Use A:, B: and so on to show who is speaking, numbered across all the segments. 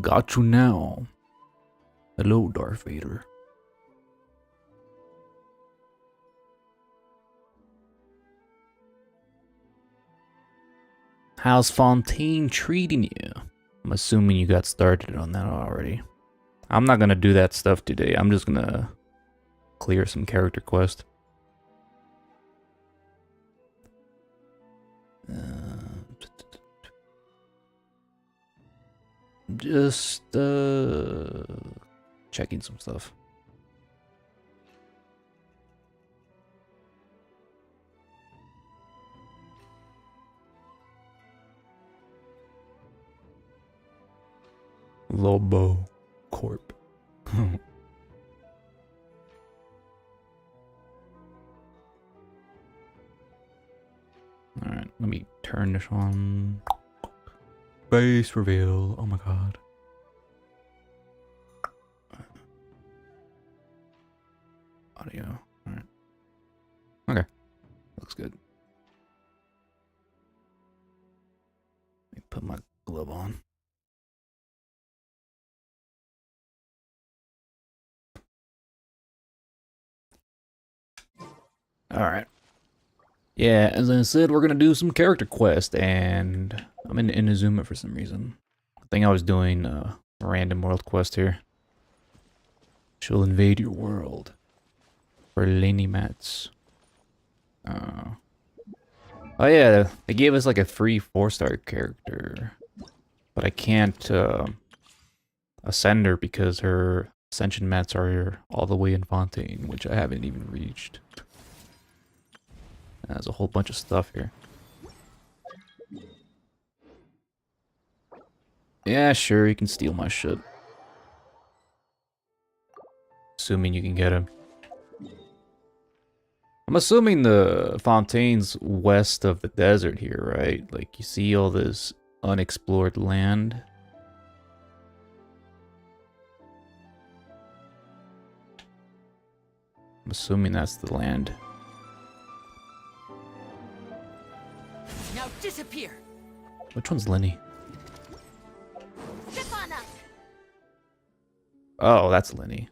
A: Got you now. Hello, Darth Vader. How's Fontaine treating you? I'm assuming you got started on that already. I'm not gonna do that stuff today. I'm just gonna clear some character quest. Just checking some stuff. Lobo Corp. Alright, let me turn this on. Base reveal. Oh my god. Audio. Alright. Okay. Looks good. Let me put my glove on. Alright. Yeah, as I said, we're gonna do some character quest, and I'm in Inazuma for some reason. I think I was doing a random world quest here. She'll invade your world. For Lenny Mats. Oh yeah, they gave us like a free 4-star character. But I can't ascend her because her ascension mats are all the way in Fontaine, which I haven't even reached. There's a whole bunch of stuff here. Yeah, sure, you can steal my shit. Assuming you can get him. I'm assuming the Fontaine's west of the desert here, right? Like, you see all this unexplored land. I'm assuming that's the land.
B: Now disappear.
A: Which one's Lenny?
B: Step on up.
A: Oh, that's Lenny.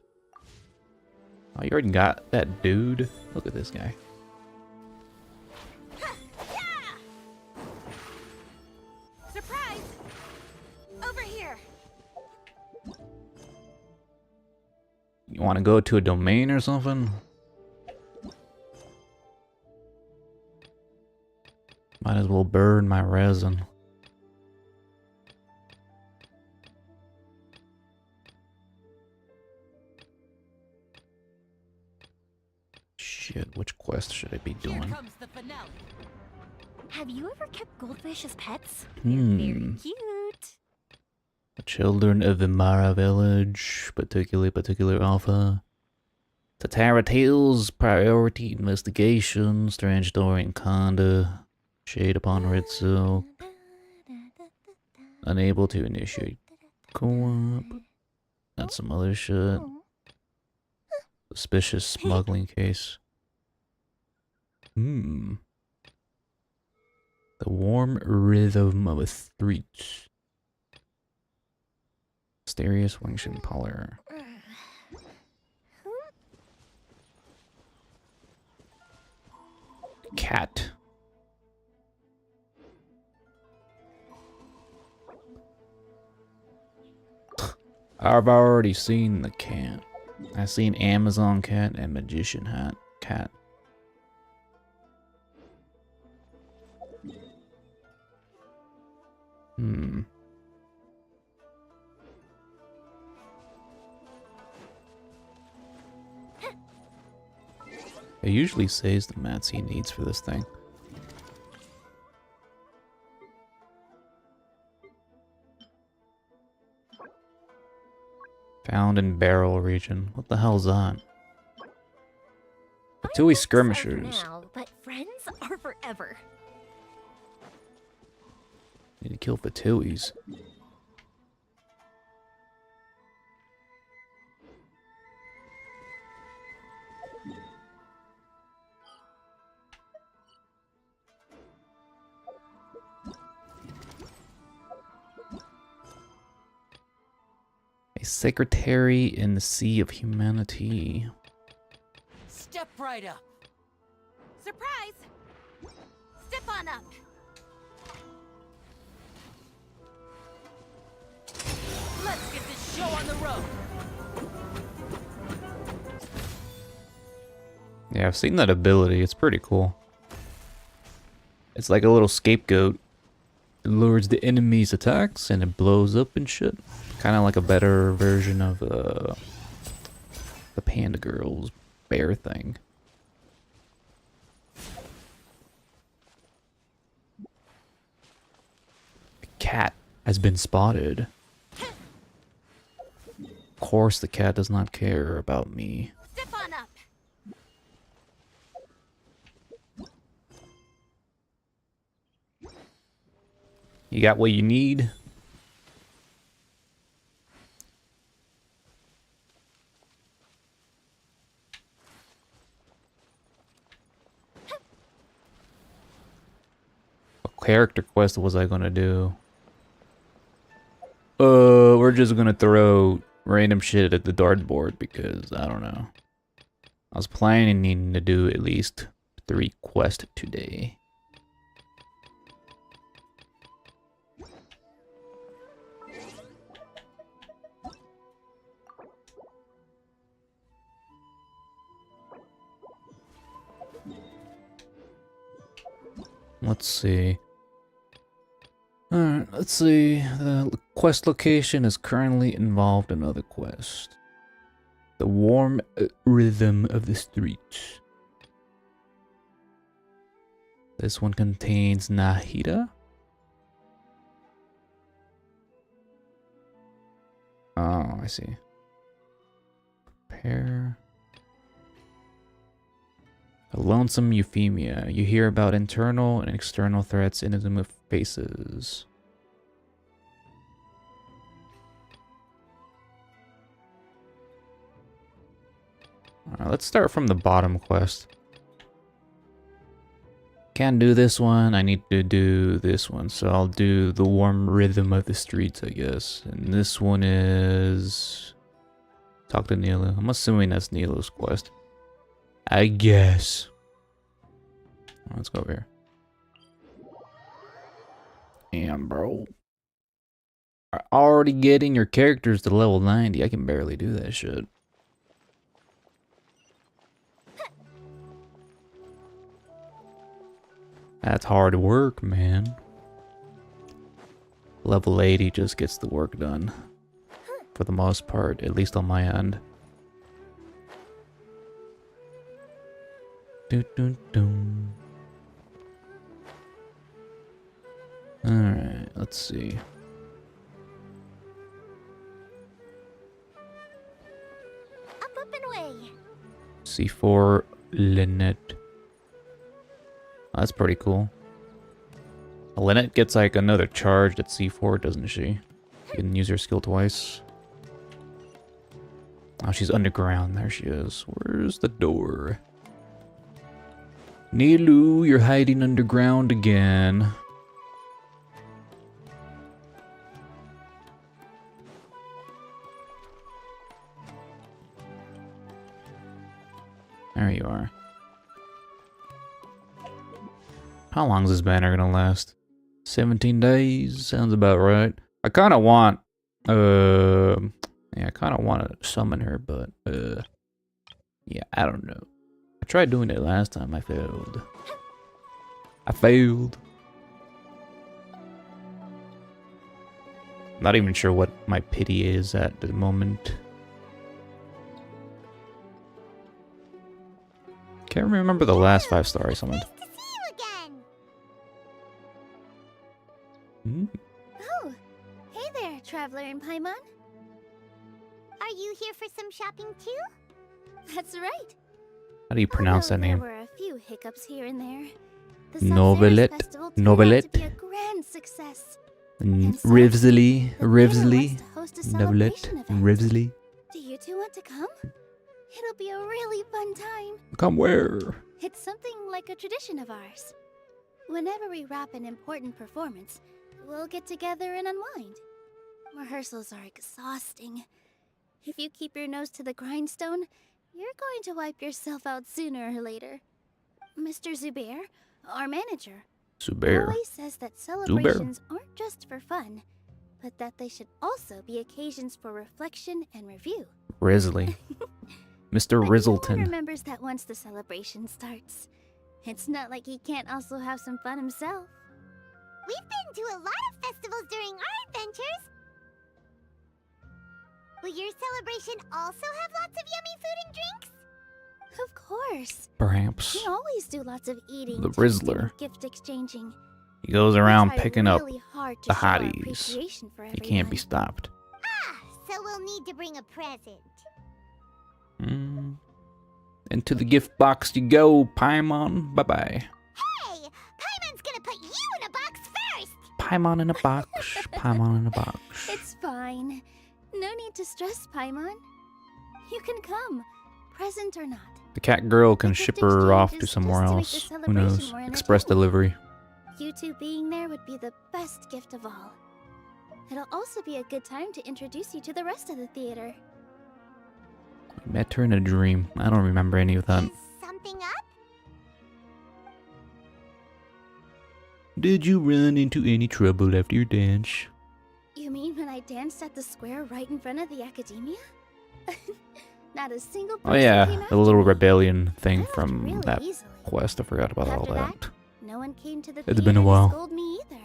A: Oh, you already got that dude? Look at this guy.
B: Surprise! Over here.
A: You want to go to a domain or something? Might as well burn my resin. Shit, which quest should I be
B: Here
A: doing?
B: comes the finale.
C: Have you ever kept goldfish as pets?
A: Hmm.
C: They're very cute.
A: The children of the Mara village, particular alpha. Tatara Tales, priority investigation, strange story in Conda, shade upon red silk, unable to initiate co-op, and some other shit. Suspicious smuggling case. Hmm. The warm rhythm of a street. Mysterious Wingshin Polar. Cat. I've already seen the cat. I've seen Amazon cat and magician hat cat. Hmm. It usually says the mats he needs for this thing. Found in barrel region. What the hell's that? Patui skirmishers.
C: Now, but friends are forever.
A: Need to kill Patuis. secretary in the sea of humanity.
B: Step right up. Surprise! Step on up. Let's get this show on the road.
A: Yeah, I've seen that ability. It's pretty cool. It's like a little scapegoat. It lures the enemy's attacks and it blows up and shit. Kind of like a better version of the Panda Girls bear thing. The cat has been spotted. Of course the cat does not care about me.
B: Step on up.
A: You got what you need? What character quest was I gonna do? We're just gonna throw random shit at the dartboard because I don't know. I was planning to do at least 3 quests today. Let's see. Alright, let's see. The quest location is currently involved in another quest. The warm rhythm of the streets. This one contains Nahida. Oh, I see. Prepare. A lonesome euphemia. You hear about internal and external threats in the faces. Alright, let's start from the bottom quest. Can't do this one. I need to do this one. So I'll do the warm rhythm of the streets, I guess. And this one is... Talk to Nilou. I'm assuming that's Nilou's quest. I guess. Let's go over here. Damn, bro. Are already getting your characters to level 90. I can barely do that shit. That's hard work, man. Level 80 just gets the work done. For the most part, at least on my end. Alright, let's see.
C: Up and away.
A: C4 Lynette. That's pretty cool. Lynette gets like another charge at C4, doesn't she? You can use her skill twice. Oh, she's underground. There she is. Where's the door? Nilou, you're hiding underground again. There you are. How long is this banner gonna last? 17 days? Sounds about right. I kinda want... Yeah, I kinda want to summon her, but... Yeah, I don't know. I tried doing it last time, I failed. I failed. Not even sure what my pity is at the moment. Can't remember the last 5-star I summoned.
C: Nice to see you
A: Hmm?
C: again. Oh, hey there, traveler in Paimon. Are you here for some shopping too? That's right.
A: How do you pronounce that name?
C: There were a few hiccups here and there. The
A: Novelet?
C: Sapphires Festival turned out
A: Novelet?
C: to be a grand success. And so,
A: Rivsley?
C: the mayor
A: Rivsley?
C: wants to host a
A: Novelet?
C: celebration event.
A: Rivsley?
C: Do you two want to come? It'll be a really fun time.
A: Come where?
C: It's something like a tradition of ours. Whenever we wrap an important performance, we'll get together and unwind. Rehearsals are exhausting, If you keep your nose to the grindstone, you're going to wipe yourself out sooner or later. Mr. Zubair, our manager,
A: Zubair.
C: always says that celebrations aren't just for fun, but that they should also be occasions for reflection and review.
A: Risley. Mr.
C: But no one
A: Rizzleton.
C: remembers that once the celebration starts. It's not like he can't also have some fun himself.
D: We've been to a lot of festivals during our adventures. Will your celebration also have lots of yummy food and drinks?
C: Of course.
A: Perhaps.
C: We always do lots of eating,
A: The
C: tasting,
A: Rizzler.
C: and gift exchanging.
A: He goes
C: We
A: around
C: try
A: picking up
C: really hard to
A: the
C: show our
A: hotties.
C: appreciation for
A: He can't be
C: everyone.
A: stopped.
D: Ah, so we'll need to bring a present.
A: Into the gift box you go, Paimon. Bye-bye.
D: Hey, Paimon's gonna put you in a box first!
A: Paimon in a box. Paimon in a box.
C: It's fine. No need to stress, Paimon. You can come, present or not.
A: The cat girl can
C: The
A: ship
C: gift
A: her off
C: exchange
A: to
C: is
A: somewhere
C: just
A: else.
C: to make
A: Who
C: the
A: knows?
C: celebration more
A: Express
C: entertaining.
A: delivery.
C: You two being there would be the best gift of all. It'll also be a good time to introduce you to the rest of the theater.
A: We met her in a dream. I don't remember any of that.
D: Is something up?
A: Did you run into any trouble after your dance?
C: You mean when I danced at the square right in front of the academia? Not a single person
A: Oh yeah,
C: came
A: the
C: after
A: little
C: me.
A: rebellion
C: I
A: thing
C: left
A: from
C: really
A: that
C: easily.
A: quest. I forgot about all
C: After
A: that.
C: No one came to the
A: It's been a
C: theater to
A: while.
C: scold me either.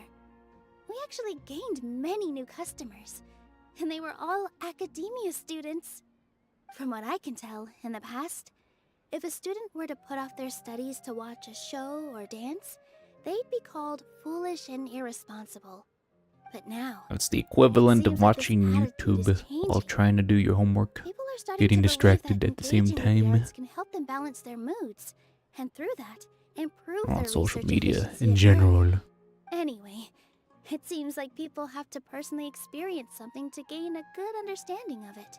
C: We actually gained many new customers, and they were all academia students. From what I can tell, in the past, if a student were to put off their studies to watch a show or dance, they'd be called foolish and irresponsible. But now,
A: It's the equivalent
C: seems
A: of
C: like this
A: watching
C: attitude is
A: YouTube while
C: changing.
A: trying to do your homework.
C: people are starting
A: Getting
C: to believe
A: distracted
C: that
A: at the same
C: engaging with
A: time.
C: the arts can help them balance their moods, and through that, improve
A: On
C: their
A: social
C: research
A: media
C: efficiency
A: in
C: at work.
A: general.
C: Anyway, it seems like people have to personally experience something to gain a good understanding of it.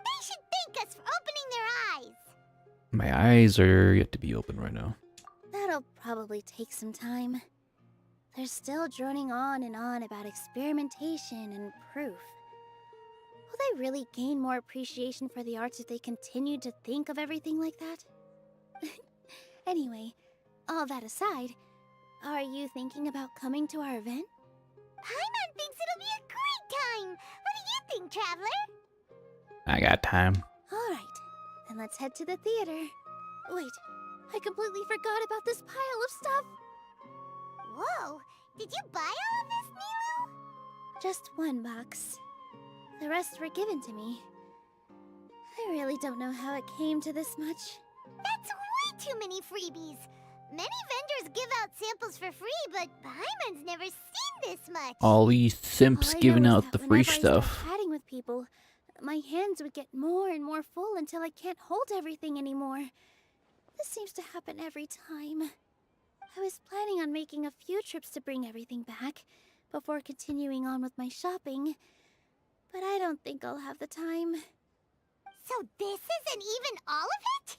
D: They should thank us for opening their eyes!
A: My eyes are yet to be open right now.
C: That'll probably take some time. They're still droning on and on about experimentation and proof. Will they really gain more appreciation for the arts if they continue to think of everything like that? Anyway, all that aside, are you thinking about coming to our event?
D: Paimon thinks it'll be a great time! What do you think, Traveler?
A: I got time.
C: Alright, then let's head to the theater. Wait, I completely forgot about this pile of stuff!
D: Whoa, did you buy all of this, Nilou?
C: Just one box. The rest were given to me. I really don't know how it came to this much.
D: That's way too many freebies! Many vendors give out samples for free, but Paimon's never seen this much!
A: All these simps
C: All I
A: giving
C: know is
A: out
C: that
A: the free
C: whenever I start
A: stuff.
C: chatting with people, my hands would get more and more full until I can't hold everything anymore. This seems to happen every time. I was planning on making a few trips to bring everything back before continuing on with my shopping, but I don't think I'll have the time.
D: So this isn't even all of it?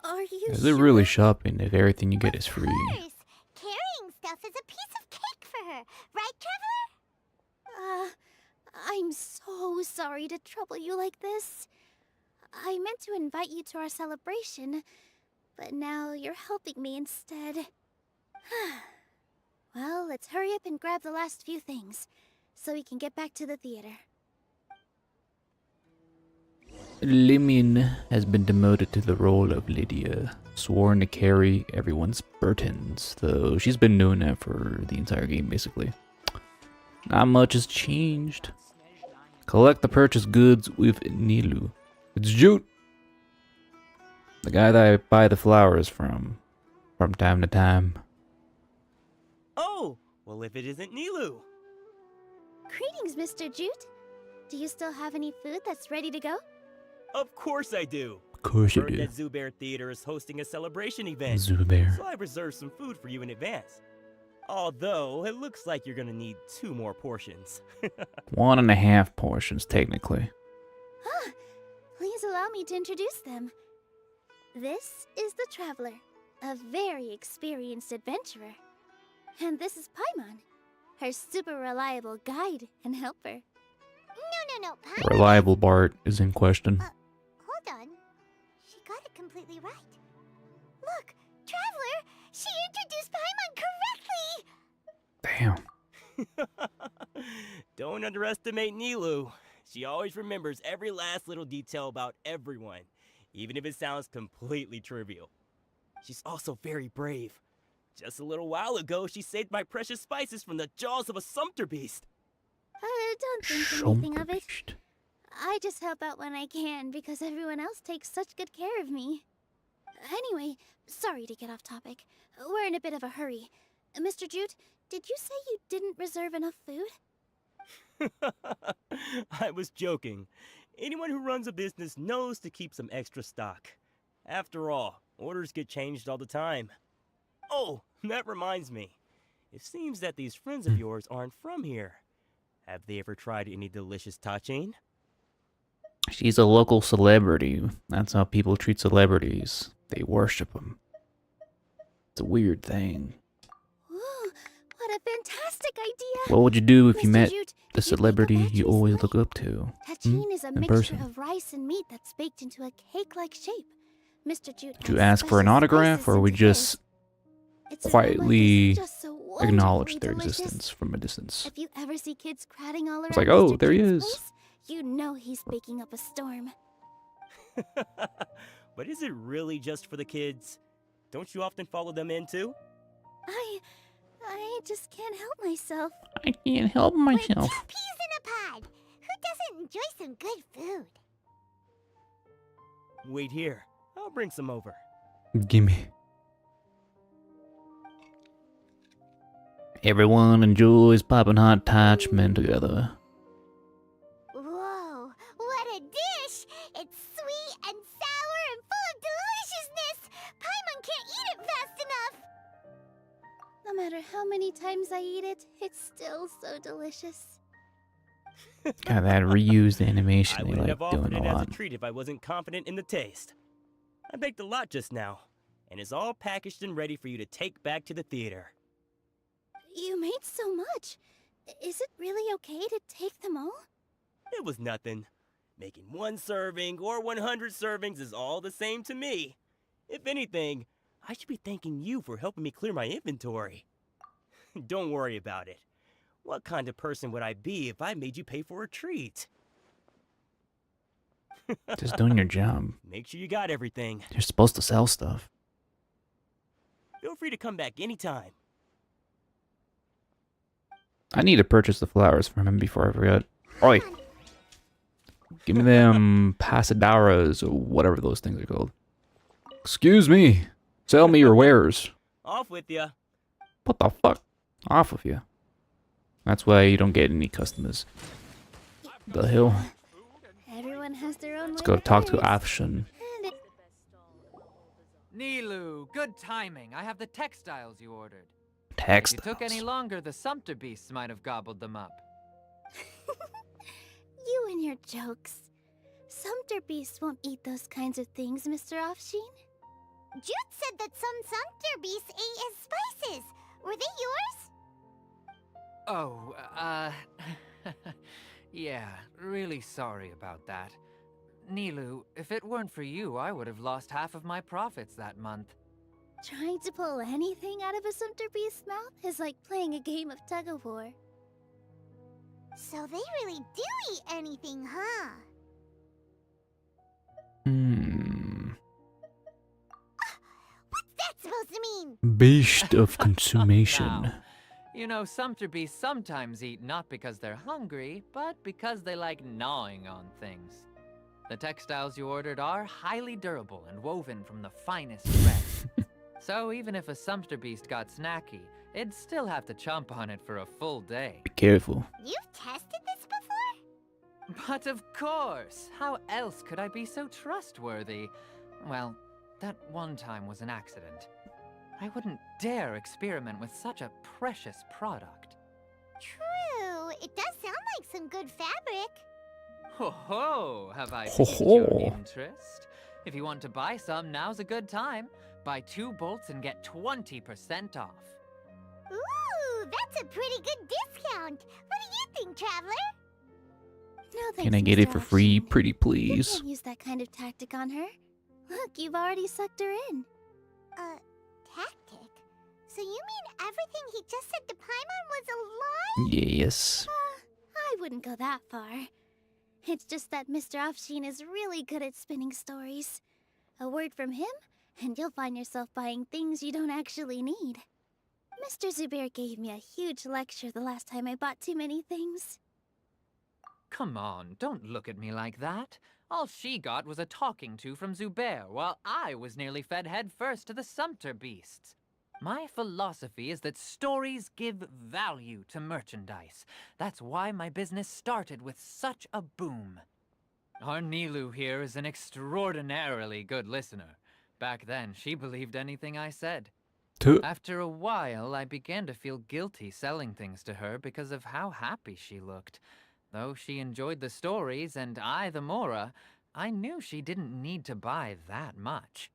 C: Are you
A: Is
C: sure?
A: it really shopping if everything you get is free?
D: Of course! Carrying stuff is a piece of cake for her, right, Traveler?
C: I'm so sorry to trouble you like this. I meant to invite you to our celebration, but now you're helping me instead. Well, let's hurry up and grab the last few things, so we can get back to the theater.
A: Limin has been demoted to the role of Lydia, sworn to carry everyone's burdens, though she's been doing that for the entire game, basically. Not much has changed. Collect the purchased goods with Nilou. It's Jute! The guy that I buy the flowers from time to time.
E: Oh, well if it isn't Nilou.
C: Greetings, Mr. Jute. Do you still have any food that's ready to go?
E: Of course I do.
A: Of course you
E: Heard
A: do.
E: that Zubair Theater is hosting a celebration event.
A: Zubair.
E: So I reserved some food for you in advance. Although, it looks like you're gonna need 2 more portions.
A: 1.5 portions, technically.
C: Please allow me to introduce them. This is the Traveler, a very experienced adventurer. And this is Paimon, her super reliable guide and helper.
D: No, No, Paimon.
A: Reliable Bart is in question.
D: Hold on. She got it completely right. Look, Traveler, she introduced Paimon correctly.
A: Damn.
E: Don't underestimate Nilou. She always remembers every last little detail about everyone, even if it sounds completely trivial. She's also very brave. Just a little while ago, she saved my precious spices from the jaws of a sumpter beast.
C: Don't think anything of it.
A: Schumperscht.
C: I just help out when I can because everyone else takes such good care of me. Anyway, sorry to get off topic. We're in a bit of a hurry. Mr. Jute, did you say you didn't reserve enough food?
E: I was joking. Anyone who runs a business knows to keep some extra stock. After all, orders get changed all the time. Oh, that reminds me. It seems that these friends of yours aren't from here. Have they ever tried any delicious tachin?
A: She's a local celebrity. That's how people treat celebrities. They worship them. It's a weird thing.
C: Ooh, what a fantastic idea!
A: What would you do if you
C: Mr.
A: met
C: Jute,
A: the
C: if you
A: celebrity
C: think
A: you
C: about
A: always
C: recently,
A: look up to?
C: Tachin is a
A: in
C: mixture
A: person.
C: of rice and meat that's baked into a cake-like shape. Mr. Jute
A: Did you
C: adds
A: ask for an
C: special
A: autograph,
C: spices
A: or we
C: into
A: just
C: his. Its aroma
A: quietly
C: is just so
A: acknowledge
C: wonderfully
A: their
C: delicious.
A: existence from a distance?
C: If you ever see kids crowding all around
A: It's like, oh,
C: Mr.
A: there he
C: Jute's
A: is.
C: place, you know he's baking up a storm.
E: But is it really just for the kids? Don't you often follow them in too?
C: I just can't help myself.
A: I can't help
D: We're
A: myself.
D: 2 peas in a pod. Who doesn't enjoy some good food?
E: Wait here. I'll bring some over.
A: Gimme. Everyone enjoys popping hot attachment together.
D: Whoa, what a dish! It's sweet and sour and full of deliciousness! Paimon can't eat it fast enough!
C: No matter how many times I eat it, it's still so delicious.
A: God, that reused
E: I
A: animation they
E: wouldn't
A: like
E: have offered
A: doing
E: it
A: a
E: as a
A: lot.
E: treat if I wasn't confident in the taste. I baked a lot just now, and it's all packaged and ready for you to take back to the theater.
C: You made so much. Is it really okay to take them all?
E: It was nothing. Making 1 serving or 100 servings is all the same to me. If anything, I should be thanking you for helping me clear my inventory. Don't worry about it. What kind of person would I be if I made you pay for a treat?
A: Just doing your job.
E: Make sure you got everything.
A: You're supposed to sell stuff.
E: Feel free to come back anytime.
A: I need to purchase the flowers from him before I forget. Oi! Give me them pasadaras or whatever those things are called. Excuse me! Sell me your wares.
E: Off with ya.
A: What the fuck? Off of you. That's why you don't get any customers. The hell?
C: Everyone has their own
A: Let's
C: way
A: go
C: with
A: talk to
C: theirs.
A: Afshin.
C: And it
F: Nilou, good timing. I have the textiles you ordered.
A: Text.
F: If it took any longer, the sumpter beasts might have gobbled them up.
C: You and your jokes. Sumpter beasts won't eat those kinds of things, Mr. Afshin.
D: Jute said that some sumpter beasts ate his spices. Were they yours?
F: Oh, yeah, really sorry about that. Nilou, if it weren't for you, I would have lost half of my profits that month.
C: Trying to pull anything out of a sumpter beast's mouth is like playing a game of tug-of-war.
D: So they really do eat anything, huh? What's that supposed to mean?
A: Beast of consummation.
F: Now, you know, sumpter beasts sometimes eat not because they're hungry, but because they like gnawing on things. The textiles you ordered are highly durable and woven from the finest thread. So even if a sumpter beast got snacky, it'd still have to chomp on it for a full day.
A: Be careful.
D: You've tested this before?
F: But of course! How else could I be so trustworthy? Well, that one time was an accident. I wouldn't dare experiment with such a precious product.
D: True. It does sound like some good fabric.
F: Ho ho! Have I
A: Ho
F: piqued your
A: ho.
F: interest? If you want to buy some, now's a good time. Buy 2 bolts and get 20% off.
D: Ooh, that's a pretty good discount. What do you think, Traveler?
C: No thanks,
A: Can I get it
C: Mr.
A: for free?
C: Option.
A: Pretty
C: You
A: please.
C: can't use that kind of tactic on her. Look, you've already sucked her in.
D: Tactic? So you mean everything he just said to Paimon was a lie?
A: Yes.
C: I wouldn't go that far. It's just that Mr. Offsheen is really good at spinning stories. A word from him, and you'll find yourself buying things you don't actually need. Mr. Zubair gave me a huge lecture the last time I bought too many things.
F: Come on, don't look at me like that. All she got was a talking to from Zubair, while I was nearly fed head first to the Sumpter beasts. My philosophy is that stories give value to merchandise. That's why my business started with such a boom. Our Nilou here is an extraordinarily good listener. Back then, she believed anything I said. After a while, I began to feel guilty selling things to her because of how happy she looked. Though she enjoyed the stories and I the Mora, I knew she didn't need to buy that much.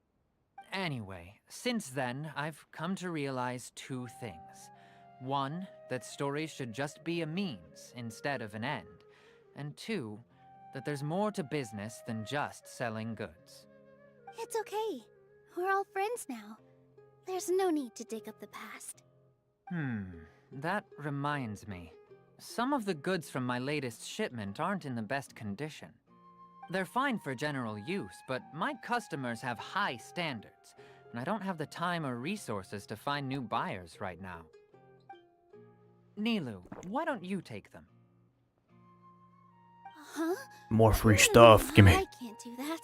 F: Anyway, since then, I've come to realize two things. One, that stories should just be a means instead of an end. And two, that there's more to business than just selling goods.
C: It's okay. We're all friends now. There's no need to dig up the past.
F: That reminds me. Some of the goods from my latest shipment aren't in the best condition. They're fine for general use, but my customers have high standards, and I don't have the time or resources to find new buyers right now. Nilou, why don't you take them?
C: Huh?
A: More free stuff. Gimme.
C: I can't do that.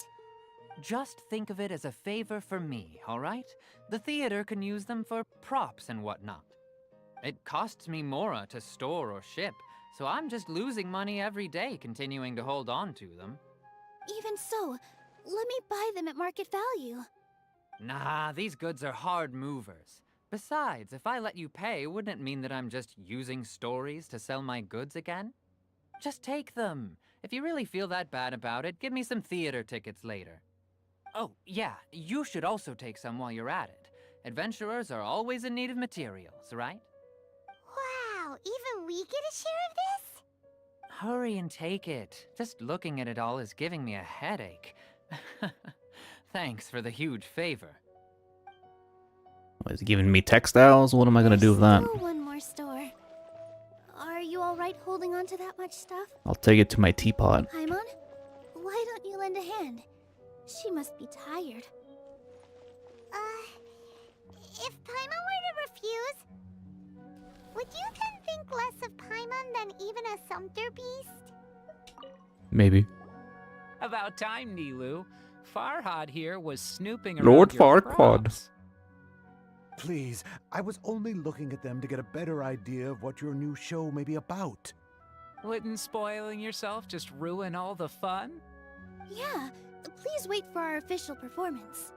F: Just think of it as a favor for me, all right? The theater can use them for props and whatnot. It costs me Mora to store or ship, so I'm just losing money every day continuing to hold on to them.
C: Even so, let me buy them at market value.
F: Nah, these goods are hard movers. Besides, if I let you pay, wouldn't it mean that I'm just using stories to sell my goods again? Just take them. If you really feel that bad about it, give me some theater tickets later. Oh, yeah, you should also take some while you're at it. Adventurers are always in need of materials, right?
D: Wow, even we get a share of this?
F: Hurry and take it. Just looking at it all is giving me a headache. Thanks for the huge favor.
A: It's giving me textiles? What am I gonna do with that?
C: Still one more store. Are you alright holding on to that much stuff?
A: I'll take it to my teapot.
C: Paimon, why don't you lend a hand? She must be tired.
D: If Paimon were to refuse, would you then think less of Paimon than even a Sumpter beast?
A: Maybe.
G: About time, Nilou. Farhad here was snooping
A: Lord
G: around your
A: Farquaad.
G: props.
H: Please, I was only looking at them to get a better idea of what your new show may be about.
G: Wouldn't spoiling yourself just ruin all the fun?
C: Yeah, please wait for our official performance.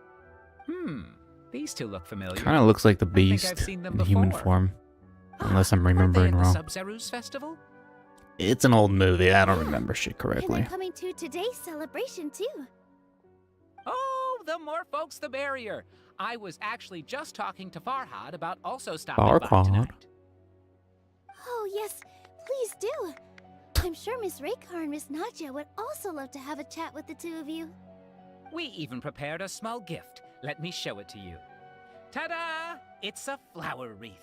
G: These two look familiar.
A: Kind of looks like the
G: I think I've
A: beast
G: seen them
A: in human
G: before.
A: form. Unless I'm
G: Weren't they
A: remembering
G: at the
A: wrong.
G: Sub-Zerus festival?
A: It's an old movie. I don't remember shit
C: And
A: correctly.
C: they're coming to today's celebration too.
G: Oh, the more folks the merrier. I was actually just talking to Farhad about also stopping by
A: Farhad?
G: tonight.
C: Oh yes, please do. I'm sure Miss Raykar and Miss Nadja would also love to have a chat with the two of you.
G: We even prepared a small gift. Let me show it to you. Ta-da! It's a flower wreath.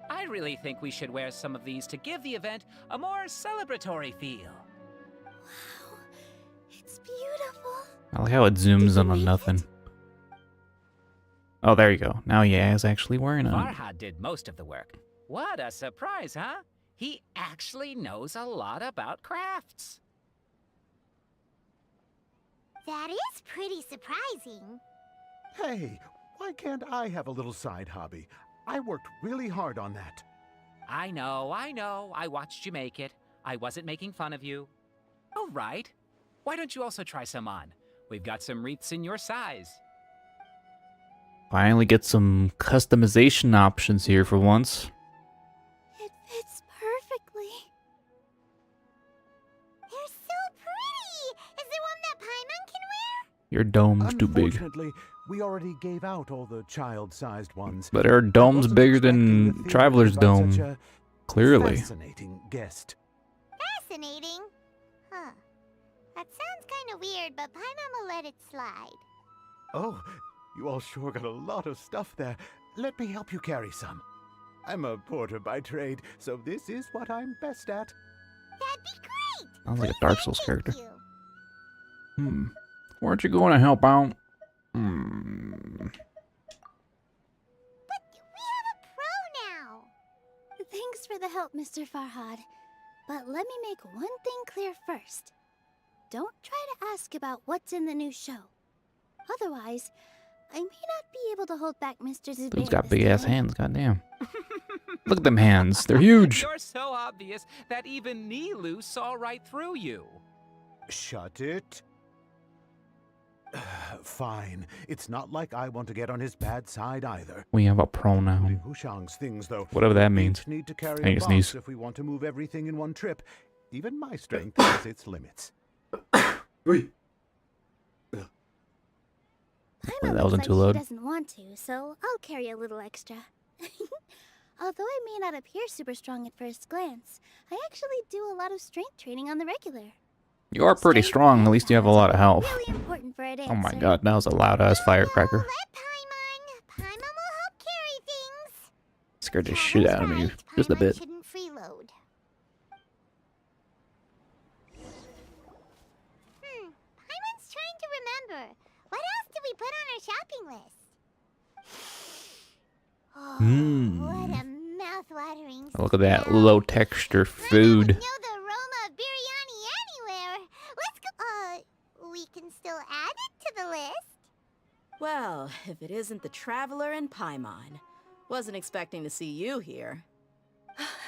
G: I really think we should wear some of these to give the event a more celebratory feel.
C: Wow, it's beautiful.
A: I like how it zooms in on
C: make
A: nothing.
C: it?
A: Oh, there you go. Now yeah, is actually wearing it.
G: Farhad did most of the work. What a surprise, huh? He actually knows a lot about crafts.
D: That is pretty surprising.
H: Hey, why can't I have a little side hobby? I worked really hard on that.
G: I know. I watched you make it. I wasn't making fun of you. All right. Why don't you also try some on? We've got some wreaths in your size.
A: Finally get some customization options here for once.
C: It fits perfectly.
D: They're so pretty! Is there one that Paimon can wear?
A: Your dome's too big.
H: Unfortunately, we already gave out all the child-sized ones.
A: But our
H: I
A: dome's
H: wasn't
A: bigger
H: expecting the
A: than
H: theater to
A: Traveler's
H: invite such
A: Dome.
H: a
A: Clearly.
H: Fascinating guest.
D: Fascinating. That sounds kind of weird, but Paimon will let it slide.
H: Oh, you all sure got a lot of stuff there. Let me help you carry some. I'm a porter by trade, so this is what I'm best at.
D: That'd be great!
A: Sounds like a
D: Please
A: Dark
D: and
A: Souls
D: thank
A: character.
D: you.
A: Weren't you going to help out?
D: But we have a pro now!
C: Thanks for the help, Mr. Farhad. But let me make one thing clear first. Don't try to ask about what's in the new show. Otherwise, I may not be able to hold back Mr. Zubair.
A: Dude's got
C: this
A: big ass
C: time.
A: hands, goddamn. Look at them hands, they're huge.
G: You're so obvious that even Nilou saw right through you.
H: Shut it. Fine. It's not like I want to get on his bad side either.
A: We have a pronoun.
H: Wushang's things, though.
A: Whatever that
H: We
A: means.
H: each need to carry
A: I
H: a
A: can
H: box
A: sneeze.
H: if we want to move everything in one trip. Even my strength has its limits.
C: Paimon
A: That wasn't
C: looks
A: too
C: like
A: loud.
C: she doesn't want to, so I'll carry a little extra. Although I may not appear super strong at first glance, I actually do a lot of strength training on the regular.
A: You are pretty strong, at least you have a lot of health.
C: Really important for a dancer.
A: Oh my god, that was a loud ass firecracker.
D: Let Paimon. Paimon will help carry things.
A: Scared the shit out of me,
D: Right,
A: just a
D: Paimon
A: bit.
D: shouldn't freeload. Paimon's trying to remember. What else did we put on our shopping list? Oh, what a mouth-watering
A: Look at that
D: smell.
A: low texture
D: Paimon
A: food.
D: would know the aroma of biryani anywhere. Let's go. We can still add it to the list.
I: Well, if it isn't the Traveler and Paimon. Wasn't expecting to see you here.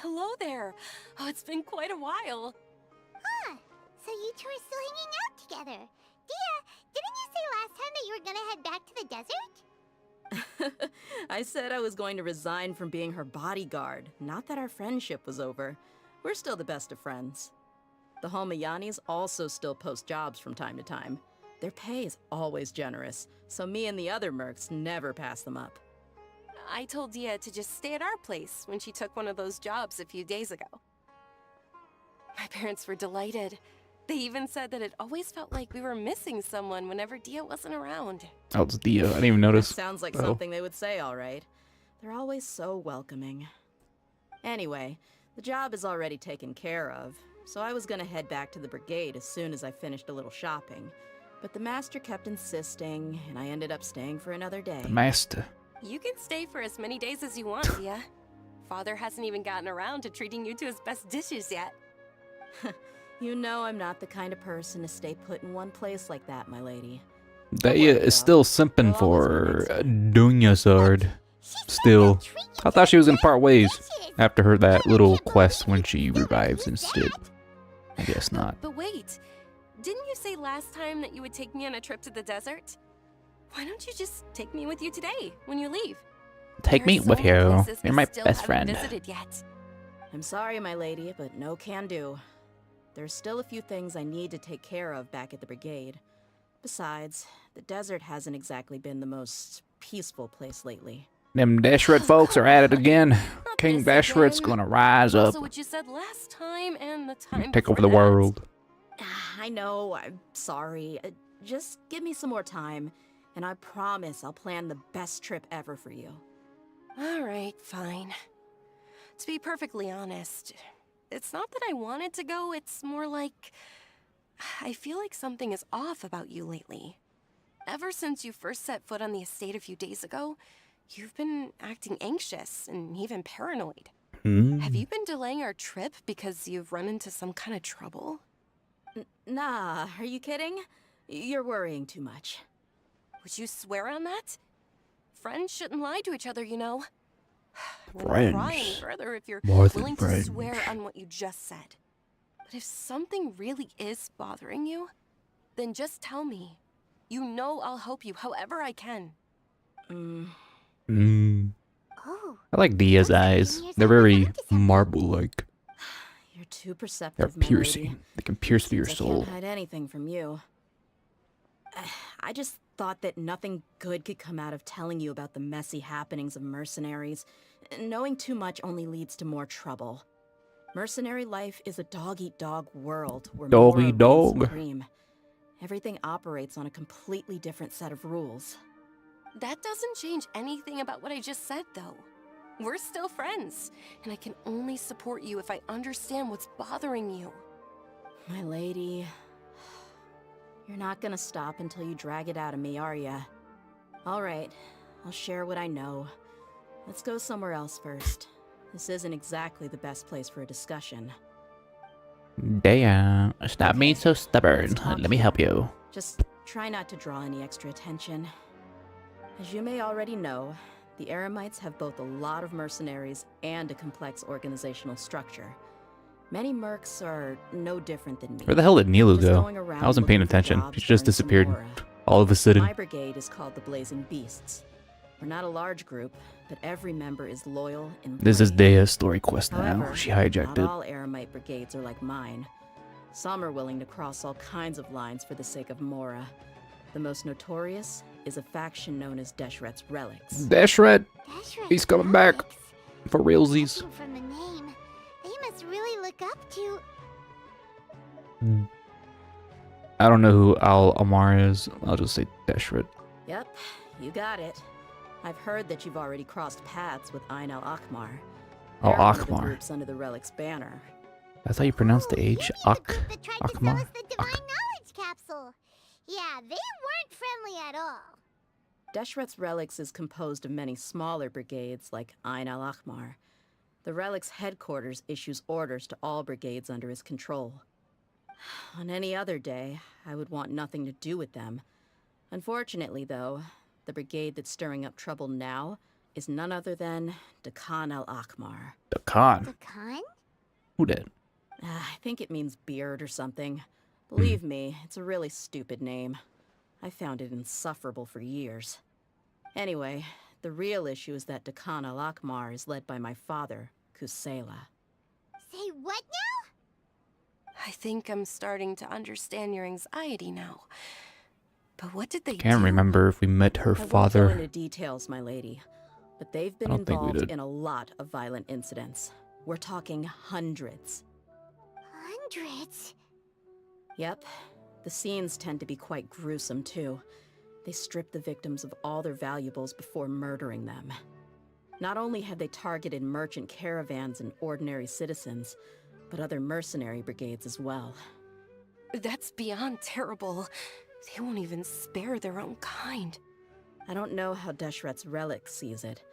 B: Hello there. Oh, it's been quite a while.
D: Huh. So you two are still hanging out together. Dehya, didn't you say last time that you were gonna head back to the desert?
I: I said I was going to resign from being her bodyguard, not that our friendship was over. We're still the best of friends. The Holmayanis also still post jobs from time to time. Their pay is always generous, so me and the other mercs never pass them up.
J: I told Dehya to just stay at our place when she took one of those jobs a few days ago. My parents were delighted. They even said that it always felt like we were missing someone whenever Dehya wasn't around.
A: Oh, it's Dehya. I didn't even
I: That
A: notice.
I: sounds like
A: Oh.
I: something they would say, all right. They're always so welcoming. Anyway, the job is already taken care of, so I was gonna head back to the brigade as soon as I finished a little shopping. But the master kept insisting, and I ended up staying for another day.
A: The master.
J: You can stay for as many days as you want, Dehya. Father hasn't even gotten around to treating you to his best dishes yet.
I: You know I'm not the kind of person to stay put in one place like that, my lady.
A: Dehya is still simping for Dunya Sword. Still. I thought she was gonna part ways after her that little quest when she revives instead. I guess not.
J: But wait, didn't you say last time that you would take me on a trip to the desert? Why don't you just take me with you today when you leave?
A: Take me
J: There are
A: with
J: so many
A: you.
J: places we
A: You're my
J: still
A: best
J: haven't
A: friend.
J: visited yet.
I: I'm sorry, my lady, but no can do. There's still a few things I need to take care of back at the brigade. Besides, the desert hasn't exactly been the most peaceful place lately.
A: Them Dashred folks are at it again.
J: Not
A: King
J: this
A: Dashred's
J: again.
A: gonna rise up
J: Also, what you said last time and the time
A: and take over
J: before
A: the
J: that.
A: world.
I: I know, I'm sorry. Just give me some more time, and I promise I'll plan the best trip ever for you.
J: All right, fine. To be perfectly honest, it's not that I wanted to go, it's more like I feel like something is off about you lately. Ever since you first set foot on the estate a few days ago, you've been acting anxious and even paranoid. Have you been delaying our trip because you've run into some kind of trouble?
I: Nah, are you kidding? You're worrying too much.
J: Would you swear on that? Friends shouldn't lie to each other, you know. I won't pry any
A: Friends.
J: further if you're
A: More than
J: willing
A: friends.
J: to swear on what you just said. But if something really is bothering you, then just tell me. You know I'll help you however I can.
D: Oh,
A: I like Dia's eyes. They're very marble-like.
I: You're too
A: They're
I: perceptive, my lady.
A: piercing. They can pierce through your
I: Since
A: soul.
I: I can't hide anything from you. I just thought that nothing good could come out of telling you about the messy happenings of mercenaries. Knowing too much only leads to more trouble. Mercenary life is a dog-eat-dog world where
A: Dog
I: Mora
A: eat
I: reigns
A: dog.
I: supreme. Everything operates on a completely different set of rules.
J: That doesn't change anything about what I just said, though. We're still friends, and I can only support you if I understand what's bothering you.
I: My lady, you're not gonna stop until you drag it out of me, are ya? All right, I'll share what I know. Let's go somewhere else first. This isn't exactly the best place for a discussion.
A: Dehya, stop being so stubborn.
I: Let's talk
A: Let me help you.
I: Just try not to draw any extra attention. As you may already know, the Eremites have both a lot of mercenaries and a complex organizational structure. Many mercs are no different than me.
A: Where the hell did Nilou
I: Just
A: go?
I: going around
A: I wasn't paying
I: looking for
A: attention.
I: jobs
A: She just
I: to earn some
A: disappeared
I: aura.
A: all of a sudden.
I: My brigade is called the Blazing Beasts. We're not a large group, but every member is loyal and
A: This is
I: brave.
A: Dehya's story quest now.
I: However,
A: She hijacked
I: not
A: it.
I: all Eremite brigades are like mine. Some are willing to cross all kinds of lines for the sake of Mora. The most notorious is a faction known as Deshret's Relics.
A: Deshret,
D: Deshret's
A: he's coming back.
D: relics.
A: For realsies.
D: Judging from the name, they must really look up to.
A: I don't know who Al-Amar is. I'll just say Deshret.
I: Yep, you got it. I've heard that you've already crossed paths with Ain al-Akmar.
A: Oh,
I: They're one of the
A: Akmar.
I: groups under the Relic's banner.
A: That's how you pronounce the
D: Oh,
A: H.
D: you mean the group that tried to sell
A: Akmar?
D: us the divine knowledge capsule. Yeah, they weren't friendly at all.
I: Deshret's Relics is composed of many smaller brigades like Ain al-Akmar. The Relic's headquarters issues orders to all brigades under his control. On any other day, I would want nothing to do with them. Unfortunately, though, the brigade that's stirring up trouble now is none other than Dehya al-Akmar.
A: The Khan.
D: The Khan?
A: Who did?
I: I think it means beard or something. Believe me, it's a really stupid name. I found it insufferable for years. Anyway, the real issue is that Dehya al-Akmar is led by my father, Kusela.
D: Say what now?
J: I think I'm starting to understand your anxiety now. But what did they do?
A: Can't remember if we met her
I: I won't go
A: father.
I: into details, my lady, but they've been
A: I don't think we
I: involved
A: did.
I: in a lot of violent incidents. We're talking hundreds.
D: Hundreds?
I: Yep. The scenes tend to be quite gruesome, too. They strip the victims of all their valuables before murdering them. Not only have they targeted merchant caravans and ordinary citizens, but other mercenary brigades as well.
J: That's beyond terrible. They won't even spare their own kind.
I: I don't know how Deshret's Relic sees it.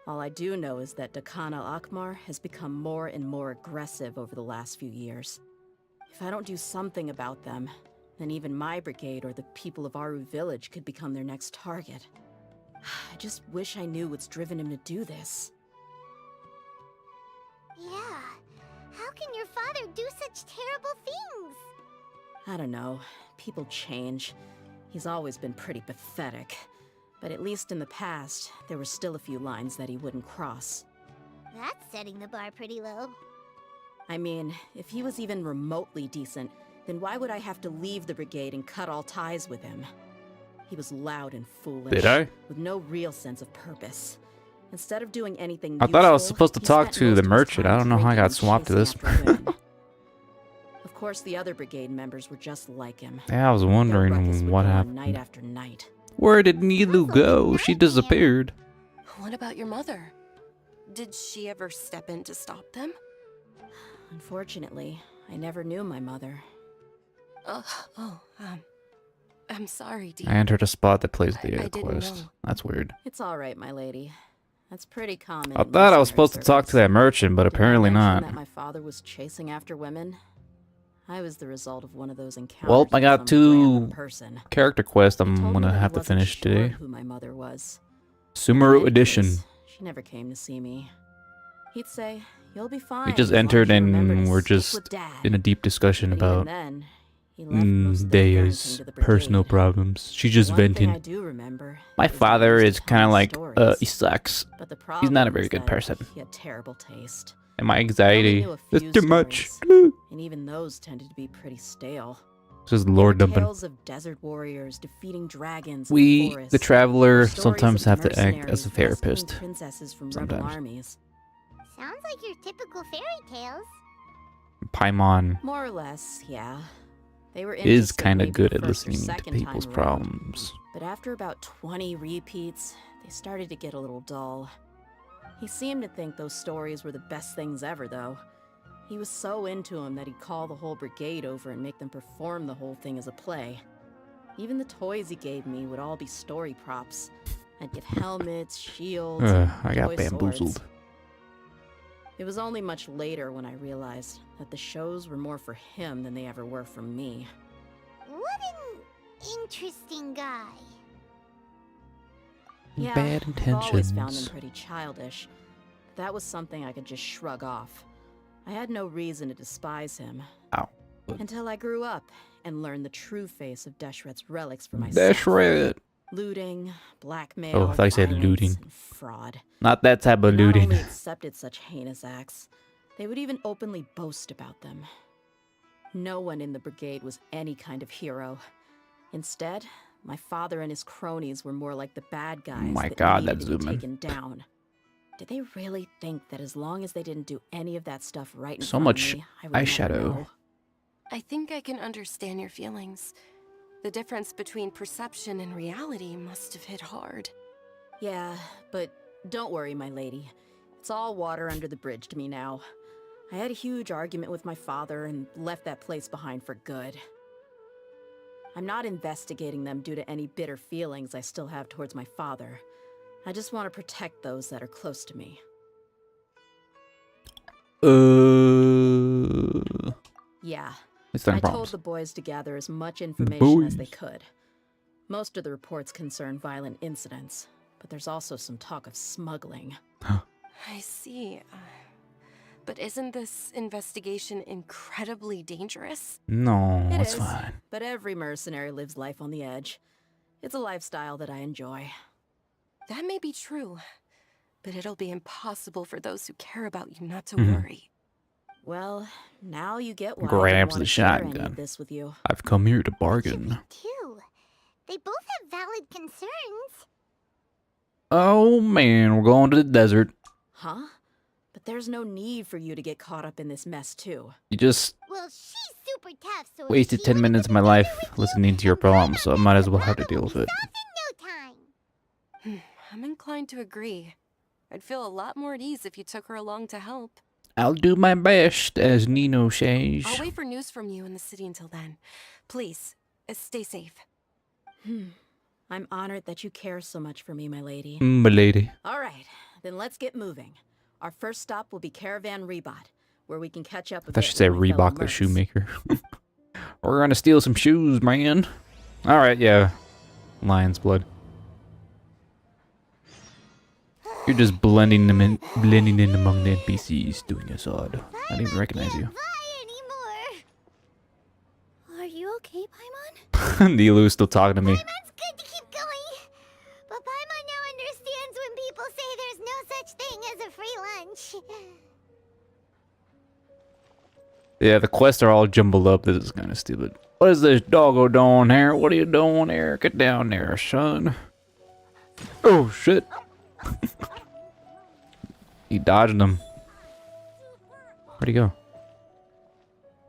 I: All I do know is that Dehya al-Akmar has become more and more aggressive over the last few years. If I don't do something about them, then even my brigade or the people of Aru village could become their next target. I just wish I knew what's driven him to do this.
D: Yeah. How can your father do such terrible things?
I: I don't know. People change. He's always been pretty pathetic. But at least in the past, there were still a few lines that he wouldn't cross.
D: That's setting the bar pretty low.
I: I mean, if he was even remotely decent, then why would I have to leave the brigade and cut all ties with him? He was loud and foolish.
A: Did I?
I: With no real sense of purpose. Instead of doing anything
A: I thought I was
I: useful,
A: supposed to
I: he
A: talk
I: spent
A: to
I: most
A: the
I: of his
A: merchant.
I: time
A: I don't know how I
I: drinking
A: got
I: and
A: swapped to
I: chasing
A: this.
I: after women. Of course, the other brigade members were just like him.
A: Yeah, I was
I: Their ruckus
A: wondering
I: would
A: what
I: go on
A: happened.
I: night after night.
A: Where did Nilou go? She disappeared.
J: What about your mother? Did she ever step in to stop them?
I: Unfortunately, I never knew my mother.
J: I'm sorry, dear.
A: I entered a spot that plays the
J: I didn't
A: quest.
J: know.
A: That's weird.
I: It's all right, my lady. That's pretty common.
A: I
I: in
A: thought I was
I: mercenary
A: supposed to talk to
I: service.
A: that merchant, but
I: Did I
A: apparently
I: mention
A: not.
I: that my father was chasing after women? I was the result of one of those encounters.
A: Well, I
I: with
A: got
I: some random
A: 2
I: person.
A: character quests
I: He
A: I'm
I: told me
A: gonna
I: that he
A: have to
I: wasn't
A: finish
I: sure
A: today.
I: who my mother was. In
A: Sumeru
I: any
A: Edition.
I: case, she never came to see me. He'd say, "You'll be fine."
A: We just
I: as long
A: entered
I: as you remember to
A: and we're
I: stick
A: just
I: with Dad."
A: in a deep discussion
I: But even
A: about
I: then, he left most of the parenting
A: Dehya's
I: to the
A: personal
I: brigade.
A: problems. She's just
I: One thing I
A: venting.
I: do remember
A: My
I: is that he
A: father
I: used to
A: is
I: tell
A: kind of
I: me
A: like,
I: stories.
A: he sucks.
I: But the
A: He's
I: problem
A: not a very
I: is
A: good
I: that
A: person.
I: He had terrible taste.
A: And my
I: I only
A: anxiety
I: knew a
A: is
I: few
A: too much.
I: stories, and even those tended to be pretty stale.
A: This is
I: There
A: lore
I: were
A: dumping.
I: tales of desert warriors defeating dragons in
A: We,
I: forest,
A: the traveler,
I: stories
A: sometimes
I: of
A: have to act
I: mercenaries
A: as a
I: rescuing
A: therapist.
I: princesses from rebel
A: Sometimes.
I: armies.
D: Sounds like your typical fairy tales.
A: Paimon
I: More or less, yeah. They were
A: is
I: interested
A: kind of
I: maybe
A: good
I: the
A: at
I: first or
A: listening to
I: second
A: people's
I: time around,
A: problems.
I: but after about 20 repeats, they started to get a little dull. He seemed to think those stories were the best things ever, though. He was so into them that he'd call the whole brigade over and make them perform the whole thing as a play. Even the toys he gave me would all be story props. I'd get helmets, shields, and
A: I got
I: toy
A: bamboozled.
I: swords. It was only much later when I realized that the shows were more for him than they ever were for me.
D: What an interesting guy.
I: Yeah,
A: Bad
I: I've always found him
A: intentions.
I: pretty childish. But that was something I could just shrug off. I had no reason to despise him.
A: Ow.
I: Until I grew up and learned the true face of Deshret's relics for myself.
A: That's right.
I: Looting, blackmail,
A: Oh, I thought you said
I: violence,
A: looting.
I: and fraud.
A: Not that type of
I: They not
A: looting.
I: only accepted such heinous acts, they would even openly boast about them. No one in the brigade was any kind of hero. Instead, my father and his cronies were more like the bad guys
A: My
I: that
A: God,
I: needed
A: that's
I: to be
A: zooming.
I: taken down. Did they really think that as long as they didn't do any of that stuff right in
A: So
I: front
A: much
I: of me, I would never
A: eyeshadow.
I: know?
J: I think I can understand your feelings. The difference between perception and reality must have hit hard.
I: Yeah, but don't worry, my lady. It's all water under the bridge to me now. I had a huge argument with my father and left that place behind for good. I'm not investigating them due to any bitter feelings I still have towards my father. I just want to protect those that are close to me. Yeah,
A: It's done
I: I
A: problems.
I: told the boys to gather as much information as they
A: boys.
I: could. Most of the reports concern violent incidents, but there's also some talk of smuggling.
J: I see. But isn't this investigation incredibly dangerous?
A: No,
I: It
A: it's
I: is,
A: fine.
I: but every mercenary lives life on the edge. It's a lifestyle that I enjoy.
J: That may be true, but it'll be impossible for those who care about you not to
A: Mhm.
J: worry.
I: Well, now you get why I
A: Grabs
I: didn't
A: the
I: want to share any
A: shotgun.
I: of this with you.
A: I've come here to
D: Should
A: bargain.
D: we too? They both have valid concerns.
A: Oh man, we're going to the desert.
I: Huh? But there's no need for you to get caught up in this mess, too.
A: You just
D: Well, she's super tough, so if
A: wasted
D: she
A: 10
D: wanna
A: minutes
D: get
A: of my
D: together
A: life
D: with you,
A: listening to your
D: then
A: problems, so I might as well
D: the
A: have to
D: problem
A: deal
D: will
A: with
D: be
A: it.
D: solved in no time.
J: I'm inclined to agree. I'd feel a lot more at ease if you took her along to help.
A: I'll do my best, as Nino
J: I'll
A: says.
J: wait for news from you in the city until then. Please, stay safe.
I: I'm honored that you care so much for me, my lady.
A: My lady.
I: All right, then let's get moving. Our first stop will be Caravan Rebot, where we can catch up a
A: I thought
I: bit
A: she
I: with
A: said
I: my fellow
A: Reebok the
I: mercs.
A: shoemaker. We're gonna steal some shoes, man. Alright, yeah. Lion's blood. You're just blending in among the NPCs, doing us odd. I didn't even recognize you.
D: Fly anymore.
C: Are you okay, Paimon?
A: Nilou's still talking to me.
D: Paimon's good to keep going. But Paimon now understands when people say there's no such thing as a free lunch.
A: Yeah, the quests are all jumbled up. This is kind of stupid. What is this doggo doing here? What are you doing here? Get down there, son. Oh, shit. He dodged him. Where'd he go?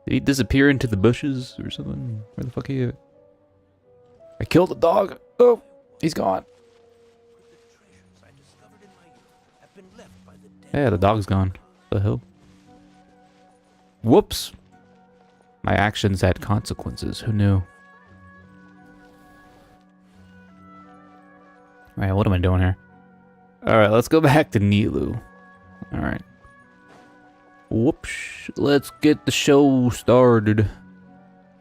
A: Did he disappear into the bushes or something? Where the fuck he at? I killed the dog. Oh, he's gone. Yeah, the dog's gone. The hell? Whoops. My actions had consequences. Who knew? Alright, what am I doing here? Alright, let's go back to Nilou. Alright. Whoops. Let's get the show started.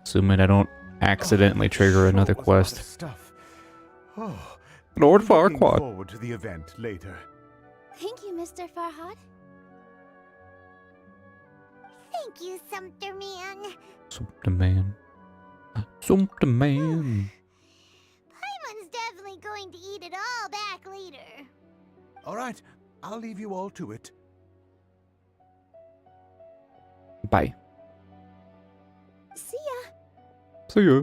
A: Assuming I don't accidentally trigger another
H: Sure was a lot of
A: quest.
H: Stuff. Oh,
A: Lord
H: looking
A: Farquaad.
H: forward to the event later.
C: Thank you, Mr. Farhad.
D: Thank you, Sumter Man.
A: Something man. Something man.
D: Paimon's definitely going to eat it all back later.
H: All right, I'll leave you all to it.
A: Bye.
C: See ya.
A: See ya.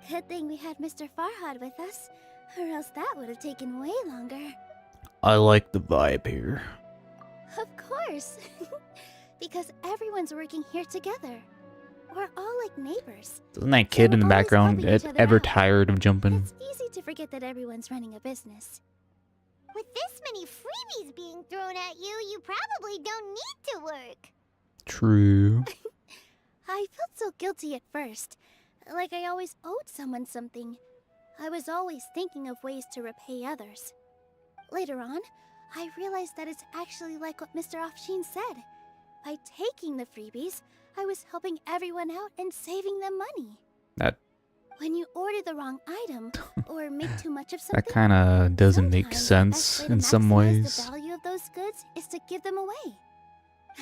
C: Good thing we had Mr. Farhad with us, or else that would have taken way longer.
A: I like the vibe here.
C: Of course. Because everyone's working here together. We're all like neighbors.
A: Isn't that kid in the
C: we're always
A: background
C: helping each other
A: ever
C: out.
A: tired of jumping?
C: It's easy to forget that everyone's running a business.
D: With this many freebies being thrown at you, you probably don't need to work.
A: True.
C: I felt so guilty at first. Like I always owed someone something. I was always thinking of ways to repay others. Later on, I realized that it's actually like what Mr. Offsheen said. By taking the freebies, I was helping everyone out and saving them money.
A: That
C: When you order the wrong item or make too much of something,
A: that kind of doesn't make
C: sometimes the best
A: sense
C: way to
A: in some
C: maximize
A: ways.
C: The value of those goods is to give them away.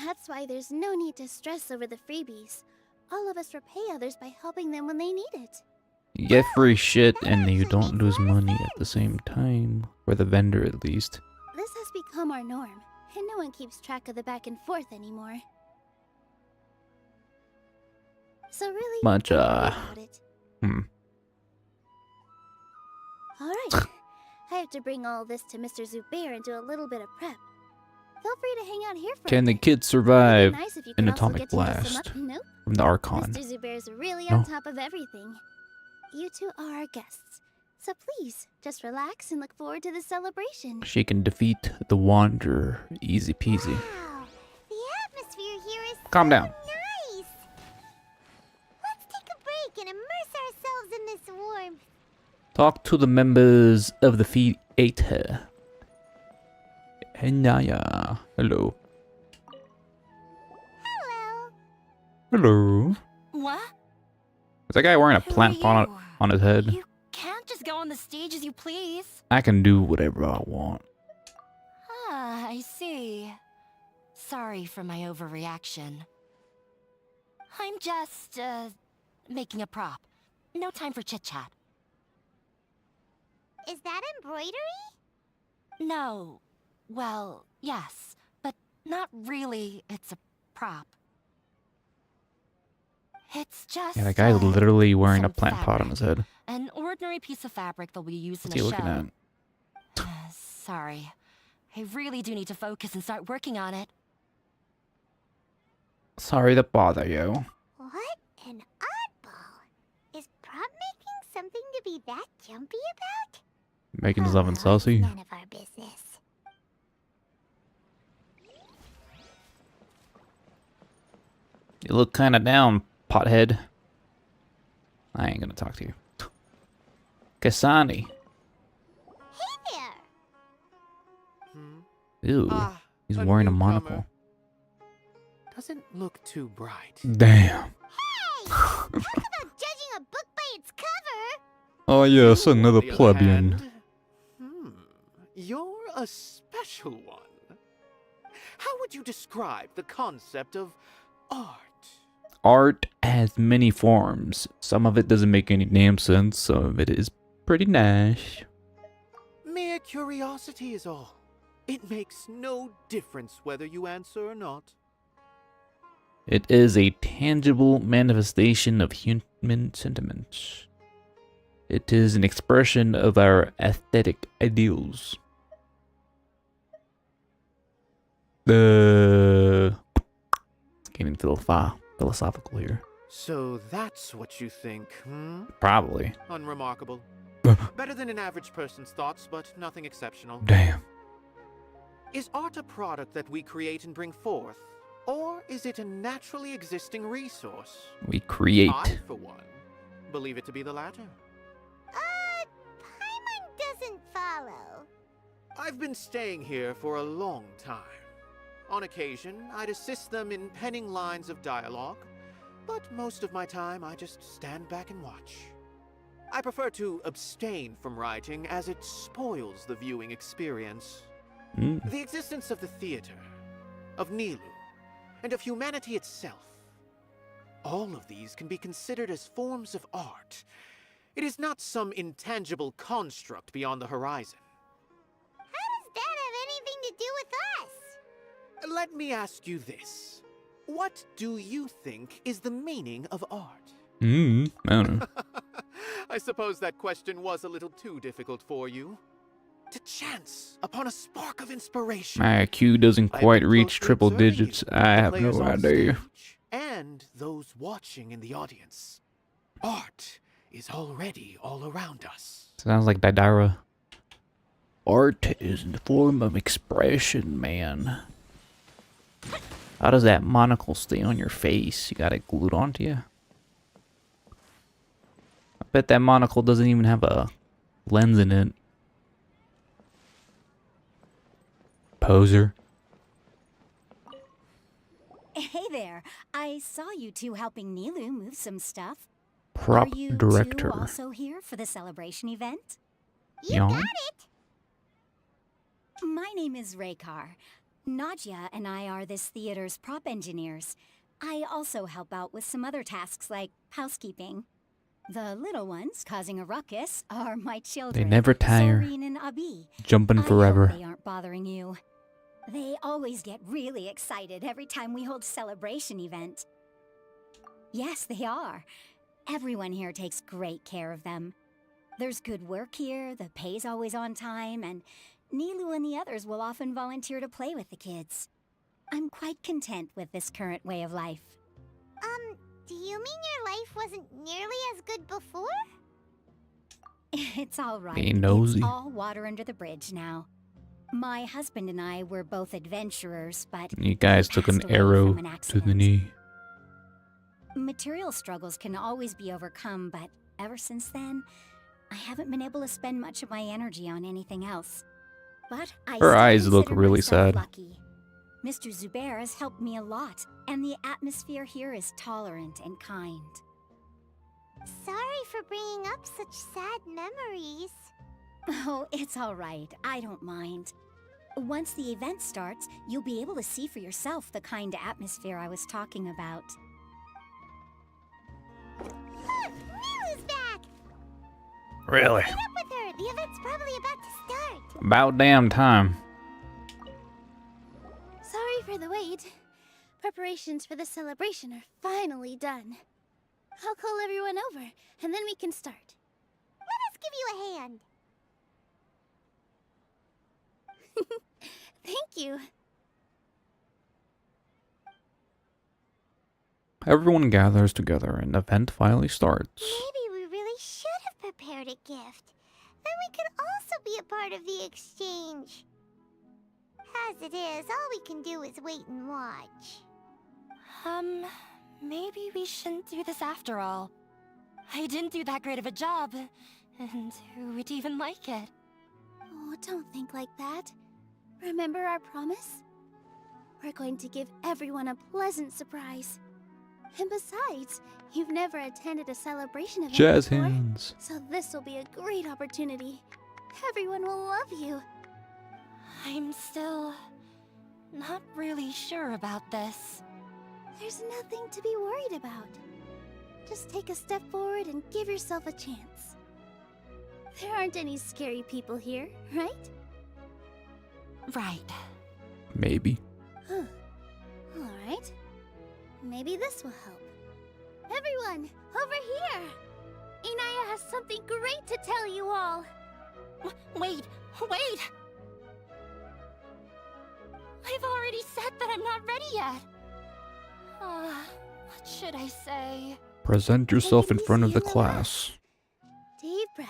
C: That's why there's no need to stress over the freebies. All of us repay others by helping them when they need it.
A: You get free shit and you don't lose money at the same time. For the vendor at least.
C: This has become our norm, and no one keeps track of the back and forth anymore. So really,
A: Much,
C: don't worry about it. Alright, I have to bring all this to Mr. Zubair and do a little bit of prep. Feel free to hang out here for
A: Can
C: a
A: the
C: bit.
A: kid survive
C: It'd be nice if you
A: an
C: could also
A: atomic
C: get to know some
A: blast
C: Nope.
A: from the Archon?
C: Mr. Zubair's really
A: No?
C: on top of everything. You two are our guests. So please, just relax and look forward to the celebration.
A: She can defeat the Wanderer. Easy peasy.
D: Wow, the atmosphere here is
A: Calm
D: so
A: down.
D: nice. Let's take a break and immerse ourselves in this warmth.
A: Talk to the members of the theater. Henaya. Hello.
D: Hello.
A: Hello.
B: What?
A: Is that guy wearing a
B: Who
A: plant
B: are
A: pot
B: you?
A: on his head?
B: You can't just go on the stage as you please.
A: I can do whatever I want.
B: Ah, I see. Sorry for my overreaction. I'm just, making a prop. No time for chit-chat.
D: Is that embroidery?
B: No. Well, yes, but not really. It's a prop. It's just,
A: Yeah, that guy's literally wearing a
B: some
A: plant pot on his head.
B: An ordinary piece of fabric that we use in
A: What's he
B: a
A: looking
B: show.
A: at?
B: Sorry. I really do need to focus and start working on it.
A: Sorry to bother you.
D: What an oddball. Is prop making something to be that jumpy about?
A: Making his oven
D: It's
A: saucy.
D: none of our business.
A: You look kinda down, pothead. I ain't gonna talk to you. Kasani.
D: Hey there.
A: Ew. He's
H: a
A: wearing a
H: newcomer.
A: monocle.
H: Doesn't look too bright.
A: Damn.
D: Hey! Talk about judging a book by its cover!
A: Oh yes,
H: You, on
A: another
H: the other
A: plebeian.
H: hand, you're a special one. How would you describe the concept of art?
A: Art has many forms. Some of it doesn't make any damn sense. Some of it is pretty nice.
H: Mere curiosity is all. It makes no difference whether you answer or not.
A: It is a tangible manifestation of human sentiments. It is an expression of our aesthetic ideals. Getting philosophical here.
H: So that's what you think,
A: Probably.
H: Unremarkable. Better than an average person's thoughts, but nothing exceptional.
A: Damn.
H: Is art a product that we create and bring forth? Or is it a naturally existing resource?
A: We create.
H: I, for one, believe it to be the latter.
D: Paimon doesn't follow.
H: I've been staying here for a long time. On occasion, I'd assist them in penning lines of dialogue, but most of my time I just stand back and watch. I prefer to abstain from writing as it spoils the viewing experience. The existence of the theater, of Nilou, and of humanity itself. All of these can be considered as forms of art. It is not some intangible construct beyond the horizon.
D: How does that have anything to do with us?
H: Let me ask you this. What do you think is the meaning of art?
A: I don't know.
H: I suppose that question was a little too difficult for you. to chance upon a spark of inspiration.
A: My IQ doesn't
H: I've
A: quite
H: been
A: reach
H: closely
A: triple
H: observing
A: digits.
H: you,
A: I
H: the
A: have
H: players
A: no
H: on
A: idea.
H: stage, and those watching in the audience. Art is already all around us.
A: Sounds like Daidara. Art is the form of expression, man. How does that monocle stay on your face? You got it glued onto you? I bet that monocle doesn't even have a lens in it. Poser.
K: Hey there. I saw you two helping Nilou move some stuff.
A: Prop
K: Are you
A: director.
K: two also here for the celebration event?
D: You
A: Yawn?
D: got it!
K: My name is Raykar. Nadia and I are this theater's prop engineers. I also help out with some other tasks like housekeeping. The little ones causing a ruckus are my children.
A: They never tire.
K: Soreen and Abi.
A: Jumping
K: I
A: forever.
K: hope they aren't bothering you. They always get really excited every time we hold a celebration event. Yes, they are. Everyone here takes great care of them. There's good work here, the pay's always on time, and Nilou and the others will often volunteer to play with the kids. I'm quite content with this current way of life.
D: Do you mean your life wasn't nearly as good before?
K: It's all right.
A: Being nosy.
K: It's all water under the bridge now. My husband and I were both adventurers, but
A: You guys
K: he
A: took an
K: passed away
A: arrow
K: from an
A: to the
K: accident.
A: knee.
K: Material struggles can always be overcome, but ever since then, I haven't been able to spend much of my energy on anything else. But I
A: Her
K: still
A: eyes look
K: consider
A: really
K: myself
A: sad.
K: lucky. Mr. Zubair has helped me a lot, and the atmosphere here is tolerant and kind.
D: Sorry for bringing up such sad memories.
K: Oh, it's all right. I don't mind. Once the event starts, you'll be able to see for yourself the kind of atmosphere I was talking about.
D: Look, Nilou's back!
A: Really?
D: Meet up with her. The event's probably about to start.
A: About damn time.
C: Sorry for the wait. Preparations for the celebration are finally done. I'll call everyone over, and then we can start.
D: Let us give you a hand.
C: Thank you.
A: Everyone gathers together and the event finally starts.
D: Maybe we really should have prepared a gift. Then we could also be a part of the exchange. As it is, all we can do is wait and watch.
J: Maybe we shouldn't do this after all. I didn't do that great of a job, and who would even like it?
C: Oh, don't think like that. Remember our promise? We're going to give everyone a pleasant surprise. And besides, you've never attended a celebration event
A: Jazz
C: before,
A: hands.
C: so this will be a great opportunity. Everyone will love you.
J: I'm still not really sure about this.
C: There's nothing to be worried about. Just take a step forward and give yourself a chance. There aren't any scary people here, right?
J: Right.
A: Maybe.
C: Huh. All right. Maybe this will help. Everyone, over here! Inaya has something great to tell you all.
J: Wait! I've already said that I'm not ready yet. What should I say?
A: Present yourself
C: Take
A: in
C: it
A: front of
C: easy
A: the
C: and
A: class.
C: Deep breath,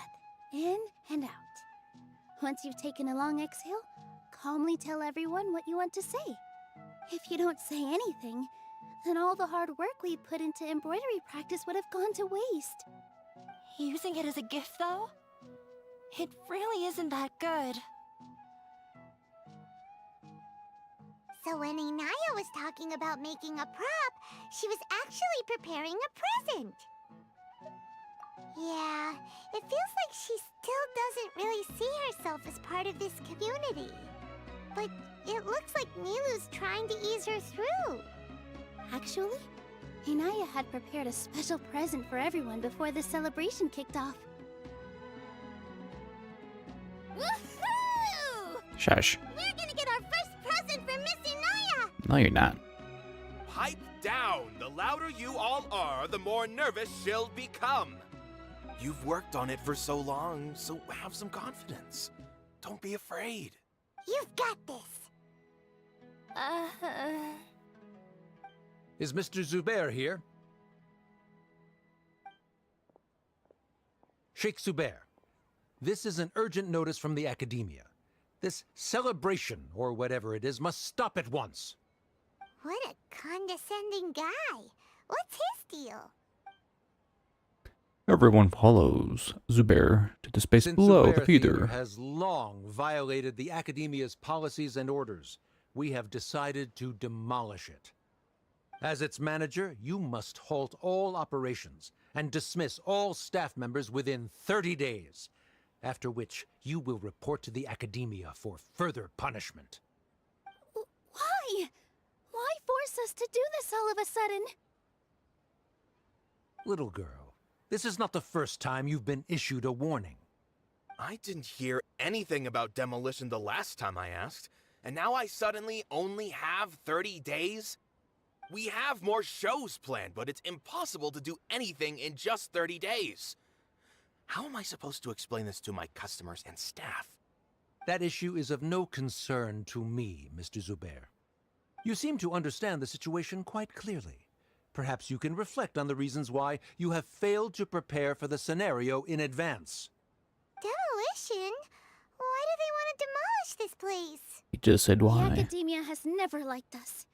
C: in and out. Once you've taken a long exhale, calmly tell everyone what you want to say. If you don't say anything, then all the hard work we put into embroidery practice would have gone to waste.
J: Using it as a gift, though? It really isn't that good.
D: So when Inaya was talking about making a prop, she was actually preparing a present. Yeah, it feels like she still doesn't really see herself as part of this community. But it looks like Nilou's trying to ease her through.
C: Actually, Inaya had prepared a special present for everyone before the celebration kicked off.
D: Woohoo!
A: Shush.
D: We're gonna get our first present from Miss Inaya!
A: No, you're not.
L: Pipe down! The louder you all are, the more nervous she'll become. You've worked on it for so long, so have some confidence. Don't be afraid.
D: You've got this.
M: Is Mr. Zubair here? Sheikh Zubair, this is an urgent notice from the Academia. This celebration, or whatever it is, must stop at once.
D: What a condescending guy. What's his deal?
A: Everyone follows Zubair to the space
M: Since
A: below
M: Zubair
A: the
M: Theater
A: feeder.
M: has long violated the Academia's policies and orders, we have decided to demolish it. As its manager, you must halt all operations and dismiss all staff members within 30 days, after which you will report to the Academia for further punishment.
C: Why? Why force us to do this all of a sudden?
M: Little girl, this is not the first time you've been issued a warning.
L: I didn't hear anything about demolition the last time I asked, and now I suddenly only have 30 days? We have more shows planned, but it's impossible to do anything in just 30 days. How am I supposed to explain this to my customers and staff?
M: That issue is of no concern to me, Mr. Zubair. You seem to understand the situation quite clearly. Perhaps you can reflect on the reasons why you have failed to prepare for the scenario in advance.
D: Demolition? Why do they want to demolish this place?
A: He just said
C: The
A: why.
C: Academia has never liked us,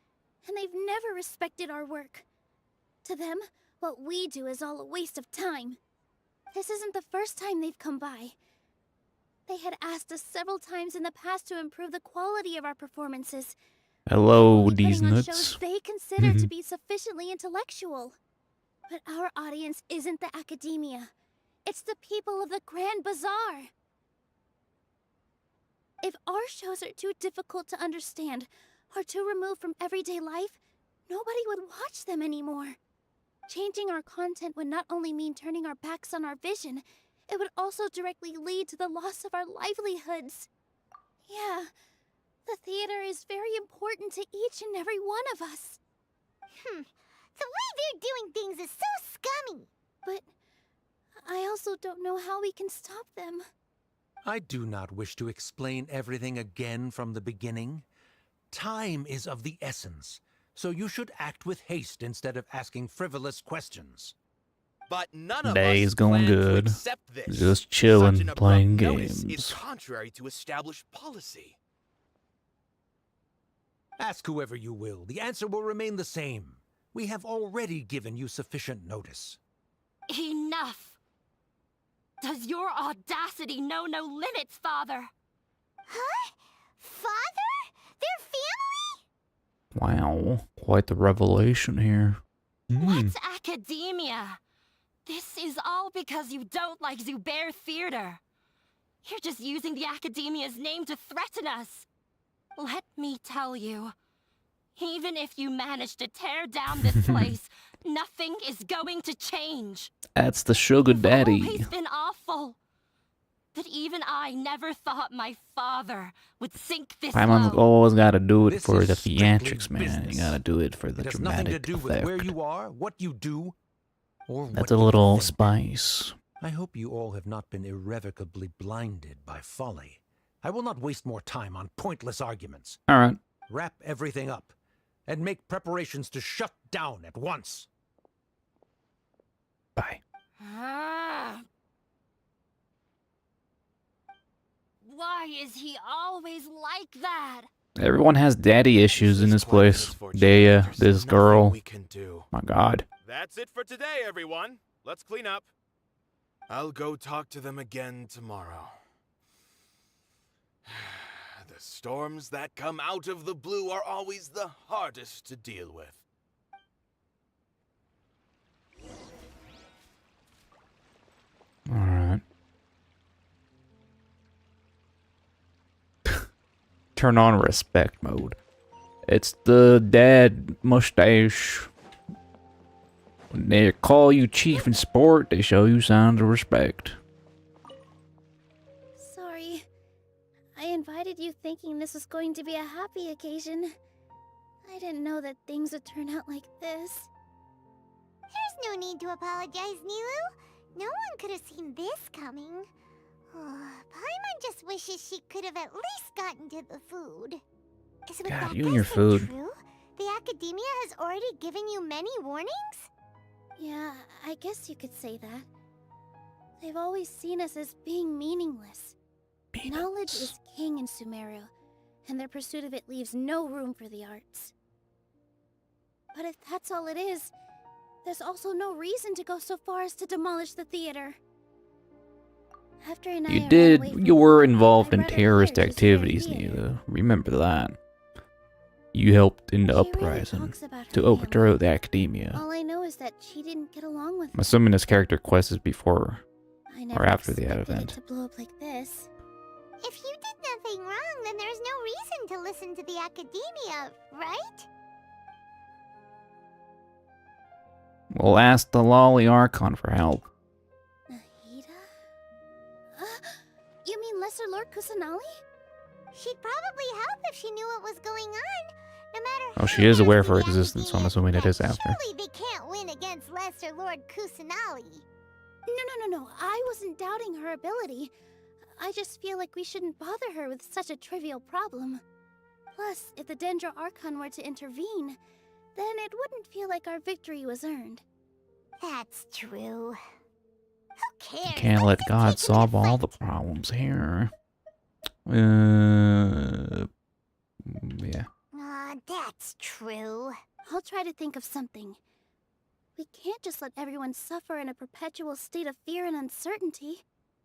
C: and they've never respected our work. To them, what we do is all a waste of time. This isn't the first time they've come by. They had asked us several times in the past to improve the quality of our performances.
A: Hello,
C: Only
A: these
C: putting on
A: nuts.
C: shows they consider to be sufficiently intellectual. But our audience isn't the Academia. It's the people of the Grand Bazaar. If our shows are too difficult to understand or too removed from everyday life, nobody would watch them anymore. Changing our content would not only mean turning our backs on our vision, it would also directly lead to the loss of our livelihoods. Yeah, the theater is very important to each and every one of us.
D: The way they're doing things is so scummy.
C: But I also don't know how we can stop them.
M: I do not wish to explain everything again from the beginning. Time is of the essence, so you should act with haste instead of asking frivolous questions.
L: But none of
A: Day's
L: us
A: going
L: plan to
A: good.
L: accept this.
A: Just chilling,
L: Such an abrupt
A: playing
L: notice
A: games.
L: is contrary to established policy.
M: Ask whoever you will, the answer will remain the same. We have already given you sufficient notice.
B: Enough! Does your audacity know no limits, Father?
D: Huh? Father? Their family?
A: Wow, quite the revelation here.
B: What's academia? This is all because you don't like Zubair Theater. You're just using the Academia's name to threaten us. Let me tell you, even if you manage to tear down this place, nothing is going to change.
A: That's the sugar daddy.
B: You've always been awful. But even I never thought my father would sink this
A: Paimon's
B: low.
A: always gotta do it
M: This
A: for
M: is
A: the
M: strictly
A: theatrics, man.
M: business.
A: You gotta do it for the
M: It has nothing to
A: dramatic
M: do with
A: effect.
M: where you are, what you do, or
A: That's
M: what
A: a
M: you
A: little
M: think.
A: spice.
M: I hope you all have not been irrevocably blinded by folly. I will not waste more time on pointless arguments.
A: Alright.
M: Wrap everything up, and make preparations to shut down at once.
A: Bye.
B: Ah. Why is he always like that?
A: Everyone has daddy issues in this
L: quite
A: place.
L: misfortunate.
A: Dehya,
L: There's
A: this
L: nothing
A: girl.
L: we can do.
A: My god.
L: That's it for today, everyone. Let's clean up. I'll go talk to them again tomorrow. The storms that come out of the blue are always the hardest to deal with.
A: Alright. Turn on respect mode. It's the dad mustache. When they call you chief in sport, they show you signs of respect.
C: Sorry. I invited you thinking this was going to be a happy occasion. I didn't know that things would turn out like this.
D: There's no need to apologize, Nilou. No one could have seen this coming. Paimon just wishes she could have at least gotten to the food. Is what
A: God,
D: that
A: you and
D: guy
A: your
D: said
A: food.
D: true? The Academia has already given you many warnings?
C: Yeah, I guess you could say that. They've always seen us as being meaningless. Knowledge is king in Sumeru, and their pursuit of it leaves no room for the arts. But if that's all it is, there's also no reason to go so far as to demolish the theater. After
A: You were involved in terrorist activities, Nilou. Remember that. You helped in the uprising to overthrow the Academia.
C: All I know is that she didn't get along with
A: I'm assuming this character quest is before
C: I
A: or
C: never
A: after the
C: expected
A: event.
C: it to blow up like this.
D: If you did nothing wrong, then there's no reason to listen to the Academia, right?
A: We'll ask the Lolly Archon for help.
C: Nahida? You mean Lesser Lord Kusanali?
D: She'd probably help if she knew what was going on. No matter
A: Oh,
D: who
A: she is
D: dares
A: aware
D: to
A: of her
D: the
A: existence, so I'm
D: Academia
A: assuming it is
D: threat,
A: after.
D: Surely they can't win against Lesser Lord Kusanali.
C: No. I wasn't doubting her ability. I just feel like we shouldn't bother her with such a trivial problem. Plus, if the Dendro Archon were to intervene, then it wouldn't feel like our victory was earned.
D: That's true. Who cares?
A: You can't let God solve all the problems here. Yeah.
D: That's true.
C: I'll try to think of something. We can't just let everyone suffer in a perpetual state of fear and uncertainty.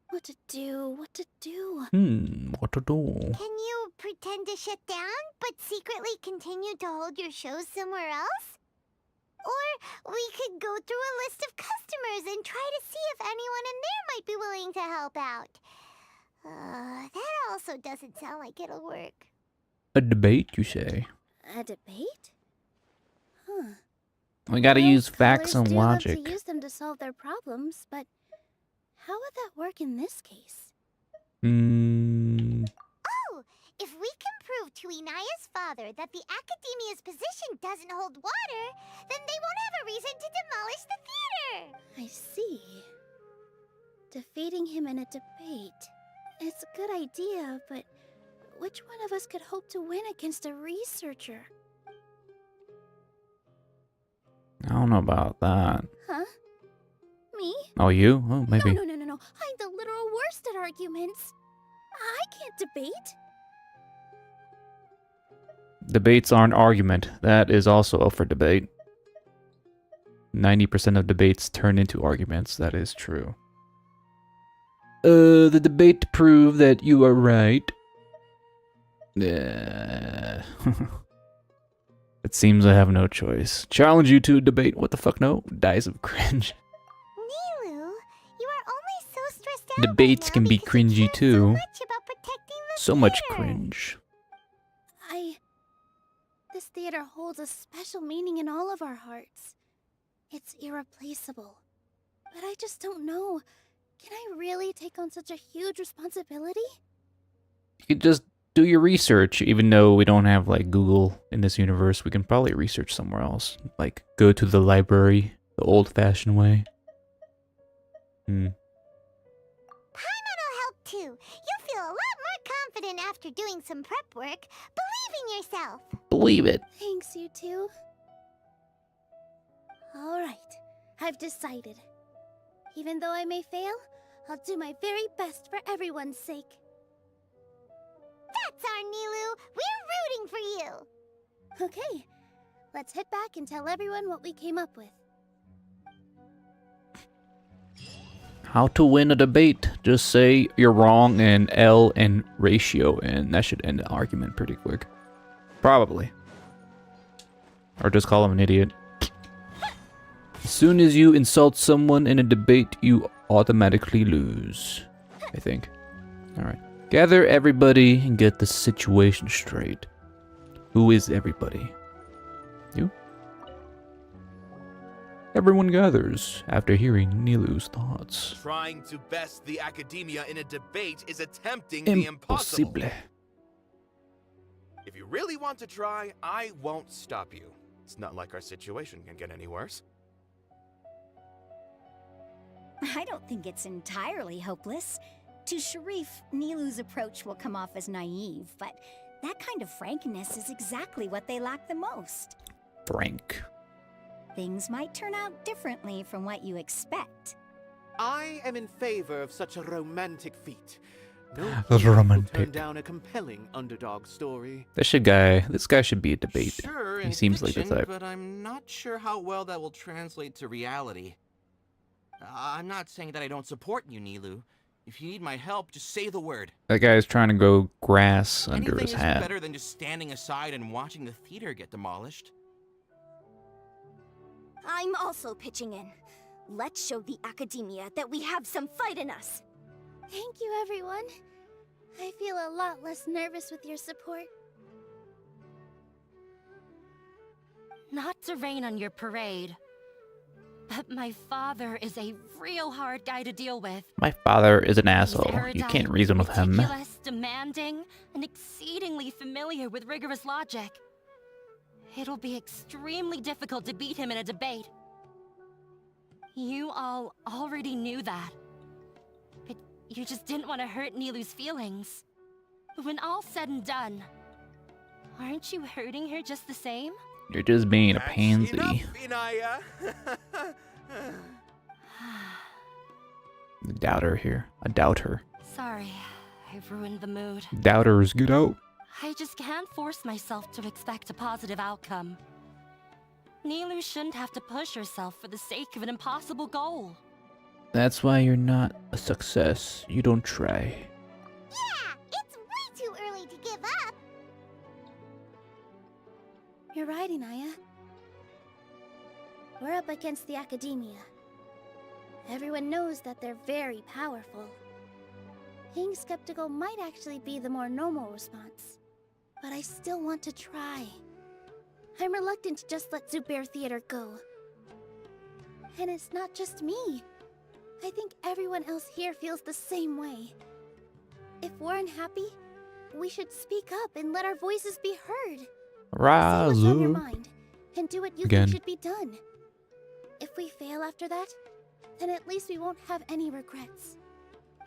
C: What to do?
A: What to do?
D: Can you pretend to shut down, but secretly continue to hold your shows somewhere else? Or we could go through a list of customers and try to see if anyone in there might be willing to help out. That also doesn't sound like it'll work.
A: A debate, you say?
C: A debate? Huh.
A: We gotta use facts
C: Scholars
A: and
C: do love
A: logic.
C: to use them to solve their problems, but how would that work in this case?
D: Oh, if we can prove to Inaya's father that the Academia's position doesn't hold water, then they won't have a reason to demolish the theater.
C: I see. Defeating him in a debate. It's a good idea, but which one of us could hope to win against a researcher?
A: I don't know about that.
C: Huh? Me?
A: Oh, you? Oh, maybe.
C: No. I'm the literal worst at arguments. I can't debate.
A: Debates are an argument. That is also up for debate. 90% of debates turn into arguments. That is true. The debate to prove that you are right. It seems I have no choice. Challenge you to a debate. What the fuck? No? Dies of cringe.
D: Nilou, you are only so stressed out
A: Debates
D: right
A: can
D: now
A: be
D: because you
A: cringy
D: care
A: too.
D: so much about protecting the
A: So much
D: theater.
A: cringe.
C: This theater holds a special meaning in all of our hearts. It's irreplaceable. But I just don't know. Can I really take on such a huge responsibility?
A: You could just do your research, even though we don't have like Google in this universe. We can probably research somewhere else. Like go to the library the old-fashioned way.
D: Paimon will help too. You'll feel a lot more confident after doing some prep work. Believe in yourself.
A: Believe it.
C: Thanks, you two. Alright, I've decided. Even though I may fail, I'll do my very best for everyone's sake.
D: That's our Nilou. We're rooting for you.
C: Okay, let's head back and tell everyone what we came up with.
A: How to win a debate. Just say you're wrong in L and ratio, and that should end the argument pretty quick. Probably. Or just call him an idiot. As soon as you insult someone in a debate, you automatically lose. I think. Alright. Gather everybody and get the situation straight. Who is everybody? You? Everyone gathers after hearing Nilou's thoughts.
L: Trying to best the Academia in a debate is attempting the impossible.
A: Impossible.
L: If you really want to try, I won't stop you. It's not like our situation can get any worse.
K: I don't think it's entirely hopeless. To Sharif, Nilou's approach will come off as naive, but that kind of frankness is exactly what they lack the most.
A: Frank.
K: Things might turn out differently from what you expect.
H: I am in favor of such a romantic feat. No
A: That's
H: hero will
A: romantic.
H: turn down a compelling underdog story.
A: This guy should be a debate.
N: Sure,
A: He
N: in
A: seems like
N: fiction,
A: the type.
N: but I'm not sure how well that will translate to reality. I'm not saying that I don't support you, Nilou. If you need my help, just say the word.
A: That guy's trying to grow grass under
N: Anything
A: his
N: isn't
A: hat.
N: better than just standing aside and watching the theater get demolished.
D: I'm also pitching in. Let's show the academia that we have some fight in us.
C: Thank you, everyone. I feel a lot less nervous with your support.
B: Not to rain on your parade, but my father is a real hard guy to deal with.
A: My father is an
B: He's
A: asshole. You
B: erudite,
A: can't reason with him.
B: meticulous, demanding, and exceedingly familiar with rigorous logic. It'll be extremely difficult to beat him in a debate. You all already knew that. But you just didn't want to hurt Nilou's feelings. But when all's said and done, aren't you hurting her just the same?
A: You're just being a
L: That's
A: pansy.
L: enough, Inaya.
A: I doubt her here. I doubt her.
B: Sorry, I've ruined the mood.
A: Doubters, get out.
B: I just can't force myself to expect a positive outcome. Nilou shouldn't have to push herself for the sake of an impossible goal.
A: That's why you're not a success. You don't try.
D: Yeah, it's way too early to give up.
C: You're right, Inaya. We're up against the academia. Everyone knows that they're very powerful. Being skeptical might actually be the more normal response. But I still want to try. I'm reluctant to just let Zubair Theater go. And it's not just me. I think everyone else here feels the same way. If we're unhappy, we should speak up and let our voices be heard. Say what's on your
A: Razu.
C: mind, and do what you
A: Again.
C: think should be done. If we fail after that, then at least we won't have any regrets.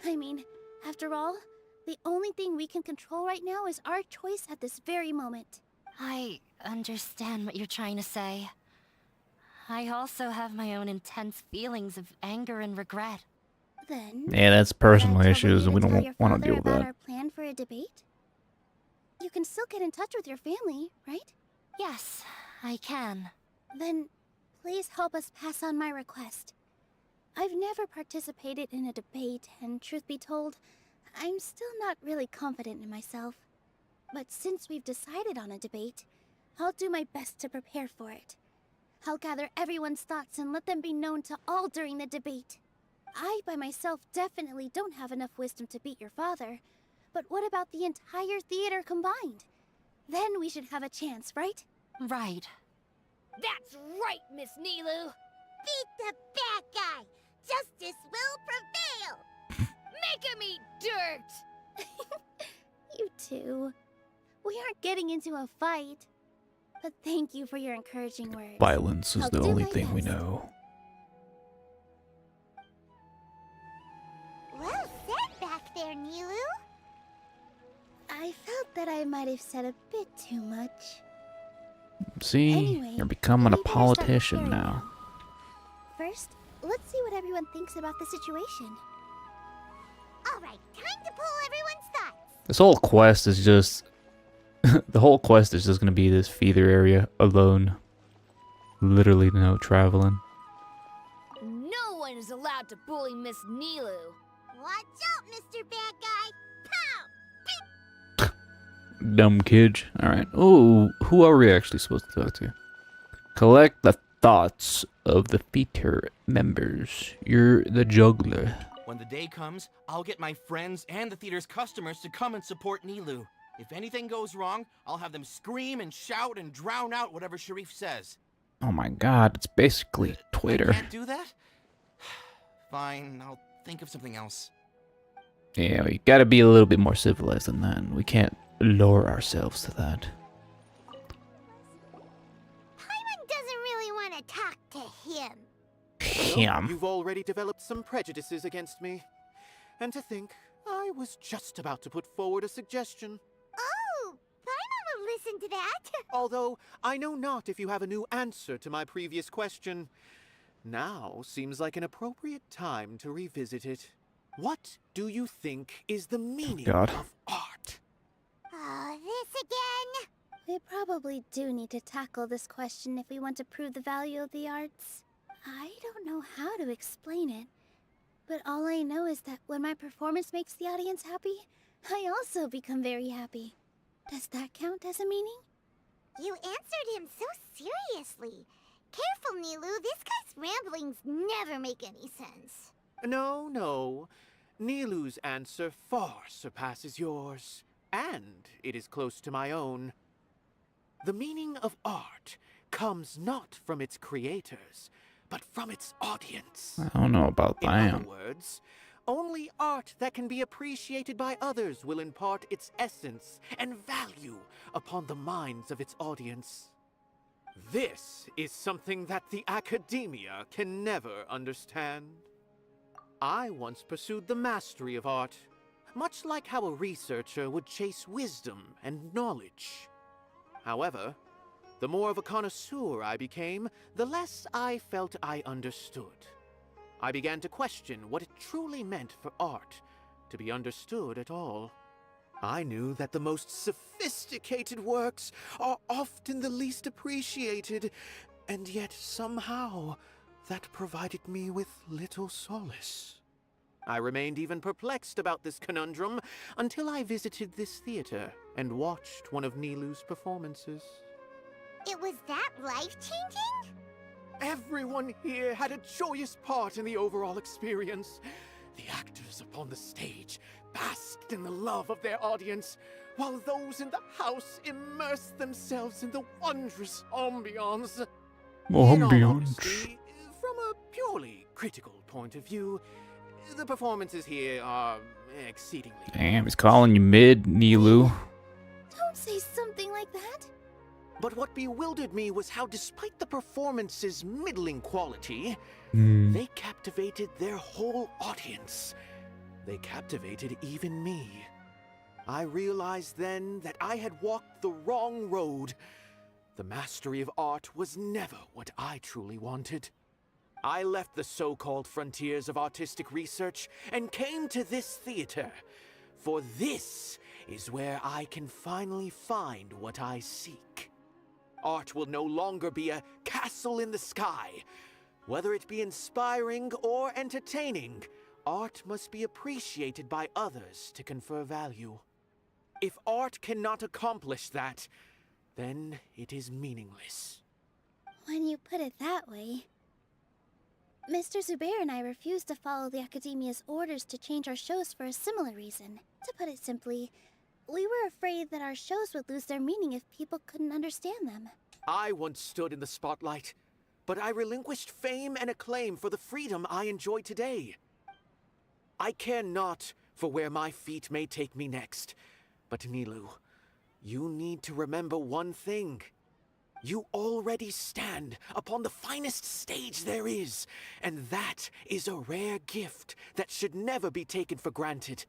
C: I mean, after all, the only thing we can control right now is our choice at this very moment.
B: I understand what you're trying to say. I also have my own intense feelings of anger and regret.
C: Then,
A: Yeah, that's
C: should I
A: personal
C: trouble
A: issues,
C: you
A: and we
C: to tell
A: don't
C: your
A: want to
C: father
A: deal with
C: about
A: that.
C: our plan for a debate? You can still get in touch with your family, right?
B: Yes, I can.
C: Then, please help us pass on my request. I've never participated in a debate, and truth be told, I'm still not really confident in myself. But since we've decided on a debate, I'll do my best to prepare for it. I'll gather everyone's thoughts and let them be known to all during the debate. I, by myself, definitely don't have enough wisdom to beat your father. But what about the entire theater combined? Then we should have a chance, right?
B: Right.
D: That's right, Miss Nilou. Beat the bad guy. Justice will prevail. Make him eat dirt.
C: You too. We aren't getting into a fight. But thank you for your encouraging words.
A: Violence is
C: I'll
A: the
C: do
A: only
C: my
A: thing we
C: best.
A: know.
D: Well said back there, Nilou.
C: I felt that I might have said a bit too much.
A: See,
C: Anyway,
A: you're becoming a
C: we better start
A: politician
C: preparing
A: now.
C: First, let's see what everyone thinks about the situation.
D: All right, time to pull everyone's thoughts.
A: This whole quest is just... the whole quest is just gonna be this feeder area alone. Literally no traveling.
D: No one is allowed to bully Miss Nilou. Watch out, Mr. Bad Guy. Pow!
A: Dumb kid. Alright. Oh, who are we actually supposed to talk to? Collect the thoughts of the theater members. You're the juggler.
N: When the day comes, I'll get my friends and the theater's customers to come and support Nilou. If anything goes wrong, I'll have them scream and shout and drown out whatever Sharif says.
A: Oh my god, it's basically Twitter.
N: I can't do that? Fine, I'll think of something else.
A: Yeah, we gotta be a little bit more civilized than that. We can't lower ourselves to that.
D: Paimon doesn't really want to talk to him.
H: So,
A: Him.
H: you've already developed some prejudices against me. And to think, I I was just about to put forward a suggestion.
D: Oh, Paimon will listen to that.
H: Although I know not if you have a new answer to my previous question. Now seems like an appropriate time to revisit it. What do you think is the meaning
A: God.
H: of art?
D: Oh, this again.
C: We probably do need to tackle this question if we want to prove the value of the arts. I don't know how to explain it, but all I know is that when my performance makes the audience happy, I also become very happy. Does that count as a meaning?
D: You answered him so seriously. Careful, Nilou. This guy's ramblings never make any sense.
H: No. Nilou's answer far surpasses yours, and it is close to my own. The meaning of art comes not from its creators, but from its audience.
A: I don't know about
H: In
A: that.
H: other words, only art that can be appreciated by others will impart its essence and value upon the minds of its audience. This is something that the academia can never understand. I once pursued the mastery of art, much like how a researcher would chase wisdom and knowledge. However, the more of a connoisseur I became, the less I felt I understood. I began to question what it truly meant for art to be understood at all. I knew that the most sophisticated works are often the least appreciated, and yet somehow that provided me with little solace. I remained even perplexed about this conundrum until I visited this theater and watched one of Nilou's performances.
D: It was that life-changing?
H: Everyone here had a joyous part in the overall experience. The actors upon the stage basked in the love of their audience, while those in the house immersed themselves in the wondrous ambiance. In all honesty, from a purely critical point of view, the performances here are exceedingly...
A: Damn, he's calling you mid, Nilou.
C: Don't say something like that.
H: But what bewildered me was how, despite the performance's middling quality, they captivated their whole audience. They captivated even me. I realized then that I had walked the wrong road. The mastery of art was never what I truly wanted. I left the so-called frontiers of artistic research and came to this theater, for this is where I can finally find what I seek. Art will no longer be a castle in the sky. Whether it be inspiring or entertaining, art must be appreciated by others to confer value. If art cannot accomplish that, then it is meaningless.
C: When you put it that way... Mr. Zubair and I refused to follow the Academia's orders to change our shows for a similar reason. To put it simply, we were afraid that our shows would lose their meaning if people couldn't understand them.
H: I once stood in the spotlight, but I relinquished fame and acclaim for the freedom I enjoy today. I care not for where my feet may take me next, but Nilou, you need to remember one thing. You already stand upon the finest stage there is, and that is a rare gift that should never be taken for granted.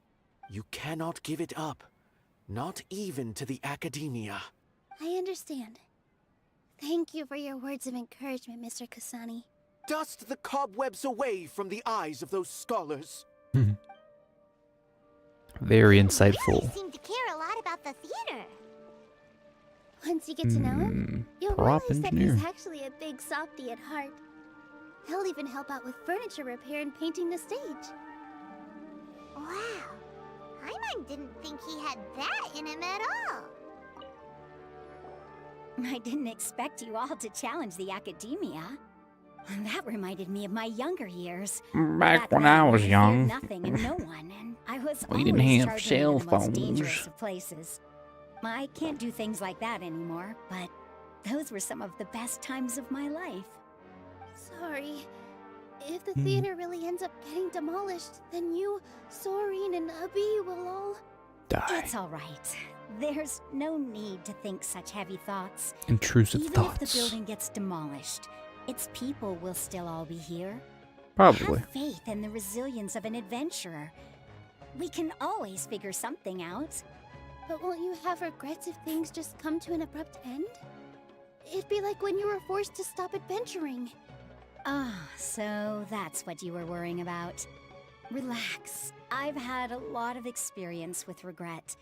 H: You cannot give it up, not even to the Academia.
C: I understand. Thank you for your words of encouragement, Mr. Kasani.
H: Dust the cobwebs away from the eyes of those scholars.
A: Very
D: You
A: insightful.
D: really seem to care a lot about the theater.
C: Once you get to know him, you'll
A: prop
C: realize that
A: engineer.
C: he's actually a big softie at heart. He'll even help out with furniture repair and painting the stage.
D: Wow. Paimon didn't think he had that in him at all.
K: I didn't expect you all to challenge the Academia. That reminded me of my younger years.
A: Back when
K: then,
A: I was
K: feared
A: young.
K: nothing and no one, and I was
A: We didn't
K: always
A: have
K: charging
A: cell
K: in the most
A: phones.
K: dangerous of places. I can't do things like that anymore, but those were some of the best times of my life.
C: Sorry. If the theater really ends up getting demolished, then you, Sorin, and Abi will all...
A: Die.
K: It's all right. There's no need to think such heavy thoughts.
A: Intrusive
K: Even
A: thoughts.
K: if the building gets demolished, its people will still all be here.
A: Probably.
K: Have faith in the resilience of an adventurer. We can always figure something out.
C: But won't you have regrets if things just come to an abrupt end? It'd be like when you were forced to stop adventuring.
K: Ah, so that's what you were worrying about. Relax. I've had a lot of experience with regret.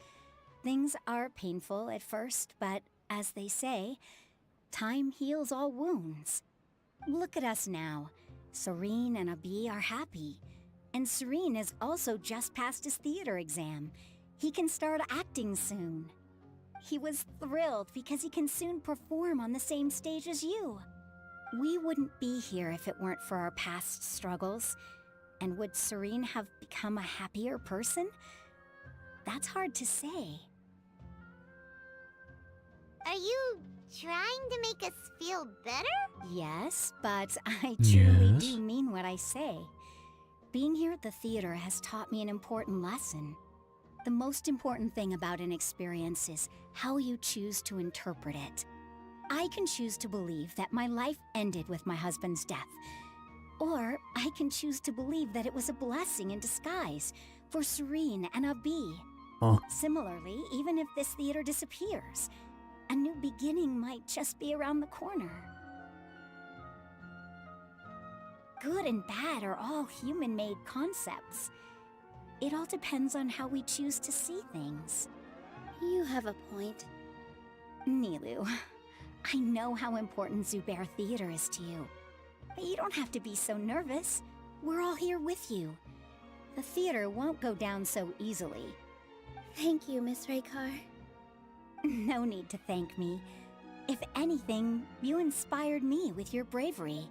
K: Things are painful at first, but as they say, time heals all wounds. Look at us now. Serene and Abi are happy. And Serene has also just passed his theater exam. He can start acting soon. He was thrilled because he can soon perform on the same stage as you. We wouldn't be here if it weren't for our past struggles. And would Serene have become a happier person? That's hard to say.
D: Are you trying to make us feel better?
K: Yes, but I truly
A: Yes.
K: do mean what I say. Being here at the theater has taught me an important lesson. The most important thing about an experience is how you choose to interpret it. I can choose to believe that my life ended with my husband's death. Or I can choose to believe that it was a blessing in disguise for Serene and Abi.
A: Oh.
K: Similarly, even if this theater disappears, a new beginning might just be around the corner. Good and bad are all human-made concepts. It all depends on how we choose to see things.
C: You have a point.
K: Nilou, I know how important Zubair Theater is to you. But you don't have to be so nervous. We're all here with you. The theater won't go down so easily.
C: Thank you, Miss Raykar.
K: No need to thank me. If anything, you inspired me with your bravery.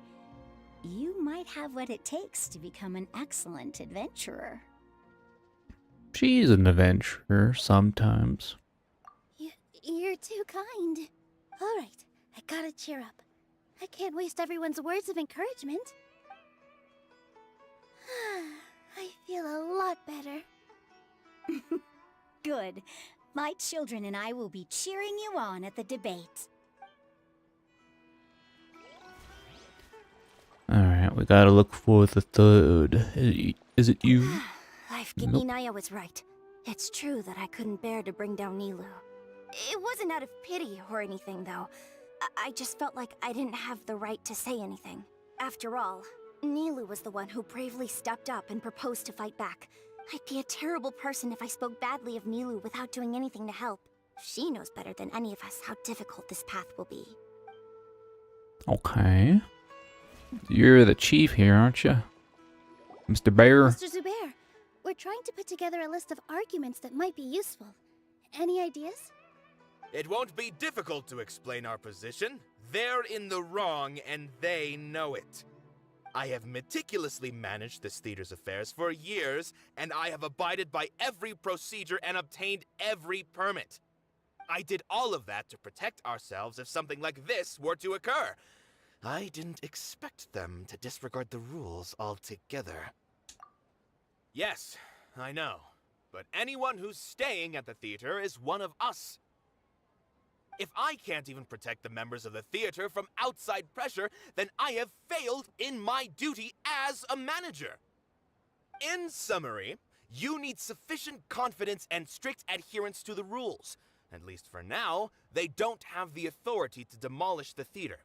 K: You might have what it takes to become an excellent adventurer.
A: She's an adventurer sometimes.
C: You're too kind. All right, I gotta cheer up. I can't waste everyone's words of encouragement. I feel a lot better.
K: Good. My children and I will be cheering you on at the debate.
A: Alright, we gotta look for the third. Is it you?
O: Life
A: Nope.
O: Inaya was right. It's true that I couldn't bear to bring down Nilou. It wasn't out of pity or anything, though. I just felt like I didn't have the right to say anything. After all, Nilou was the one who bravely stepped up and proposed to fight back. I'd be a terrible person if I spoke badly of Nilou without doing anything to help. She knows better than any of us how difficult this path will be.
A: Okay. You're the chief here, aren't you? Mr. Bear?
C: Mr. Zubair, we're trying to put together a list of arguments that might be useful. Any ideas?
L: It won't be difficult to explain our position. They're in the wrong, and they know it. I have meticulously managed this theater's affairs for years, and I have abided by every procedure and obtained every permit. I did all of that to protect ourselves if something like this were to occur. I didn't expect them to disregard the rules altogether. Yes, I know. But anyone who's staying at the theater is one of us. If I can't even protect the members of the theater from outside pressure, then I have failed in my duty as a manager. In summary, you need sufficient confidence and strict adherence to the rules. At least for now, they don't have the authority to demolish the theater.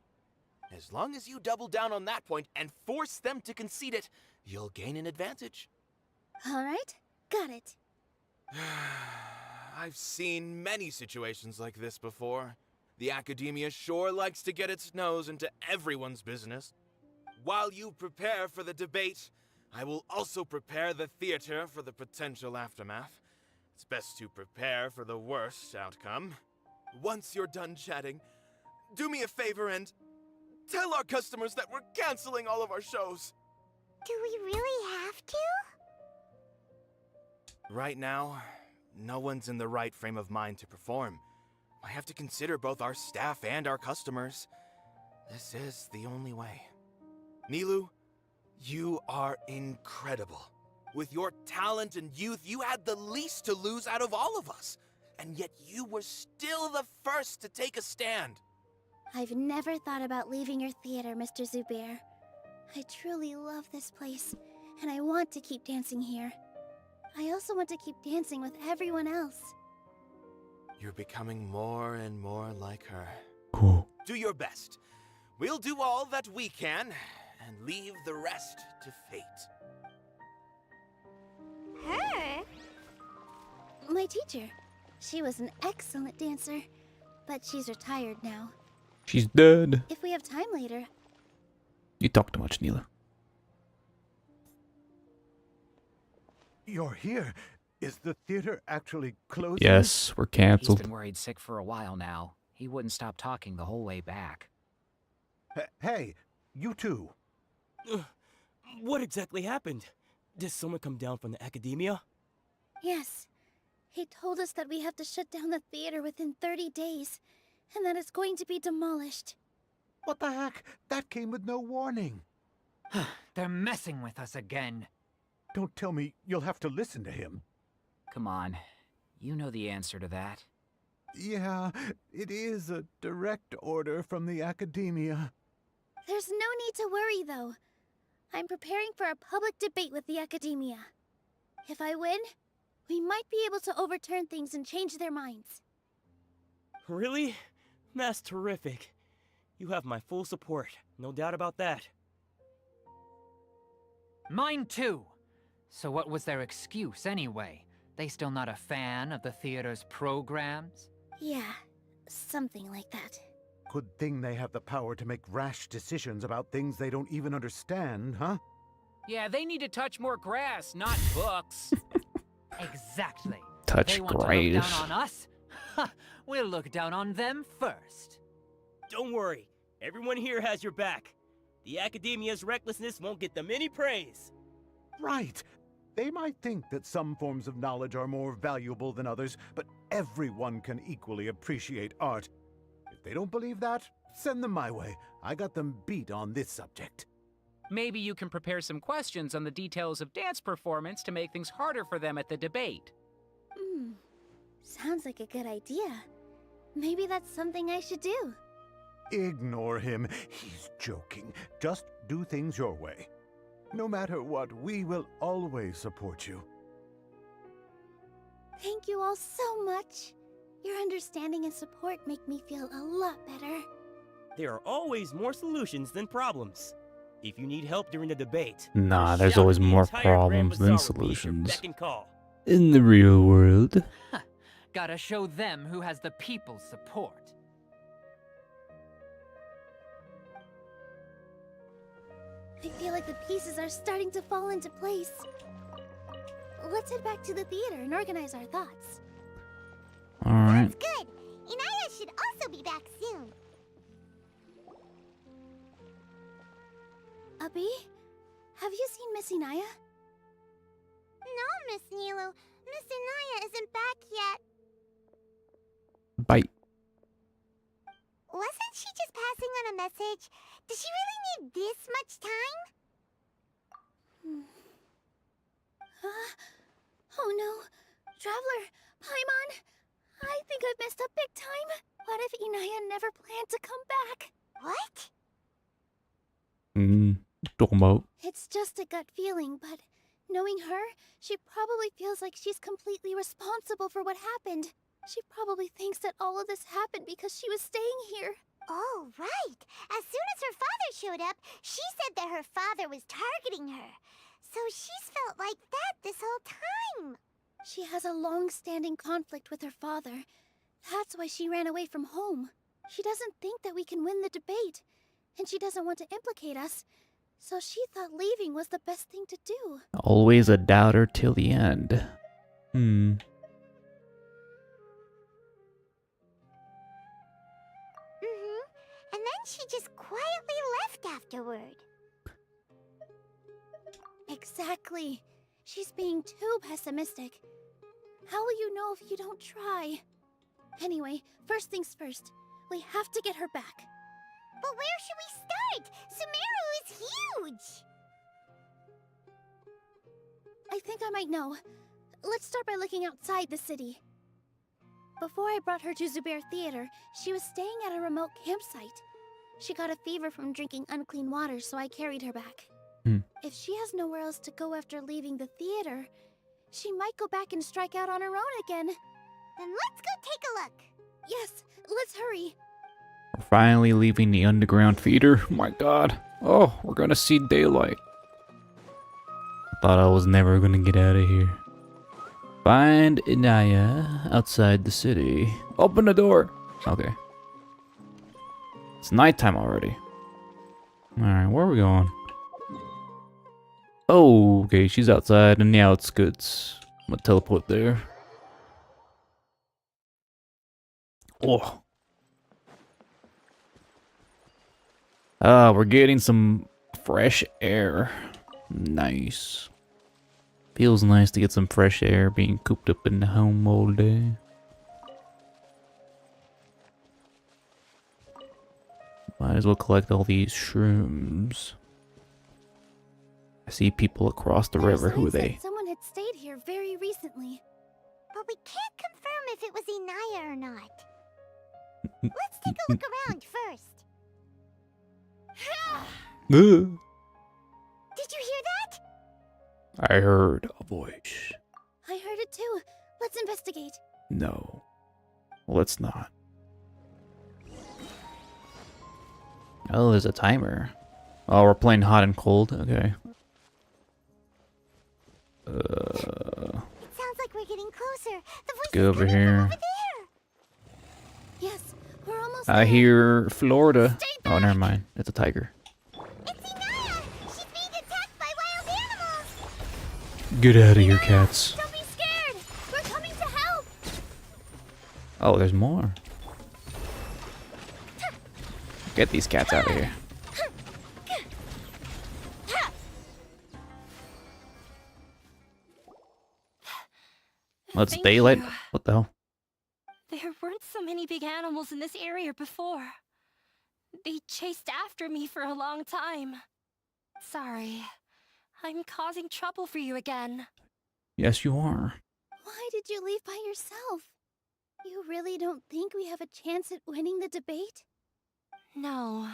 L: As long as you double down on that point and force them to concede it, you'll gain an advantage.
C: All right, got it.
L: I've seen many situations like this before. The academia sure likes to get its nose into everyone's business. While you prepare for the debate, I will also prepare the theater for the potential aftermath. It's best to prepare for the worst outcome. Once you're done chatting, do me a favor and tell our customers that we're canceling all of our shows.
D: Do we really have to?
L: Right now, no one's in the right frame of mind to perform. I have to consider both our staff and our customers. This is the only way. Nilou, you are incredible. With your talent and youth, you had the least to lose out of all of us. And yet you were still the first to take a stand.
C: I've never thought about leaving your theater, Mr. Zubair. I truly love this place, and I want to keep dancing here. I also want to keep dancing with everyone else.
L: You're becoming more and more like her.
A: Cool.
L: Do your best. We'll do all that we can, and leave the rest to fate.
D: Her?
C: My teacher. She was an excellent dancer, but she's retired now.
A: She's dead.
C: If we have time later,
A: You talk too much, Nilou.
P: You're here. Is the theater actually closing?
A: Yes, we're
G: He's
A: canceled.
G: been worried sick for a while now. He wouldn't stop talking the whole way back.
P: Hey, you two.
E: What exactly happened? Did someone come down from the academia?
C: yes. He told us that we have to shut down the theater within 30 days, and that it's going to be demolished.
P: What the heck? That came with no warning.
F: They're messing with us again.
P: Don't tell me you'll have to listen to him.
G: Come on. You know the answer to that.
P: Yeah, it is a direct order from the academia.
C: There's no need to worry, though. I'm preparing for a public debate with the academia. If I win, we might be able to overturn things and change their minds.
E: Really? That's terrific. You have my full support, no doubt about that.
F: Mine too. So what was their excuse anyway? They still not a fan of the theater's programs?
C: Yeah, something like that.
P: Good thing they have the power to make rash decisions about things they don't even understand, huh?
G: Yeah, they need to touch more grass, not books.
F: Exactly.
A: Touch
F: They want to look
A: grace.
F: down on us? Ha! We'll look down on them first.
E: Don't worry, everyone here has your back. The academia's recklessness won't get them any praise.
P: Right. They might think that some forms of knowledge are more valuable than others, but everyone can equally appreciate art. If they don't believe that, send them my way. I got them beat on this subject.
G: Maybe you can prepare some questions on the details of dance performance to make things harder for them at the debate.
C: Sounds like a good idea. Maybe that's something I should do.
P: Ignore him. He's joking. Just do things your way. No matter what, we will always support you.
C: Thank you all so much. Your understanding and support make me feel a lot better.
E: There are always more solutions than problems. If you need help during the debate,
A: Nah,
E: just
A: there's
E: shout
A: always
E: and the
A: more
E: entire Grand
A: problems than
E: Bazaar will be at your
A: solutions.
E: beck and call.
A: In the real world.
F: Gotta show them who has the people's support.
C: I feel like the pieces are starting to fall into place. Let's head back to the theater and organize our thoughts.
A: Alright.
D: Good. Inaya should also be back soon.
C: Abi, have you seen Miss Inaya?
D: No, Miss Nilou. Miss Inaya isn't back yet.
A: Bite.
D: Wasn't she just passing on a message? Does she really need this much time?
C: Oh no. Traveler, Paimon, I think I've messed up big time. What if Inaya never planned to come back?
D: What?
A: Talking about.
C: It's just a gut feeling, but knowing her, she probably feels like she's completely responsible for what happened. She probably thinks that all of this happened because she was staying here.
D: Oh, right. As soon as her father showed up, she said that her father was targeting her. So she's felt like that this whole time.
C: She has a long-standing conflict with her father. That's why she ran away from home. She doesn't think that we can win the debate, and she doesn't want to implicate us. So she thought leaving was the best thing to do.
A: Always a doubter till the end.
D: And then she just quietly left afterward.
C: Exactly. She's being too pessimistic. How will you know if you don't try? Anyway, first things first. We have to get her back.
D: But where should we start? Sumeru is huge!
C: I think I might know. Let's start by looking outside the city. Before I brought her to Zubair Theater, she was staying at a remote campsite. She got a fever from drinking unclean water, so I carried her back. If she has nowhere else to go after leaving the theater, She might go back and strike out on her own again.
D: Then let's go take a look.
C: Yes, let's hurry.
A: We're finally leaving the underground feeder. Oh my god. Oh, we're gonna see daylight. I thought I was never gonna get out of here. Find Inaya outside the city. Open the door. Okay. It's nighttime already. Alright, where are we going? Oh, okay, she's outside in the outskirts. I'm gonna teleport there. Oh. Ah, we're getting some fresh air. Nice. Feels nice to get some fresh air being cooped up in the home all day. Might as well collect all these shrooms. I see people across the river. Who are they?
C: Someone had stayed here very recently.
D: But we can't confirm if it was Inaya or not. Let's take a look around first. Did you hear that?
A: I heard a voice.
C: I heard it too. Let's investigate.
A: No. Let's not. Oh, there's a timer. Oh, we're playing hot and cold. Okay.
D: It sounds like we're getting closer. The voice
A: Go over here.
D: over there.
C: Yes, we're almost
A: I hear Florida. Oh, never mind. It's a tiger.
D: It's Inaya. She's being attacked by wild animals.
A: Get out of here, cats.
C: Don't be scared. We're coming to help.
A: Oh, there's more. Get these cats out of here. Well, it's
B: Thank
A: daylight.
B: you.
A: What the hell?
B: There weren't so many big animals in this area before. They chased after me for a long time. Sorry. I'm causing trouble for you again.
A: Yes, you are.
C: Why did you leave by yourself? You really don't think we have a chance at winning the debate?
B: No.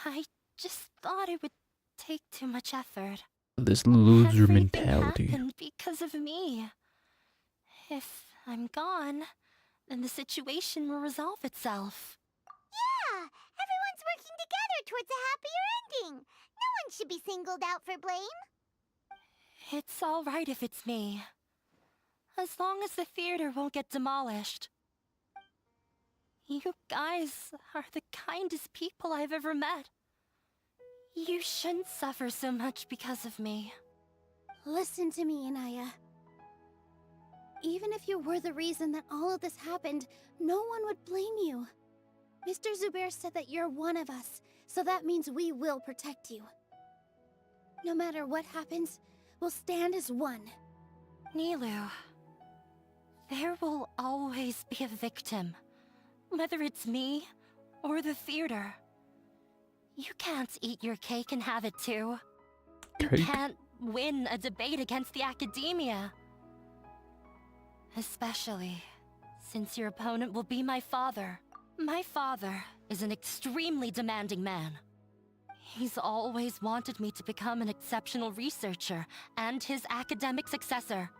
B: I just thought it would take too much effort.
A: This loser
B: Everything
A: mentality.
B: happened because of me. If I'm gone, then the situation will resolve itself.
D: Yeah, everyone's working together towards a happier ending. No one should be singled out for blame.
B: It's all right if it's me. As long as the theater won't get demolished. You guys are the kindest people I've ever met. You shouldn't suffer so much because of me.
C: Listen to me, Inaya. Even if you were the reason that all of this happened, no one would blame you. Mr. Zubair said that you're one of us, so that means we will protect you. No matter what happens, we'll stand as one.
B: Nilou, there will always be a victim. Whether it's me or the theater. You can't eat your cake and have it too. You
A: Cake?
B: can't win a debate against the academia. Especially since your opponent will be my father. My father is an extremely demanding man. He's always wanted me to become an exceptional researcher and his academic successor.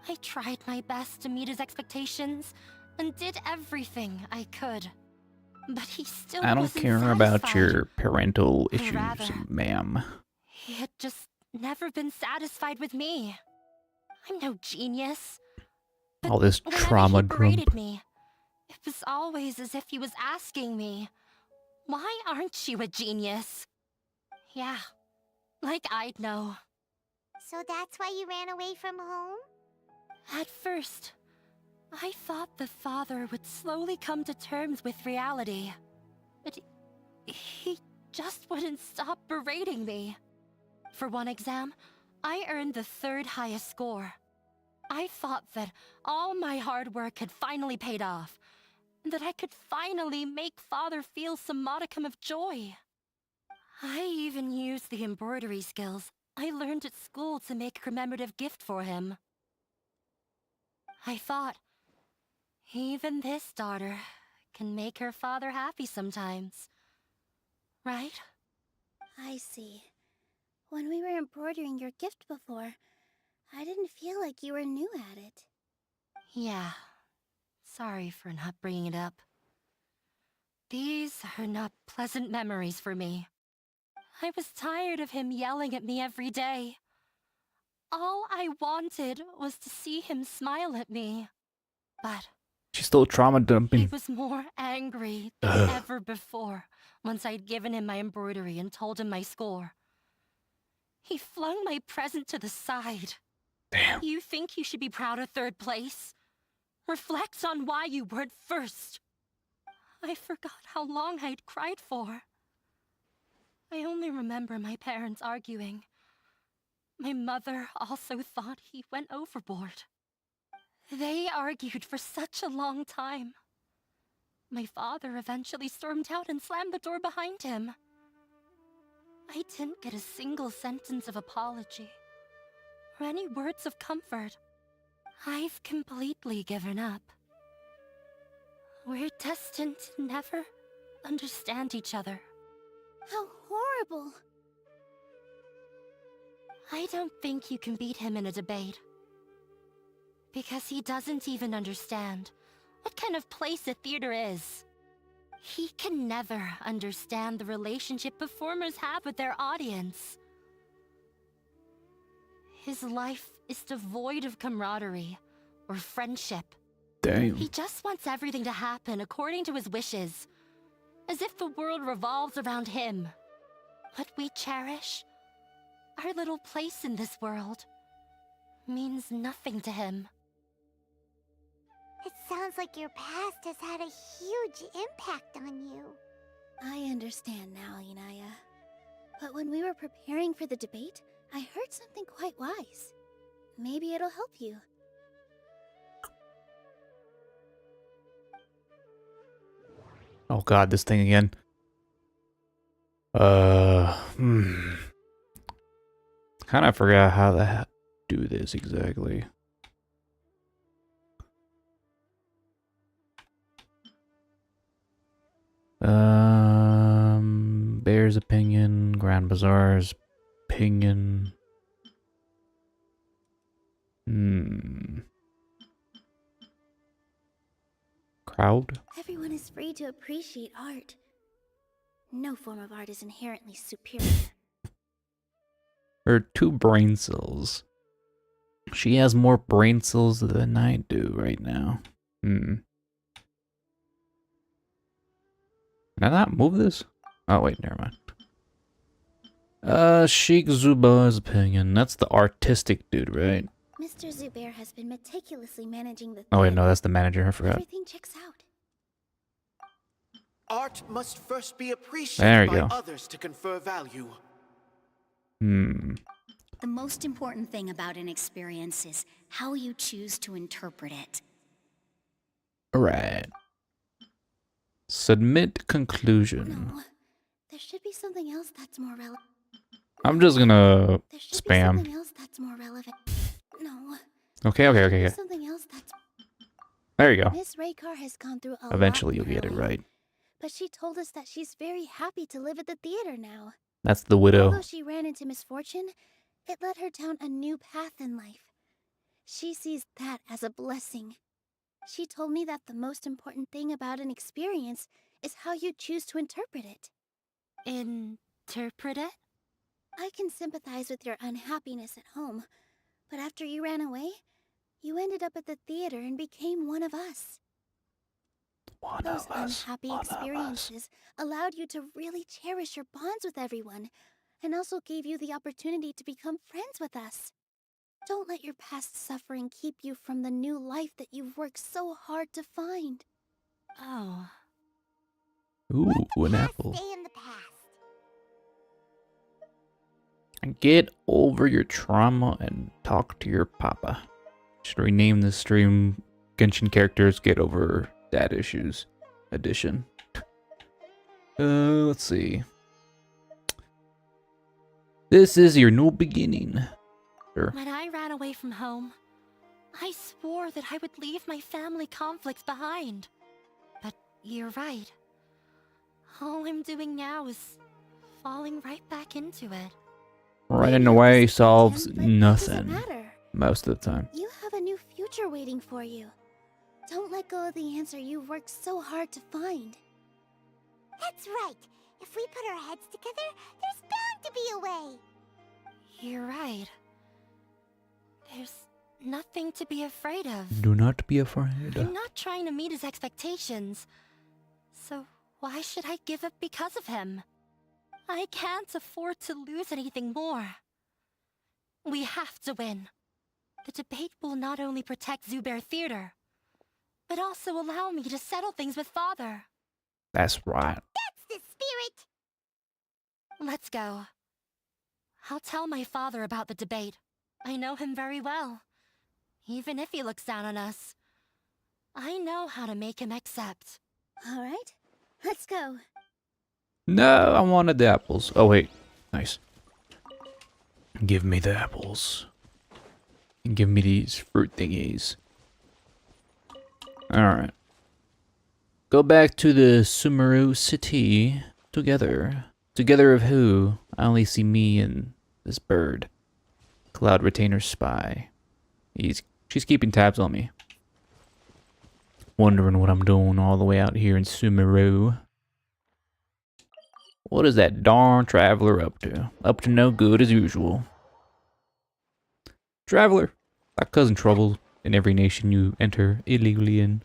B: I tried my best to meet his expectations and did everything I could. But he still
A: I don't
B: wasn't
A: care about
B: satisfied.
A: your parental issues,
B: Rather,
A: ma'am.
B: He had just never been satisfied with me. I'm no genius. But
A: All this
B: whenever
A: trauma
B: he berated
A: dump.
B: me, it was always as if he was asking me, "Why aren't you a genius?" Yeah, like I'd know.
D: So that's why you ran away from home?
B: At first, I thought the father would slowly come to terms with reality. But he just wouldn't stop berating me. For one exam, I earned the 3rd highest score. I thought that all my hard work had finally paid off, and that I could finally make father feel some modicum of joy. I even used the embroidery skills I learned at school to make a commemorative gift for him. I thought, even this daughter can make her father happy sometimes. Right?
C: I see. When we were embroidering your gift before, I didn't feel like you were new at it.
B: Yeah. Sorry for not bringing it up. These are not pleasant memories for me. I was tired of him yelling at me every day. All I wanted was to see him smile at me. But
A: She's still trauma
B: he
A: dumping.
B: was more angry than ever before once I'd given him my embroidery and told him my score. He flung my present to the side.
A: Damn.
B: You think you should be proud of third place? Reflect on why you weren't first. I forgot how long I'd cried for. I only remember my parents arguing. My mother also thought he went overboard. They argued for such a long time. My father eventually stormed out and slammed the door behind him. I didn't get a single sentence of apology or any words of comfort. I've completely given up. We're destined to never understand each other.
C: How horrible!
B: I don't think you can beat him in a debate. Because he doesn't even understand what kind of place a theater is. He can never understand the relationship performers have with their audience. His life is devoid of camaraderie or friendship.
A: Damn.
B: He just wants everything to happen according to his wishes, as if the world revolves around him. What we cherish, our little place in this world, means nothing to him.
D: It sounds like your past has had a huge impact on you.
C: I understand now, Inaya. But when we were preparing for the debate, I heard something quite wise. Maybe it'll help you.
A: Oh god, this thing again. Kind of forgot how to do this exactly. Bear's opinion, Grand Bazaar's opinion. Crowd?
C: Everyone is free to appreciate art. No form of art is inherently superior.
A: Her 2 brain cells. She has more brain cells than I do right now. Can I not move this? Oh wait, never mind. Sheikh Zuba's opinion. That's the artistic dude, right?
C: Mr. Zubair has been meticulously managing the
A: Oh wait,
C: theater.
A: no, that's the manager. I forgot.
C: Everything checks out.
H: Art must first be
A: There
H: appreciated
A: you
H: by
A: go.
H: others to confer value.
K: The most important thing about an experience is how you choose to interpret it.
A: Alright. Submit conclusion.
C: No, there should be something else that's more relevant.
A: I'm just gonna
C: There should be
A: spam.
C: something else that's more relevant. No.
A: Okay.
C: There should be something else that's...
A: There you go.
C: Miss Raykar has gone through a
A: Eventually
C: lot
A: you'll get it
C: in her life,
A: right.
C: but she told us that she's very happy to live at the theater now.
A: That's the widow.
C: Although she ran into misfortune, it led her down a new path in life. She sees that as a blessing. She told me that the most important thing about an experience is how you choose to interpret it.
B: Interpret it?
C: I can sympathize with your unhappiness at home, but after you ran away, you ended up at the theater and became one of us. Those unhappy experiences allowed you to really cherish your bonds with everyone, and also gave you the opportunity to become friends with us. Don't let your past suffering keep you from the new life that you've worked so hard to find.
B: Oh.
A: Ooh, an apple.
D: Stay in the past.
A: Get over your trauma and talk to your papa. Should rename this stream Genshin Characters Get Over Dad Issues Edition. Let's see. This is your new beginning. Sure.
B: When I ran away from home, I swore that I would leave my family conflicts behind. But you're right. All I'm doing now is falling right back into it.
A: Running away solves nothing. most of the time.
C: You have a new future waiting for you. Don't let go of the answer you've worked so hard to find.
D: That's right. If we put our heads together, there's bound to be a way.
B: You're right. There's nothing to be afraid of.
A: Do not be afraid.
B: I'm not trying to meet his expectations. So why should I give up because of him? I can't afford to lose anything more. We have to win. The debate will not only protect Zubair Theater, but also allow me to settle things with Father.
A: That's right.
D: That's the spirit!
B: Let's go. I'll tell my father about the debate. I know him very well. Even if he looks down on us, I know how to make him accept.
C: All right, let's go.
A: No, I wanted the apples. Oh, wait. Nice. Give me the apples. And give me these fruit thingies. Alright. Go back to the Sumeru city together. Together of who? I only see me and this bird. Cloud Retainer Spy. She's keeping tabs on me. Wondering what I'm doing all the way out here in Sumeru. What is that darn traveler up to? Up to no good as usual. Traveler, like cousin trouble in every nation you enter illegally in.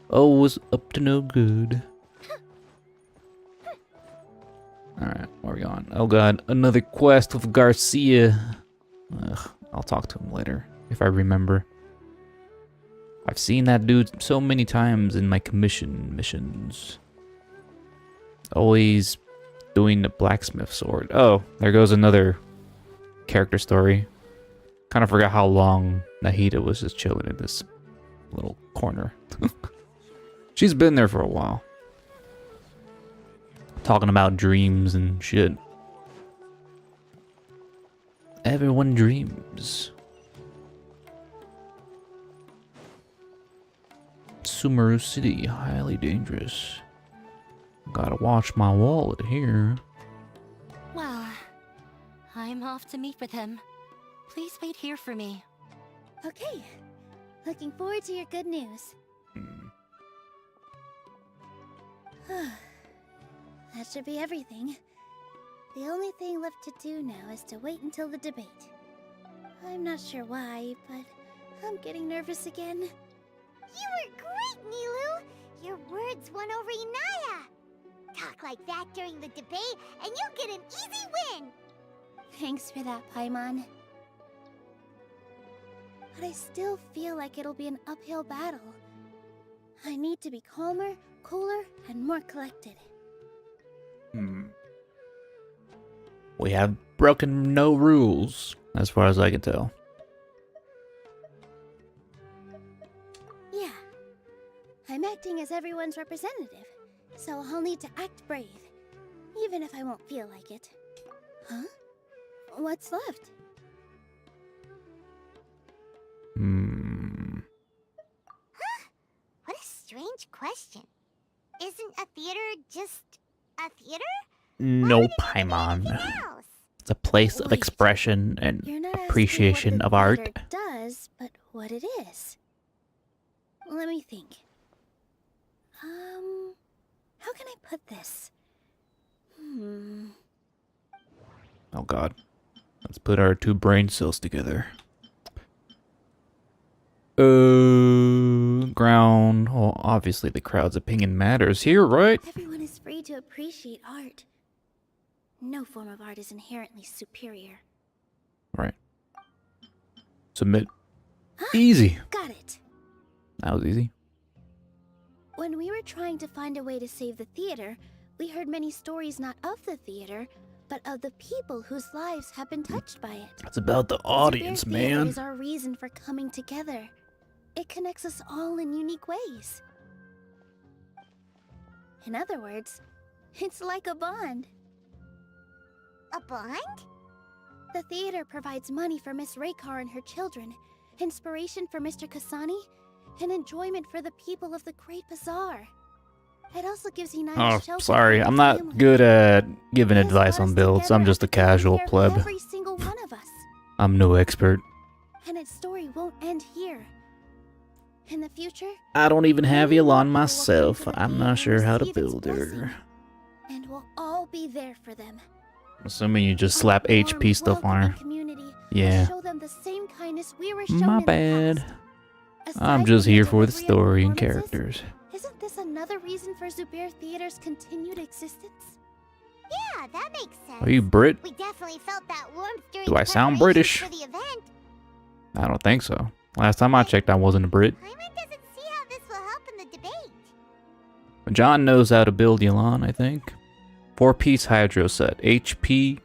A: Always up to no good. Alright, where are we going? Oh god, another quest with Garcia. Ugh, I'll talk to him later, if I remember. I've seen that dude so many times in my commission missions. Always doing the blacksmith sword. Oh, there goes another character story. Kind of forgot how long Nahida was just chilling in this little corner. She's been there for a while. Talking about dreams and shit. Everyone dreams. Sumeru City, highly dangerous. Gotta watch my wallet here.
B: Well, I'm off to meet with him. Please wait here for me.
C: Okay, looking forward to your good news. That should be everything. The only thing left to do now is to wait until the debate. I'm not sure why, but I'm getting nervous again.
D: You were great, Nilou! Your words won over Inaya! Talk like that during the debate, and you'll get an easy win!
C: Thanks for that, Paimon. But I still feel like it'll be an uphill battle. I need to be calmer, cooler, and more collected.
A: We have broken no rules, as far as I can tell.
C: Yeah. I'm acting as everyone's representative, so I'll need to act brave, even if I won't feel like it. Huh? What's left?
D: Huh? What a strange question. Isn't a theater just a theater?
A: No, Paimon. It's a place of expression and appreciation of art.
C: It does, but what it is. Let me think. How can I put this?
A: Oh god. Let's put our two brain cells together. Ground. Well, obviously the crowd's opinion matters here, right?
C: Everyone is free to appreciate art. No form of art is inherently superior.
A: Right. Submit. Easy.
C: Got it.
A: That was easy.
C: When we were trying to find a way to save the theater, we heard many stories not of the theater, but of the people whose lives have been touched by it.
A: It's about the audience,
C: Zubair Theater
A: man.
C: is our reason for coming together. It connects us all in unique ways. In other words, it's like a bond.
D: A bond?
C: The theater provides money for Miss Raykar and her children, inspiration for Mr. Kasani, and enjoyment for the people of the Great Bazaar. It also gives you nice
A: Oh,
C: shelter
A: sorry.
C: for the
A: I'm not
C: family.
A: good at giving advice on builds. I'm just a casual pleb.
C: Every single one of us.
A: I'm no expert.
C: And its story won't end here. In the future,
A: I don't even have
C: many more
A: Elon
C: people will
A: myself.
C: come to the
A: I'm
C: game
A: not
C: and
A: sure how to
C: receive its
A: build her.
C: blessing, and we'll all be there for them.
A: Assuming you just
C: Our
A: slap
C: warm,
A: HP stuff on
C: welcoming
A: her.
C: community will
A: Yeah.
C: show them the same kindness we were shown
A: My
C: in the
A: bad.
C: past.
A: I'm
C: Aside
A: just
C: from
A: here for the
C: delivery and
A: story and
C: performances,
A: characters.
C: Isn't this another reason for Zubair Theater's continued existence?
D: Yeah, that makes sense.
A: Are you Brit?
D: We definitely felt that warmth during
A: Do I sound
D: preparations
A: British?
D: for the event.
A: I don't think so. Last time I checked, I wasn't a Brit.
D: Paimon doesn't see how this will help in the debate.
A: John knows how to build Yelan, I think. 4-piece Hydro set. HP,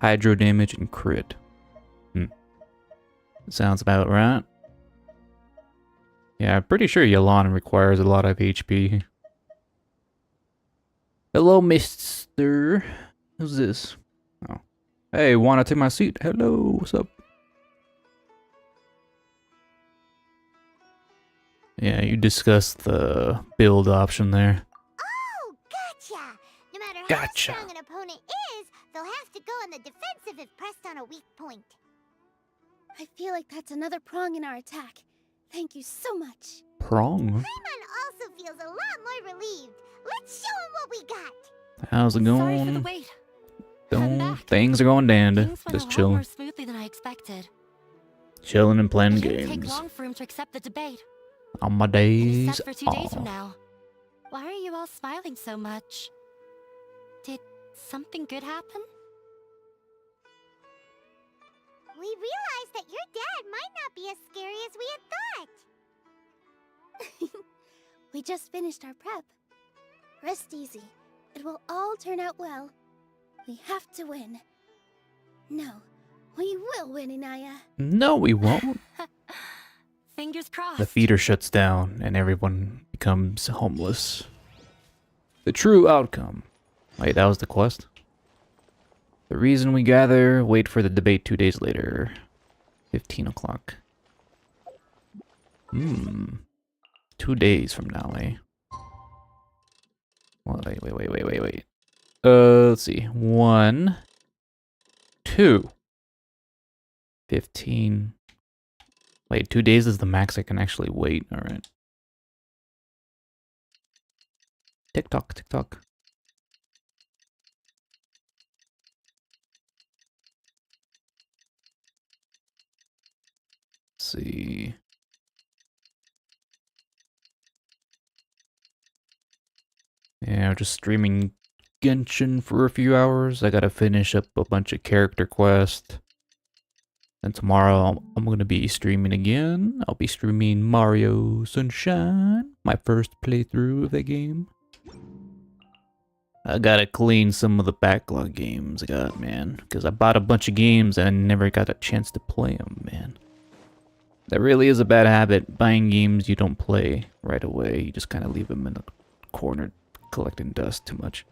A: Hydro damage, and crit. Sounds about right. Yeah, I'm pretty sure Yelan requires a lot of HP. Hello, mister. Who's this? Oh. Hey, wanna take my seat? Hello, what's up? Yeah, you discussed the build option there.
D: Oh, gotcha! No matter how
A: Gotcha.
D: strong an opponent is, they'll have to go on the defensive if pressed on a weak point.
C: I feel like that's another prong in our attack. Thank you so much.
A: Prong?
D: Paimon also feels a lot more relieved. Let's show him what we got.
A: How's it
B: Sorry for the
A: going?
B: wait.
A: Things are going dandy.
B: Things went
A: Just
B: a lot
A: chilling.
B: more smoothly than I expected.
A: Chilling and playing
B: It didn't take
A: games.
B: long for him to accept the debate.
A: On my
B: And he's
A: days
B: set for 2 days
A: off.
B: from now. Why are you all smiling so much? Did something good happen?
D: We realized that your dad might not be as scary as we had thought.
C: We just finished our prep. Rest easy. It will all turn out well. We have to win. No, we will win, Inaya.
A: No, we won't.
B: Fingers crossed.
A: The feeder shuts down and everyone becomes homeless. The true outcome. Wait, that was the quest? The reason we gather, wait for the debate 2 days later. 15 o'clock. 2 days from now, eh? Well, wait. Let's see. 1, 2. 15. Wait, 2 days is the max I can actually wait. Alright. TikTok. Let's see. Yeah, just streaming Genshin for a few hours. I gotta finish up a bunch of character quests. And tomorrow I'm gonna be streaming again. I'll be streaming Mario Sunshine, my first playthrough of that game. I gotta clean some of the backlog games I got, man. Because I bought a bunch of games and I never got a chance to play them, man. That really is a bad habit, buying games you don't play right away. You just kind of leave them in a corner collecting dust too much.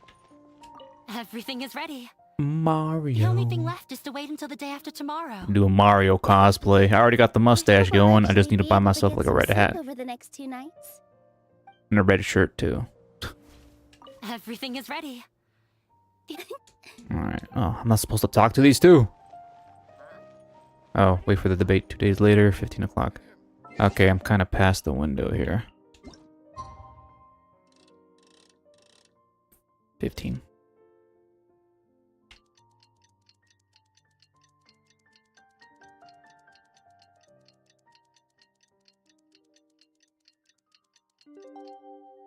B: Everything is ready.
A: Mario.
B: The only thing left is to wait until the day after tomorrow.
A: Do a Mario cosplay. I already got the mustache going. I just need to buy myself like a red hat.
C: Over the next 2 nights.
A: And a red shirt too.
B: Everything is ready.
A: Alright. Oh, I'm not supposed to talk to these two. Oh, wait for the debate 2 days later, 15 o'clock. Okay, I'm kind of past the window here. 15.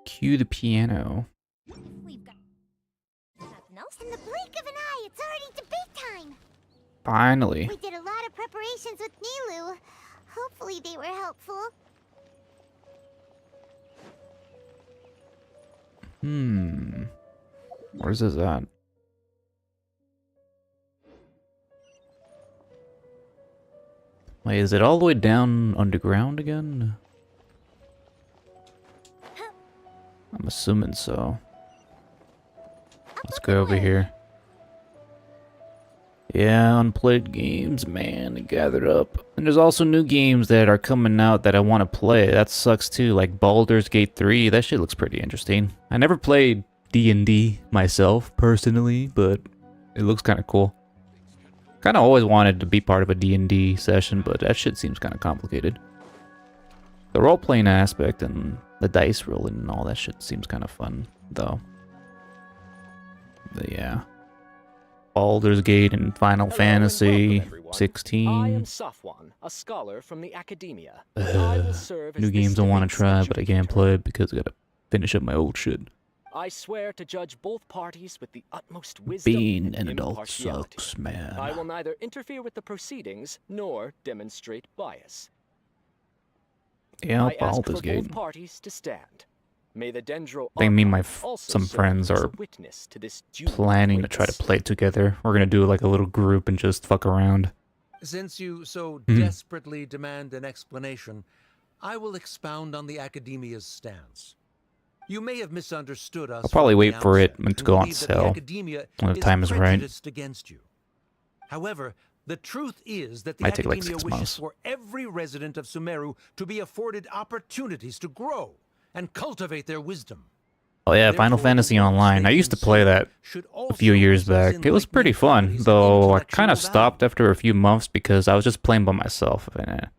A: Cue the piano.
D: We've got nothing else. In the blink of an eye, it's already debate time.
A: Finally.
D: We did a lot of preparations with Nilou. Hopefully they were helpful.
A: Where's this at? Wait, is it all the way down underground again? I'm assuming so. Let's go over here. Yeah, unplayed games, man, gathered up. And there's also new games that are coming out that I want to play. That sucks too, like Baldur's Gate 3. That shit looks pretty interesting. I never played D&D myself, personally, but it looks kind of cool. Kind of always wanted to be part of a D&D session, but that shit seems kind of complicated. The role-playing aspect and the dice rolling and all that shit seems kind of fun, though. But yeah. Baldur's Gate and Final Fantasy 16.
Q: I am Safwan, a scholar from the academia. I will serve as
A: New
Q: this
A: games I want
Q: debate's
A: to try, but I can't play it because I gotta finish up my old shit.
Q: I swear to judge both parties with the utmost wisdom
A: Being
Q: and
A: an adult
Q: impartiality.
A: sucks, man.
Q: I will neither interfere with the proceedings nor demonstrate bias.
A: Yeah,
Q: I ask for
A: Baldur's Gate.
Q: both parties to stand. May the Dendro
A: I think me and my
Q: Archive also
A: some
Q: serve
A: friends
Q: as a
A: are
Q: witness to this duel of
A: planning to try to
Q: wits.
A: play it together. We're gonna do like a little group and just fuck around.
M: Since you so
A: Mhm.
M: desperately demand an explanation, I will expound on the academia's stance. You may have misunderstood us.
A: I'll probably
M: from the
A: wait for it
M: outset
A: when to
M: and
A: go on
M: believe that the
A: sale
M: academia
A: when the time is right.
M: prejudiced against you. However, the truth is that the
A: Might take like
M: academia
A: 6
M: wishes
A: months.
M: for every resident of Sumeru to be afforded opportunities to grow and cultivate their wisdom.
A: Oh yeah, Final Fantasy Online. I used to play that a few years back. It was pretty fun, though I kind of stopped after a few months because I was just playing by myself. And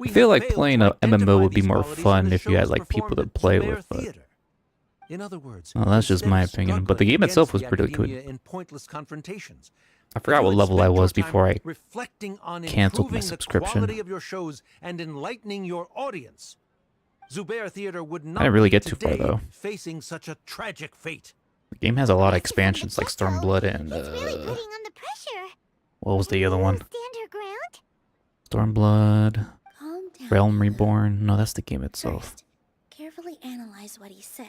A: I feel like playing a MMO would be more fun if you had like people to play with. But
M: In other words,
A: well, that's just
M: instead
A: my
M: of
A: opinion. But the
M: struggling
A: game itself was
M: against the
A: pretty good.
M: academia in pointless confrontations,
A: I forgot what level I was before I
M: reflecting on
A: canceled my
M: improving the
A: subscription.
M: quality of your shows and enlightening your audience. Zubair Theater would not
A: I didn't really
M: be
A: get too far
M: today
A: though.
M: facing such a tragic fate.
A: The game has a lot of expansions like Stormblood and what was the other one? Stormblood,
C: Calm down.
A: Realm Reborn. No, that's the game itself.
C: Carefully analyze what he said.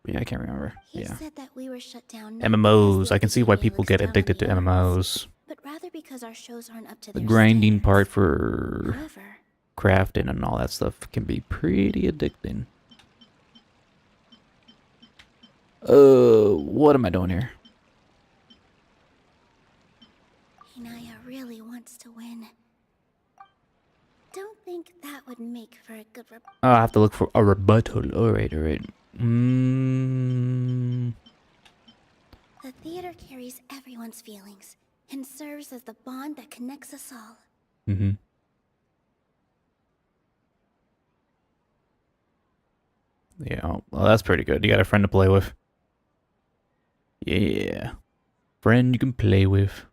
A: Yeah, I can't remember.
C: He
A: Yeah.
C: said that we were shut down not
A: MMOs. I can see why people get addicted to MMOs.
C: but rather because our shows aren't up to
A: The
C: their
A: grinding part for
C: However,
A: crafting and all that stuff can be pretty addicting. What am I doing here?
C: Hinaya really wants to win. Don't think that would make for a good
A: Oh, I have to look for a rebuttal. Alright, alright. Mm.
C: The theater carries everyone's feelings and serves as the bond that connects us all.
A: Mm-hmm. Yeah, well, that's pretty good. You got a friend to play with. Yeah. Friend you can play with.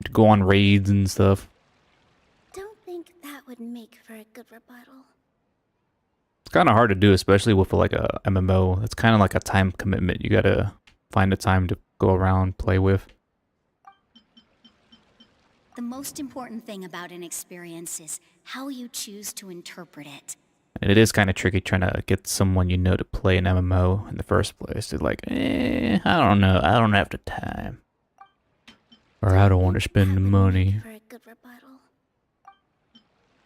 A: To go on raids and stuff.
C: Don't think that would make for a good rebuttal.
A: It's kind of hard to do, especially with like a MMO. It's kind of like a time commitment. You gotta find a time to go around, play with.
K: The most important thing about an experience is how you choose to interpret it.
A: And it is kind of tricky trying to get someone you know to play an MMO in the first place. They're like, I don't know. I don't have the time. Or I don't want to spend the money.
C: For a good rebuttal.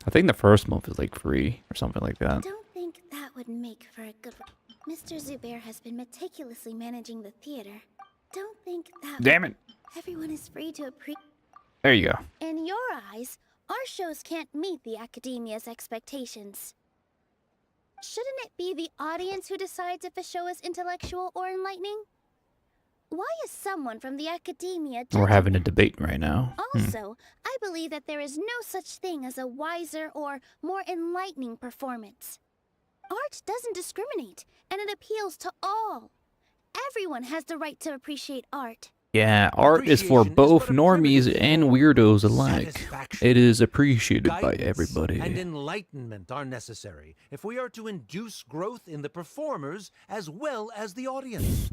A: I think the first month is like free or something like that.
C: Don't think that would make for a good Mr. Zubair has been meticulously managing the theater. Don't think that
A: Damn it.
C: Everyone is free to appreciate.
A: There you go.
C: In your eyes, our shows can't meet the academia's expectations. Shouldn't it be the audience who decides if a show is intellectual or enlightening? Why is someone from the academia
A: We're having a debate right now.
C: Also, I believe that there is no such thing as a wiser or more enlightening performance. Art doesn't discriminate, and it appeals to all. Everyone has the right to appreciate art.
A: Yeah, art is for both normies and weirdos alike. It is appreciated by
M: Guidance
A: everybody.
M: and enlightenment are necessary if we are to induce growth in the performers as well as the audience.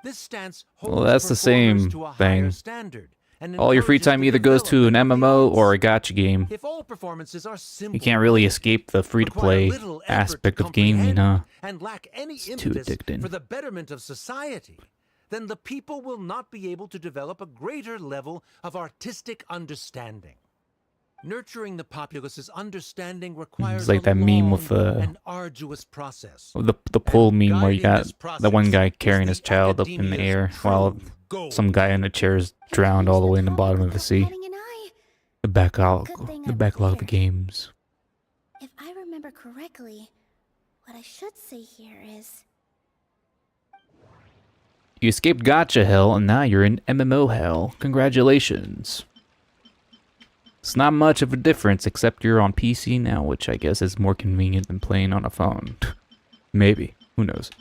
M: This stance holds
A: Well, that's the
M: performers
A: same
M: to a
A: thing.
M: higher standard and
A: All your free
M: encourages
A: time
M: the
A: either goes to an
M: development
A: MMO or a gacha game.
M: If all performances are simple,
A: You can't really escape the free-to-play
M: little effort to
A: aspect of gaming, huh?
M: and lack any
A: It's too
M: impetus
A: addicting.
M: for the betterment of society, then the people will not be able to develop a greater level of artistic understanding. Nurturing the populace's understanding requires
A: It's like that meme with
M: an arduous process.
A: the pull meme where you got the one guy carrying his child up in the air while some guy in a chair is drowned all the way in the bottom of the sea. The backlog of games.
C: If I remember correctly, what I should say here is...
A: You escaped Gotcha Hell, and now you're in MMO Hell. Congratulations. It's not much of a difference, except you're on PC now, which I guess is more convenient than playing on a phone. Maybe. Who knows?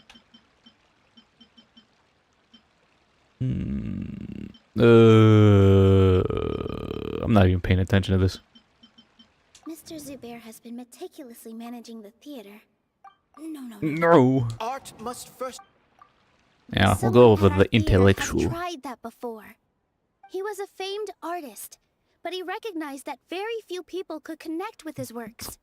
A: I'm not even paying attention to this.
C: Mr. Zubair has been meticulously managing the theater.
A: No.
H: Art must first.
A: Yeah, we'll go over
C: Someone
A: the
C: at our theater
A: intellectual.
C: has tried that before. He was a famed artist, but he recognized that very few people could connect with his works.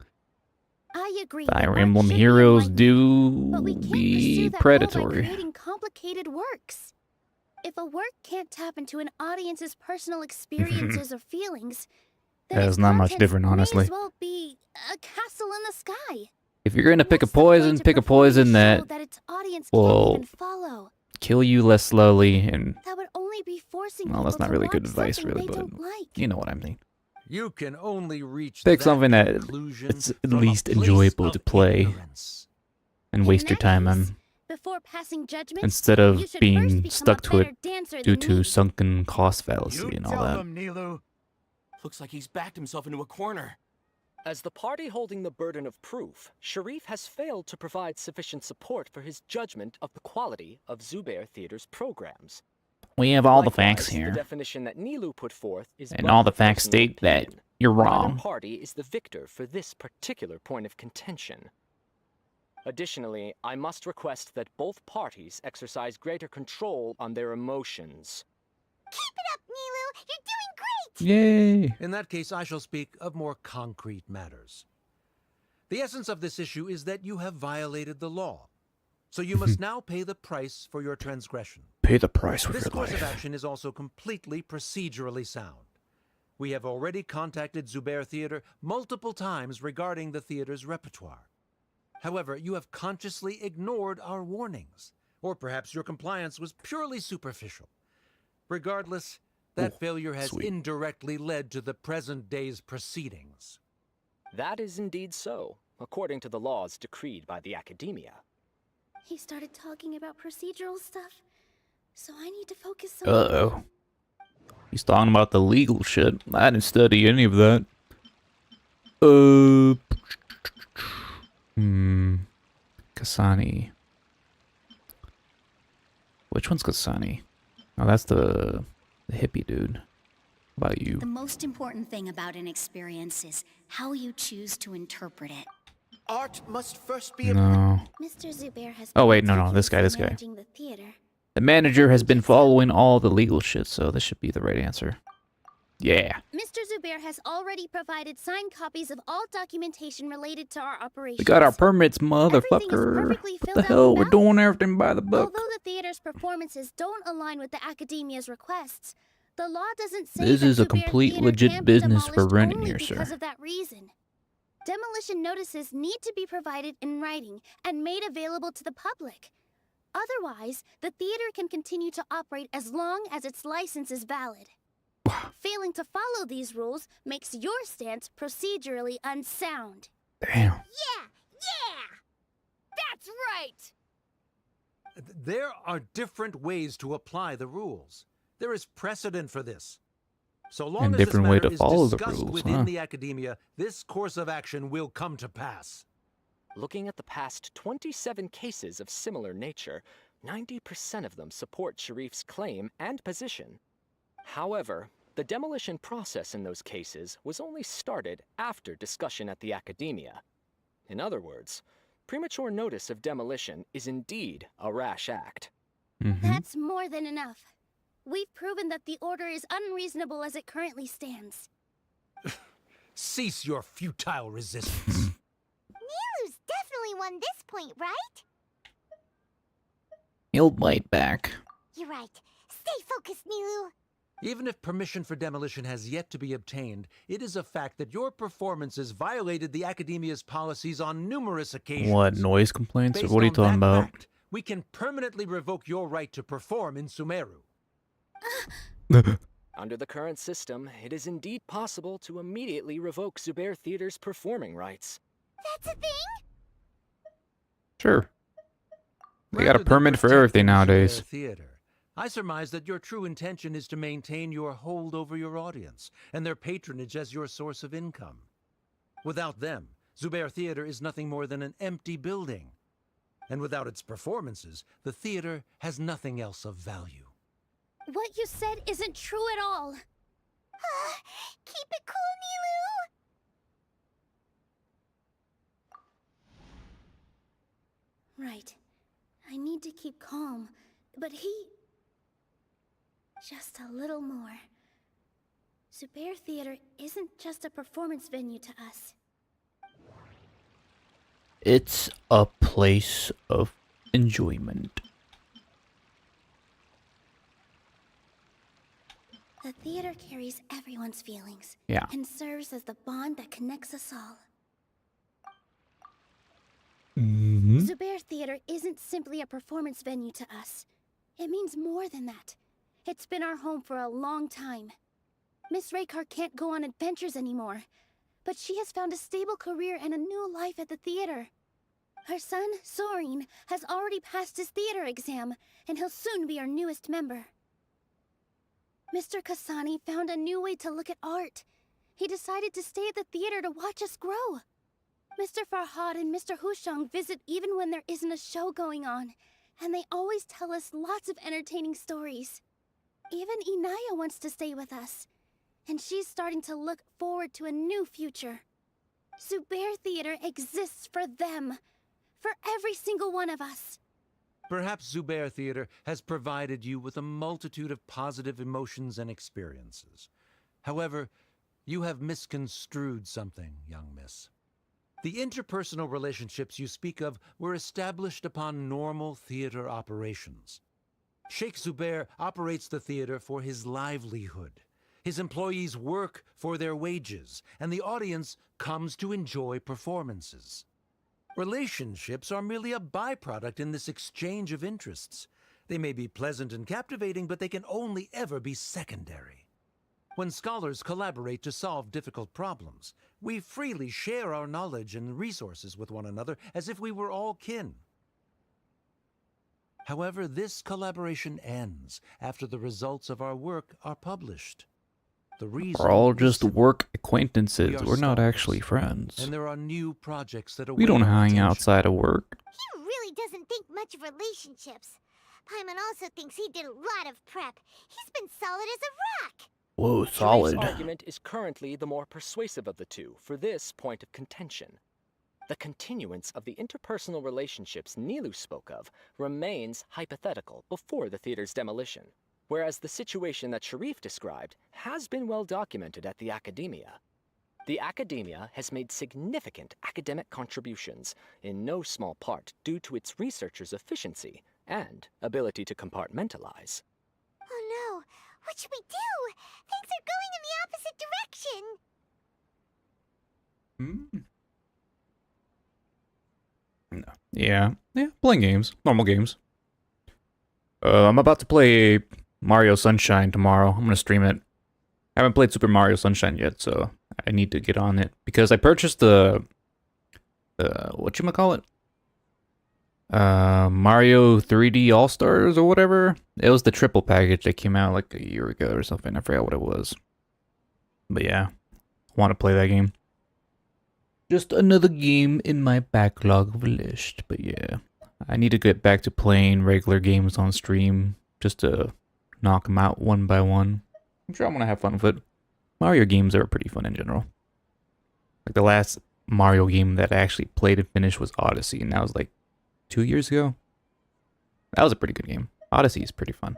C: I agree. that
A: Fire
C: art
A: Emblem
C: should be
A: Heroes
C: enlightening, but we
A: do
C: can't
A: be
C: pursue that goal by
A: predatory.
C: creating complicated works. If a work can't tap into an audience's personal experiences or feelings, then
A: That
C: its
A: is not much
C: contents
A: different,
C: may
A: honestly.
C: as well be a castle in the sky.
A: If you're gonna pick a poison, pick a poison that
C: That its audience can't
A: will
C: even follow.
A: kill you less slowly, and
C: That would only be forcing
A: well, that's
C: people
A: not
C: to
A: really good
C: watch
A: advice,
C: something
A: really,
C: they
A: but
C: don't like.
A: you know what I mean.
M: You can only reach
A: Pick
M: that
A: something that
M: conclusion
A: it's at
M: from a
A: least
M: place
A: enjoyable
M: of
A: to play
M: ignorance.
A: and
C: In
A: waste your
C: that
A: time
C: case,
A: on,
C: before passing judgment,
A: instead
C: you
A: of
C: should first
A: being
C: become
A: stuck
C: a
A: to it
C: better dancer
A: due
C: than
A: to
C: me.
A: sunken cost fallacy
N: You
A: and all
N: tell
A: that.
N: them, Nilou. Looks like he's backed himself into a corner.
Q: As the party holding the burden of proof, Sharif has failed to provide sufficient support for his judgment of the quality of Zubair Theater's programs.
A: We have all the
Q: Likewise,
A: facts
Q: The
A: here,
Q: definition that Nilou put forth is
A: and
Q: but
A: all the
Q: her
A: facts
Q: personal
A: state that
Q: opinion.
A: you're
Q: Neither
A: wrong.
Q: party is the victor for this particular point of contention. Additionally, I must request that both parties exercise greater control on their emotions.
D: Keep it up, Nilou! You're doing great!
A: Yay!
M: In that case, I shall speak of more concrete matters. The essence of this issue is that you have violated the law, so you must now pay the price for your transgression.
A: Pay the price with
M: This
A: your
M: course of
A: life.
M: action is also completely procedurally sound. We have already contacted Zubair Theater multiple times regarding the theater's repertoire. However, you have consciously ignored our warnings, or perhaps your compliance was purely superficial. Regardless, that failure has indirectly led to the present day's proceedings.
Q: That is indeed so, according to the laws decreed by the Academia.
C: He started talking about procedural stuff, so I need to focus on...
A: Uh-oh. He's talking about the legal shit. I didn't study any of that. Kasani. Which one's Kasani? Oh, that's the hippie dude. How about you?
K: The most important thing about an experience is how you choose to interpret it.
H: Art must first be.
A: No.
C: Mr. Zubair has
A: Oh
C: been
A: wait, no, this guy,
C: meticulously
A: this guy.
C: managing the theater.
A: The manager has been following all the legal shit, so this should be the right answer. Yeah.
C: Mr. Zubair has already provided signed copies of all documentation related to our operations.
A: We got our permits,
C: Everything is
A: motherfucker.
C: perfectly
A: What
C: filled
A: the
C: out
A: hell?
C: and
A: We're
C: valid.
A: doing everything by the book.
C: Although the theater's performances don't align with the Academia's requests, the law doesn't say
A: This
C: that
A: is a
C: Zubair
A: complete
C: Theater
A: legit
C: can't be
A: business we're
C: demolished
A: running
C: only
A: here, sir.
C: because of that reason. Demolition notices need to be provided in writing and made available to the public. Otherwise, the theater can continue to operate as long as its license is valid. Failing to follow these rules makes your stance procedurally unsound.
A: Damn.
D: Yeah! That's right!
M: There are different ways to apply the rules. There is precedent for this. So long
A: And
M: as this
A: different way
M: matter
A: to
M: is
A: follow the
M: discussed
A: rules,
M: within
A: huh?
M: the Academia, this course of action will come to pass.
Q: Looking at the past 27 cases of similar nature, 90% of them support Sharif's claim and position. However, the demolition process in those cases was only started after discussion at the Academia. In other words, premature notice of demolition is indeed a rash act.
C: That's more than enough. We've proven that the order is unreasonable as it currently stands.
M: Cease your futile resistance.
D: Nilou's definitely won this point, right?
A: He'll bite back.
D: You're right. Stay focused, Nilou.
M: Even if permission for demolition has yet to be obtained, it is a fact that your performances violated the Academia's policies on numerous occasions.
A: What, noise complaints? Or
M: Based
A: what are you
M: on
A: talking
M: that
A: about?
M: fact, we can permanently revoke your right to perform in Sumeru.
Q: Under the current system, it is indeed possible to immediately revoke Zubair Theater's performing rights.
D: That's a thing?
A: Sure. They got a
M: Rather than
A: permit for everything
M: protecting
A: nowadays.
M: Zubair Theater, I surmise that your true intention is to maintain your hold over your audience and their patronage as your source of income. Without them, Zubair Theater is nothing more than an empty building. And without its performances, the theater has nothing else of value.
C: What you said isn't true at all.
D: Keep it cool, Nilou!
C: Right. I need to keep calm, but he... Just a little more. Zubair Theater isn't just a performance venue to us.
A: It's a place of enjoyment.
C: The theater carries everyone's feelings.
A: Yeah.
C: And serves as the bond that connects us all. Zubair Theater isn't simply a performance venue to us. It means more than that. It's been our home for a long time. Miss Raykar can't go on adventures anymore, but she has found a stable career and a new life at the theater. Her son, Sorin, has already passed his theater exam, and he'll soon be our newest member. Mr. Kasani found a new way to look at art. He decided to stay at the theater to watch us grow. Mr. Farhad and Mr. Hushang visit even when there isn't a show going on, and they always tell us lots of entertaining stories. Even Inaya wants to stay with us, and she's starting to look forward to a new future. Zubair Theater exists for them, for every single one of us.
M: Perhaps Zubair Theater has provided you with a multitude of positive emotions and experiences. However, you have misconstrued something, young miss. The interpersonal relationships you speak of were established upon normal theater operations. Sheikh Zubair operates the theater for his livelihood. His employees work for their wages, and the audience comes to enjoy performances. Relationships are merely a byproduct in this exchange of interests. They may be pleasant and captivating, but they can only ever be secondary. When scholars collaborate to solve difficult problems, we freely share our knowledge and resources with one another as if we were all kin. However, this collaboration ends after the results of our work are published. The reason
A: We're all
M: is
A: just
M: simple.
A: work acquaintances.
M: We are
A: We're not
M: scholars,
A: actually friends.
M: And there are new projects that
A: We don't
M: await our
A: hang
M: attention.
A: outside of work.
D: He really doesn't think much of relationships. Paimon also thinks he did a lot of prep. He's been solid as a rock.
A: Whoa,
Q: Sharif's
A: solid.
Q: argument is currently the more persuasive of the two for this point of contention. The continuance of the interpersonal relationships Nilou spoke of remains hypothetical before the theater's demolition, whereas the situation that Sharif described has been well documented at the Academia. The Academia has made significant academic contributions, in no small part due to its researchers' efficiency and ability to compartmentalize.
D: Oh no, what should we do? Things are going in the opposite direction.
A: No. Yeah, playing games. Normal games. I'm about to play Mario Sunshine tomorrow. I'm gonna stream it. I haven't played Super Mario Sunshine yet, so I need to get on it. Because I purchased the whatchamacallit? Mario 3D All-Stars or whatever. It was the triple package that came out like a year ago or something. I forgot what it was. But yeah, I want to play that game. Just another game in my backlog list. But yeah, I need to get back to playing regular games on stream just to knock them out one by one. I'm sure I'm going to have fun with it. Mario games are pretty fun in general. Like the last Mario game that I actually played and finished was Odyssey, and that was like 2 years ago. That was a pretty good game. Odyssey is pretty fun.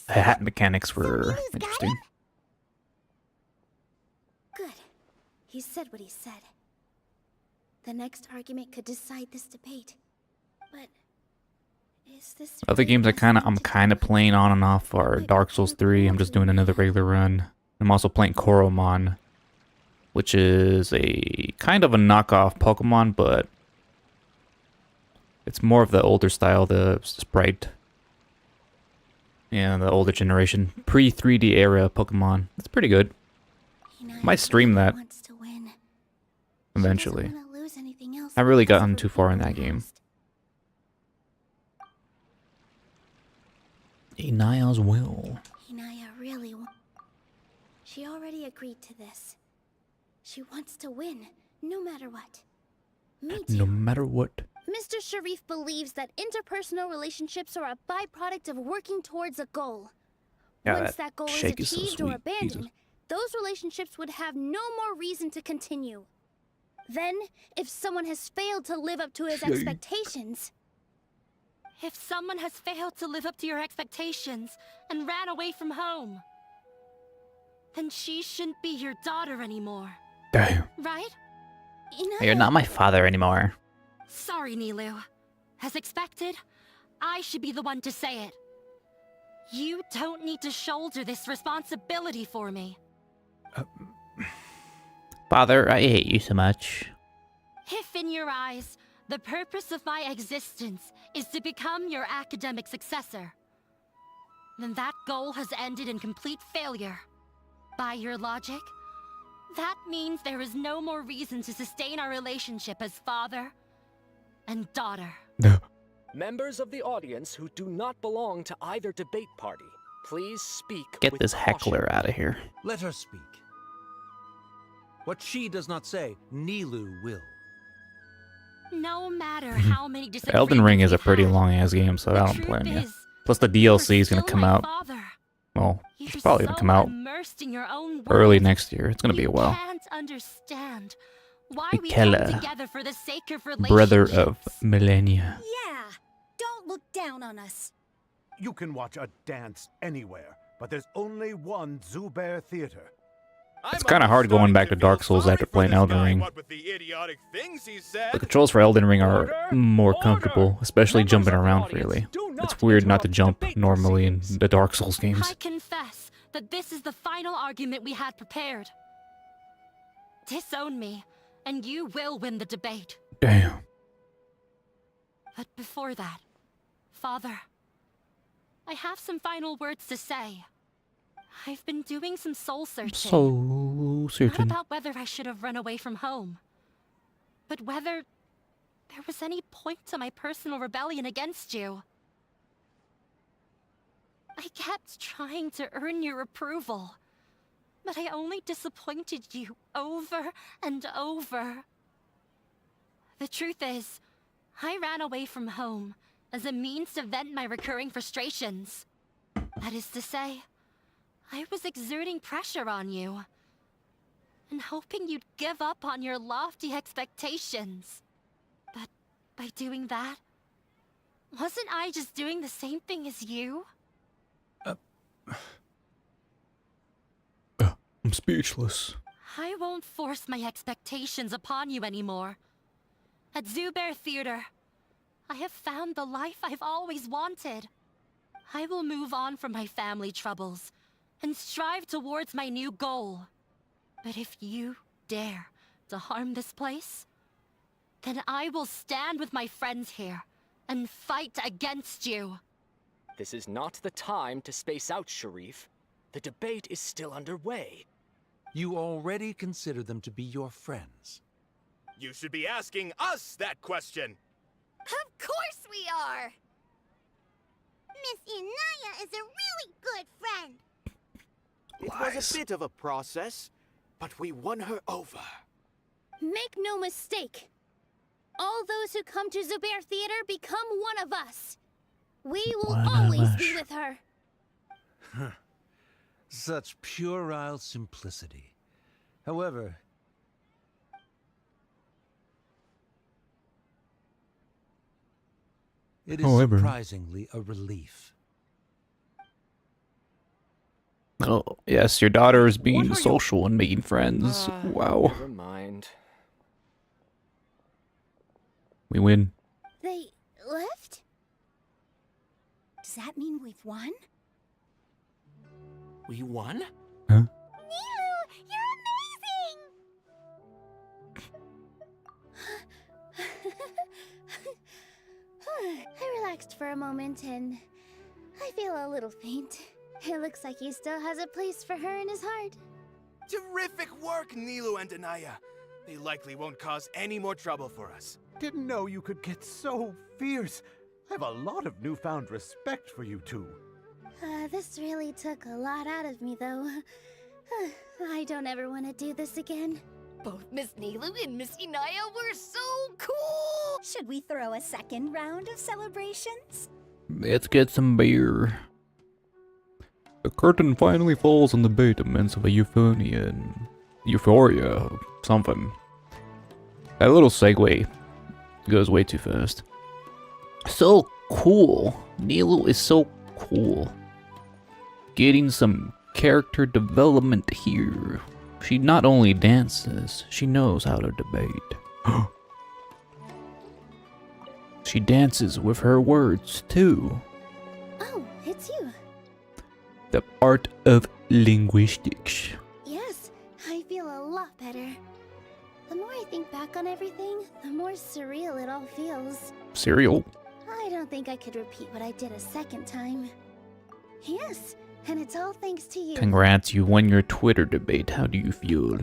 A: The hat mechanics were interesting.
C: Good. He said what he said. The next argument could decide this debate. But is this
A: Other games I'm kind of playing on and off are Dark Souls 3. I'm just doing another regular run. I'm also playing Koromon, which is a kind of a knockoff Pokemon, but it's more of the older style, the sprite. Yeah, the older generation, pre-3D era Pokemon. It's pretty good. Might stream that eventually. I haven't really gotten too far in that game. Inaya's will.
C: Inaya really She already agreed to this. She wants to win, no matter what. Me too.
A: No matter what.
C: Mr. Sharif believes that interpersonal relationships are a byproduct of working towards a goal.
A: Yeah,
C: Once that goal is
A: shake is so
C: achieved or
A: sweet.
C: abandoned,
A: Jesus.
C: those relationships would have no more reason to continue. Then, if someone has failed to live up to his expectations...
B: If someone has failed to live up to your expectations and ran away from home, then she shouldn't be your daughter anymore.
A: Damn.
B: Right?
A: You're not my father anymore.
B: Sorry, Nilou. As expected, I should be the one to say it. You don't need to shoulder this responsibility for me.
A: Father, I hate you so much.
B: If in your eyes, the purpose of my existence is to become your academic successor, then that goal has ended in complete failure. By your logic, that means there is no more reason to sustain our relationship as father and daughter.
Q: Members of the audience who do not belong to either debate party, please speak
A: Get
Q: with
A: this
Q: caution.
A: heckler out of here.
M: Let her speak. What she does not say, Nilou will.
B: No matter how many disagreements
A: Elden Ring is a
B: we've
A: pretty
B: had,
A: long-ass game, so I don't
B: truth
A: blame you.
B: is,
A: Plus the DLC is gonna come out. Well,
B: You're
A: it's probably gonna
B: so
A: come out
B: immersed in your own
A: early
B: world,
A: next year. It's gonna be a while.
B: You can't understand why we come
A: Michaela,
B: together for the sake of
A: brother
B: relationships.
A: of Millennia.
K: Yeah, don't look down on us.
P: You can watch a dance anywhere, but there's only one Zubair Theater.
A: It's kind of hard going back to Dark Souls after playing Elden Ring. The controls for Elden Ring are more comfortable, especially jumping around freely. It's weird not to jump normally in the Dark Souls
B: I
A: games.
B: confess that this is the final argument we had prepared. Disown me, and you will win the debate.
A: Damn.
B: But before that, Father, I have some final words to say. I've been doing some soul searching.
A: So
B: Not
A: certain.
B: about whether I should have run away from home, but whether there was any point to my personal rebellion against you. I kept trying to earn your approval, but I only disappointed you over and over. The truth is, I ran away from home as a means to vent my recurring frustrations. That is to say, I was exerting pressure on you, and hoping you'd give up on your lofty expectations. But by doing that, wasn't I just doing the same thing as you?
A: I'm speechless.
B: I won't force my expectations upon you anymore. At Zubair Theater, I have found the life I've always wanted. I will move on from my family troubles and strive towards my new goal. But if you dare to harm this place, then I will stand with my friends here and fight against you.
Q: This is not the time to space out, Sharif. The debate is still underway.
M: You already consider them to be your friends.
L: You should be asking us that question.
D: Of course we are! Miss Inaya is a really good friend.
H: It was a bit of a process, but we won her over.
C: Make no mistake. All those who come to Zubair Theater become one of us. We will always be with her.
M: Such puerile simplicity. However, it is surprisingly a relief.
A: Oh, yes, your daughter is being social and making friends. Wow.
Q: Never mind.
A: We win.
C: They left?
K: Does that mean we've won?
N: We won?
A: Huh?
D: Nilou, you're
C: amazing! I relaxed for a moment and I feel a little faint. It looks like he still has a place for her in his heart.
L: Terrific work, Nilou and Dehya. They likely won't cause any more trouble for us.
P: Didn't know you could get so fierce. I have a lot of newfound respect for you two.
C: This really took a lot out of me, though. I don't ever want to do this again.
K: Both Miss Nilou and Miss Inaya were so cool! Should we throw a second round of celebrations?
A: Let's get some beer. The curtain finally falls on the beta immense of a euphoria, something. That little segue goes way too fast. So cool. Nilou is so cool. Getting some character development here. She not only dances, she knows how to debate. She dances with her words too.
C: Oh, it's you.
A: The art of linguistics.
C: Yes, I feel a lot better. The more I think back on everything, the more surreal it all feels.
A: Cereal?
C: I don't think I could repeat what I did a second time. Yes, and it's all thanks to you.
A: Congrats, you won your Twitter debate. How do you feel?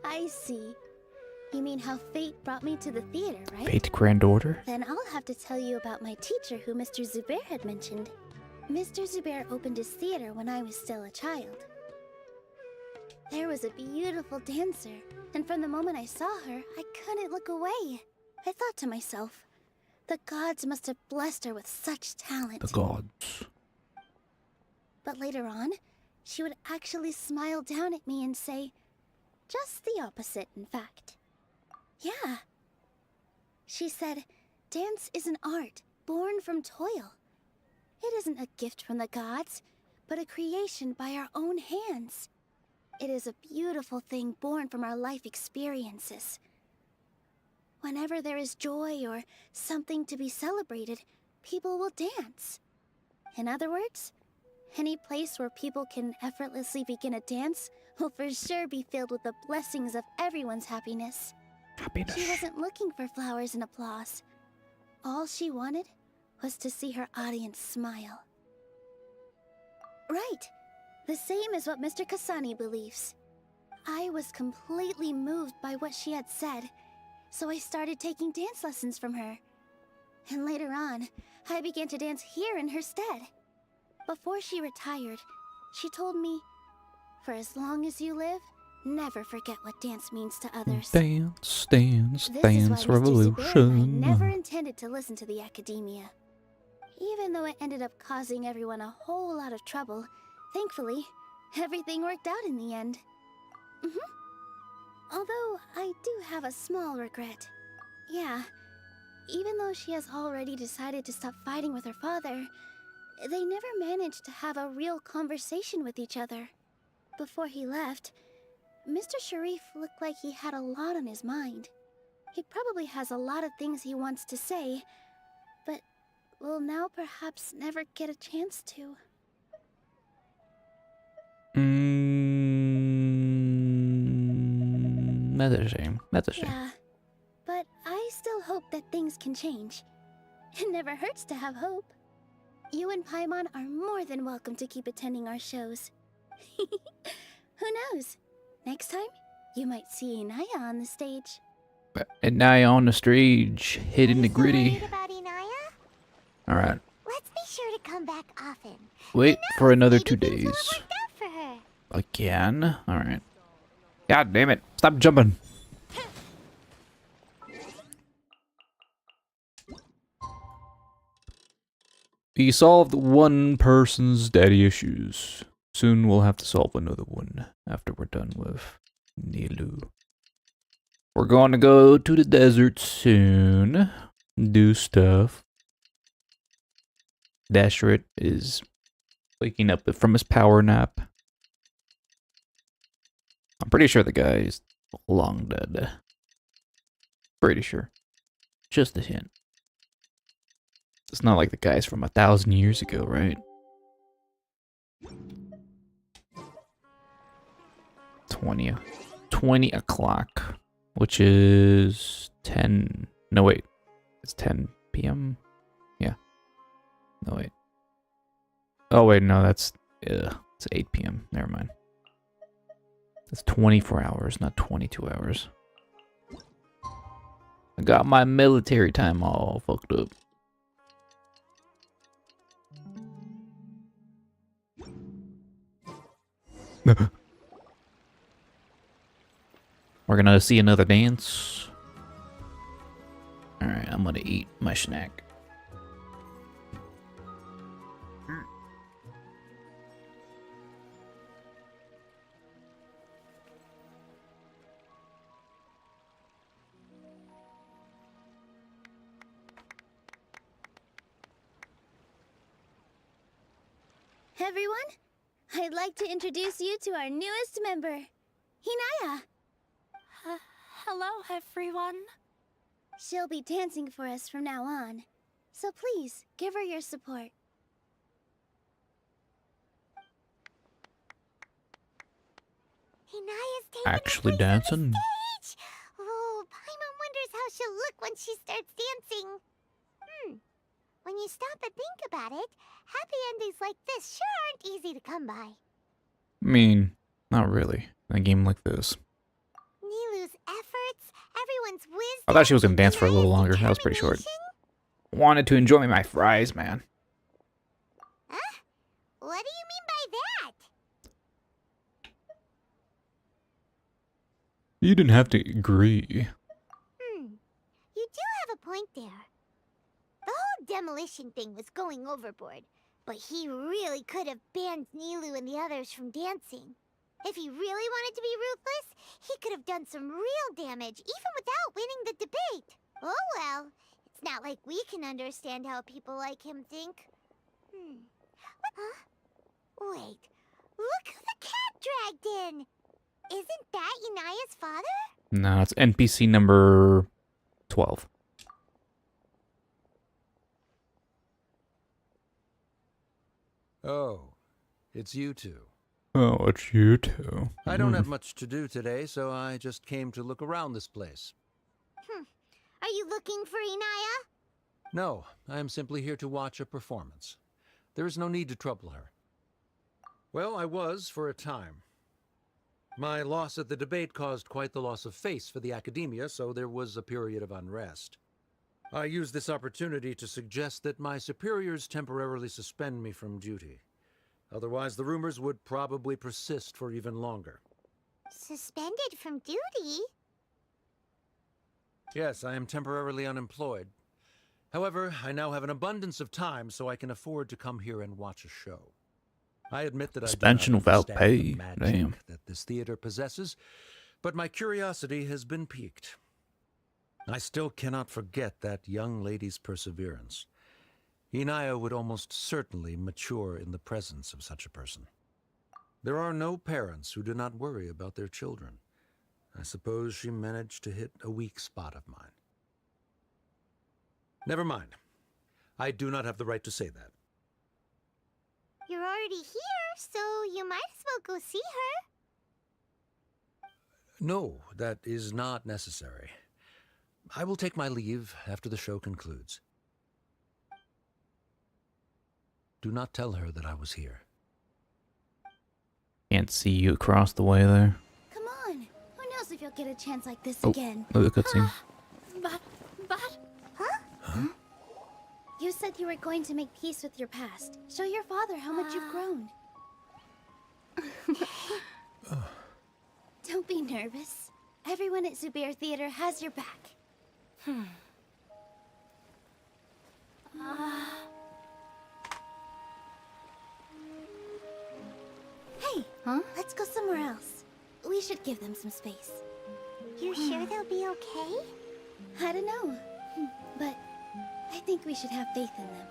C: I see. You mean how fate brought me to the theater, right?
A: Fate Grand Order?
C: Then I'll have to tell you about my teacher who Mr. Zubair had mentioned. Mr. Zubair opened his theater when I was still a child. There was a beautiful dancer, and from the moment I saw her, I couldn't look away. I thought to myself, the gods must have blessed her with such talent.
A: The gods.
C: But later on, she would actually smile down at me and say, just the opposite, in fact. Yeah. She said, dance is an art born from toil. It isn't a gift from the gods, but a creation by our own hands. It is a beautiful thing born from our life experiences. Whenever there is joy or something to be celebrated, people will dance. In other words, any place where people can effortlessly begin a dance will for sure be filled with the blessings of everyone's happiness. She wasn't looking for flowers and applause. All she wanted was to see her audience smile. Right. The same as what Mr. Kasani believes. I was completely moved by what she had said, so I started taking dance lessons from her. And later on, I began to dance here in her stead. Before she retired, she told me, for as long as you live, never forget what dance means to others.
A: Dance, dance,
C: This
A: dance
C: is why Mr. Zubair
A: revolution.
C: and I never intended to listen to the academia. Even though it ended up causing everyone a whole lot of trouble, thankfully, everything worked out in the end. Although, I do have a small regret. Yeah, even though she has already decided to stop fighting with her father, they never managed to have a real conversation with each other. Before he left, Mr. Sharif looked like he had a lot on his mind. He probably has a lot of things he wants to say, but will now perhaps never get a chance to.
A: That's a shame. That's a shame.
C: Yeah, but I still hope that things can change. It never hurts to have hope. You and Paimon are more than welcome to keep attending our shows. Who knows? Next time, you might see Inaya on the stage.
A: And now on the stage, hitting the gritty.
D: About Inaya?
A: Alright.
D: Let's be sure to come back often.
A: Wait for another 2 days.
D: Worked out for her.
A: Again? Alright. God damn it. Stop jumping. We solved one person's daddy issues. Soon we'll have to solve another one after we're done with Nilou. We're going to go to the desert soon. Do stuff. Dashrit is waking up from his power nap. I'm pretty sure the guy is long dead. Pretty sure. Just a hint. It's not like the guy's from 1,000 years ago, right? 20 o'clock, which is 10. No, wait. It's 10 p.m. Yeah. No, wait. Oh, wait, no, it's 8 p.m. Never mind. It's 24 hours, not 22 hours. got my military time all fucked up. We're gonna see another dance. Alright, I'm gonna eat my snack.
C: Everyone, I'd like to introduce you to our newest member, Hinaya.
B: Hello, everyone.
C: She'll be dancing for us from now on, so please give her your support.
D: Hinaya's taking
A: Actually dancing?
D: stage. Oh, Paimon wonders how she'll look when she starts dancing. When you stop and think about it, happy endings like this sure aren't easy to come by.
A: I mean, not really. In a game like this.
D: Nilou's efforts, everyone's wisdom.
A: I thought she was gonna dance for a little longer. That was pretty short. Wanted to enjoy my fries, man.
D: Huh? What do you mean by that?
A: You didn't have to agree.
D: You do have a point there. The whole demolition thing was going overboard, but he really could have banned Nilou and the others from dancing. If he really wanted to be ruthless, he could have done some real damage, even without winning the debate. Oh well, it's not like we can understand how people like him think. Huh? Wait, look who the cat dragged in! Isn't that Inaya's father?
A: No, it's NPC number 12.
M: Oh, it's you two.
A: Oh, it's you two.
M: I don't have much to do today, so I just came to look around this place.
D: Are you looking for Inaya?
M: No, I am simply here to watch a performance. There is no need to trouble her. Well, I was for a time. My loss at the debate caused quite the loss of face for the academia, so there was a period of unrest. I used this opportunity to suggest that my superiors temporarily suspend me from duty. Otherwise, the rumors would probably persist for even longer.
D: Suspended from duty?
M: Yes, I am temporarily unemployed. However, I now have an abundance of time, so I can afford to come here and watch a show. I admit that
A: Suspension
M: I do not
A: without
M: understand
A: pay.
M: the magic
A: Damn.
M: that this theater possesses, but my curiosity has been piqued. I still cannot forget that young lady's perseverance. Inaya would almost certainly mature in the presence of such a person. There are no parents who do not worry about their children. I suppose she managed to hit a weak spot of mine. Never mind. I do not have the right to say that.
D: You're already here, so you might as well go see her.
M: No, that is not necessary. I will take my leave after the show concludes. Do not tell her that I was here.
A: Can't see you across the way there.
C: Come on. Who knows if you'll get a chance like this
A: Oh,
C: again?
A: look at the cutscene.
C: But... Huh? You said you were going to make peace with your past. Show your father how much you've grown. Don't be nervous. Everyone at Zubair Theater has your back. Hey, let's go somewhere else. We should give them some space.
D: You sure they'll be okay?
C: I don't know, but I think we should have faith in them.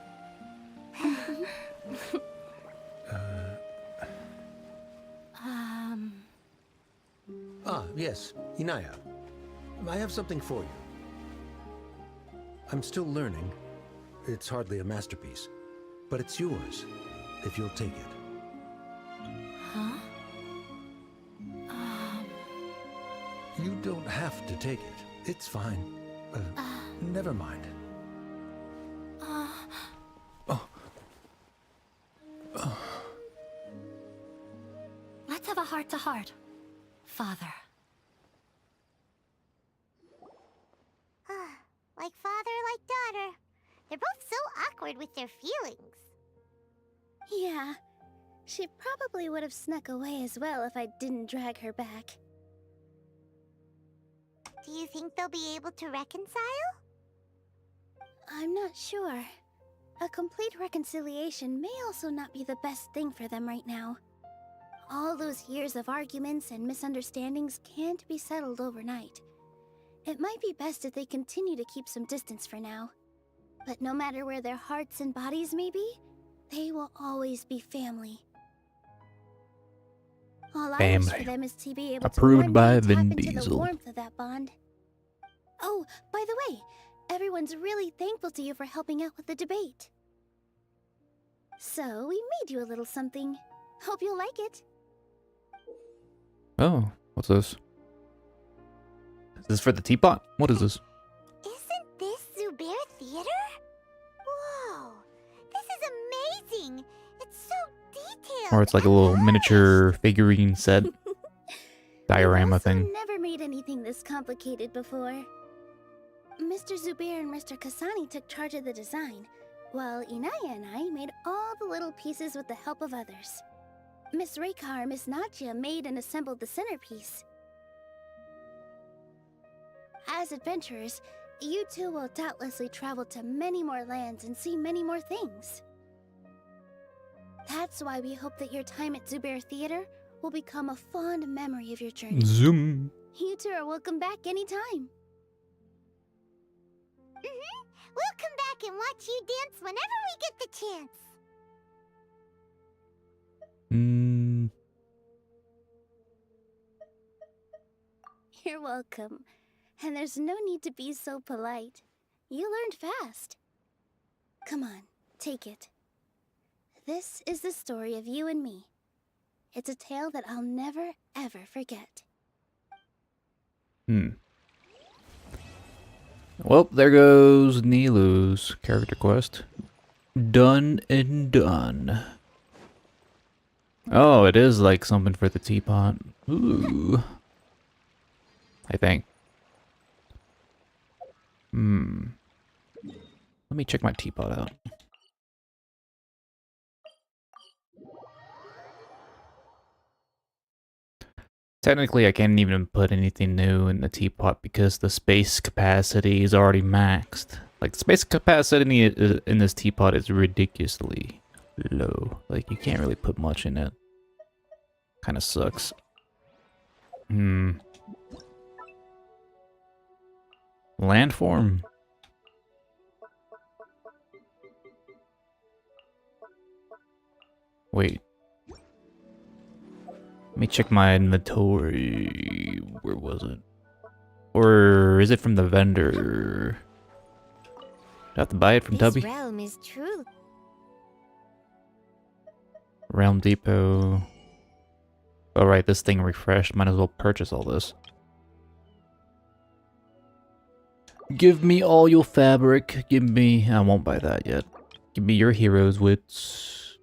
M: Ah, yes, Inaya. I have something for you. I'm still learning. It's hardly a masterpiece, but it's yours, if you'll take it.
B: Huh?
M: You don't have to take it. It's fine. Never mind.
B: Let's have a heart-to-heart, Father.
D: like father, like daughter. They're both so awkward with their feelings.
C: Yeah, she probably would have snuck away as well if I didn't drag her back.
D: Do you think they'll be able to reconcile?
C: I'm not sure. A complete reconciliation may also not be the best thing for them right now. All those years of arguments and misunderstandings can't be settled overnight. It might be best if they continue to keep some distance for now. But no matter where their hearts and bodies may be, they will always be family. All I wish for them is to be able
A: Approved
C: to
A: by
C: one day
A: Vin
C: tap into the
A: Diesel.
C: warmth of that bond. Oh, by the way, everyone's really thankful to you for helping out with the debate. So, we made you a little something. Hope you'll like it.
A: Oh, what's this? Is this for the teapot? What is this?
D: Isn't this Zubair Theater? Whoa, this is amazing. It's so detailed.
A: Or it's like a little miniature figurine set. Diorama thing.
C: Never made anything this complicated before. Mr. Zubair and Mr. Kasani took charge of the design, while Inaya and I made all the little pieces with the help of others. Miss Reika or Miss Nadia made and assembled the centerpiece. As adventurers, you two will doubtlessly travel to many more lands and see many more things. That's why we hope that your time at Zubair Theater will become a fond memory of your journey.
A: Zoom.
C: You two are welcome back anytime.
D: We'll come back and watch you dance whenever we get the chance.
C: You're welcome. And there's no need to be so polite. You learned fast. Come on, take it. This is the story of you and me. It's a tale that I'll never, ever forget.
A: Well, there goes Nilou's character quest. Done and done. Oh, it is like something for the teapot. Ooh. I think. Let me check my teapot out. Technically, I can't even put anything new in the teapot because the space capacity is already maxed. Like, the space capacity in this teapot is ridiculously low. Like, you can't really put much in it. Kind of sucks. Landform. Wait. Let me check my inventory. Where was it? Or is it from the vendor? Do I have to buy it from Tubby?
D: This realm is true.
A: Realm Depot. Alright, this thing refreshed. Might as well purchase all this. Give me all your fabric. Give me... I won't buy that yet. Give me your hero's wits.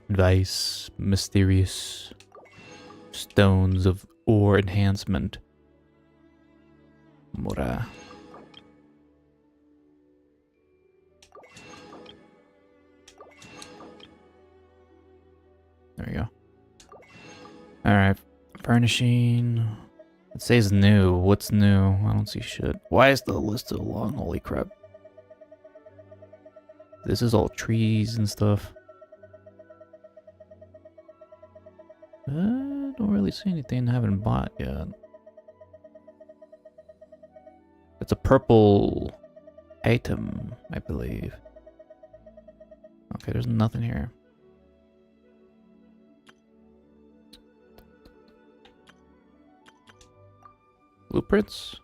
A: Advice. Mysterious. Stones of ore enhancement. Mora. There we go. Alright. Furnishing. It says new. What's new? I don't see shit. Why is the list so long? Holy crap. This is all trees and stuff. I don't really see anything I haven't bought yet. It's a purple item, I believe. Okay, there's nothing here. Blueprints?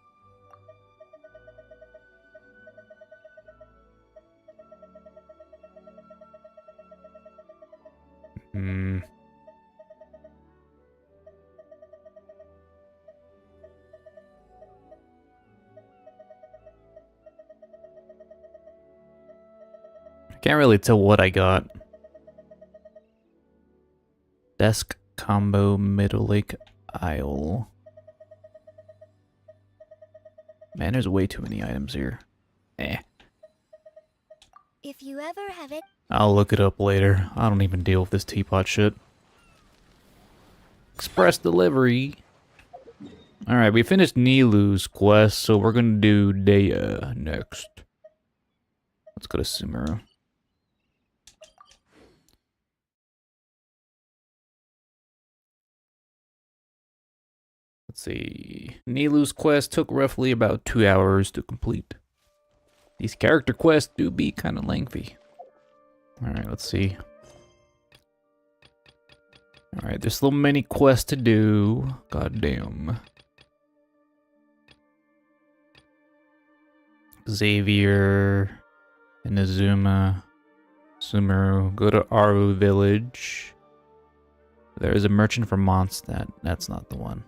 A: Can't really tell what I got. Desk combo Middle Lake Isle. Man, there's way too many items here. Eh.
D: If you ever have it,
A: I'll look it up later. I don't even deal with this teapot shit. Express delivery. Alright, we finished Nilou's quest, so we're gonna do Dehya next. Let's go to Sumeru. Let's see. Nilou's quest took roughly about 2 hours to complete. These character quests do be kind of lengthy. Alright, let's see. Alright, there's so many quests to do. God damn. Xavier, Inazuma, Sumeru. Go to Aru Village. There's a merchant from Mondstadt. That's not the one.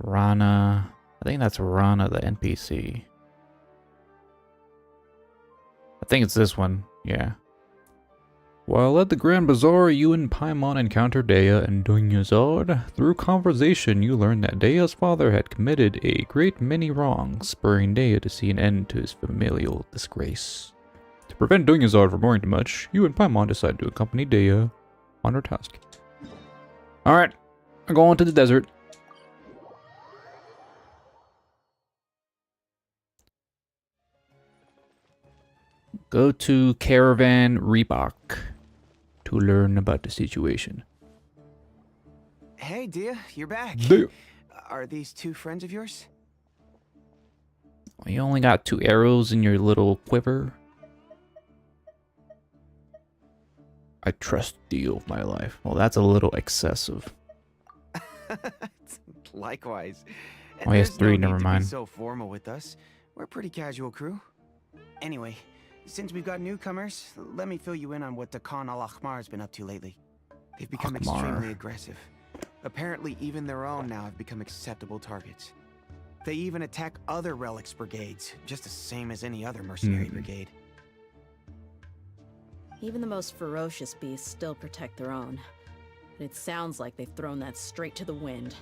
A: Rana. I think that's Rana, the NPC. I think it's this one. Yeah. While at the Grand Bazaar, you and Paimon encounter Dehya and Dunyarzad. Through conversation, you learn that Dehya's father had committed a great many wrongs, spurring Dehya to see an end to his familial disgrace. To prevent Dunyarzad from worrying too much, you and Paimon decide to accompany Dehya on her task. Alright, I'm going to the desert. Go to Caravan Reebok to learn about the situation.
R: Hey, Dehya, you're back.
A: Dehya.
R: Are these two friends of yours?
A: You only got 2 arrows in your little quiver. I trust you with my life. Well, that's a little excessive.
R: Likewise.
A: Oh, he has
R: There's
A: 3,
R: no
A: never
R: need to be
A: mind.
R: so formal with us. We're a pretty casual crew. Anyway, since we've got newcomers, let me fill you in on what Dakan al-Ahmar has been up to lately. They've become extremely aggressive. Apparently, even their own now have become acceptable targets. They even attack other relics brigades, just the same as any other mercenary brigade.
I: Even the most ferocious beasts still protect their own. And it sounds like they've thrown that straight to the wind.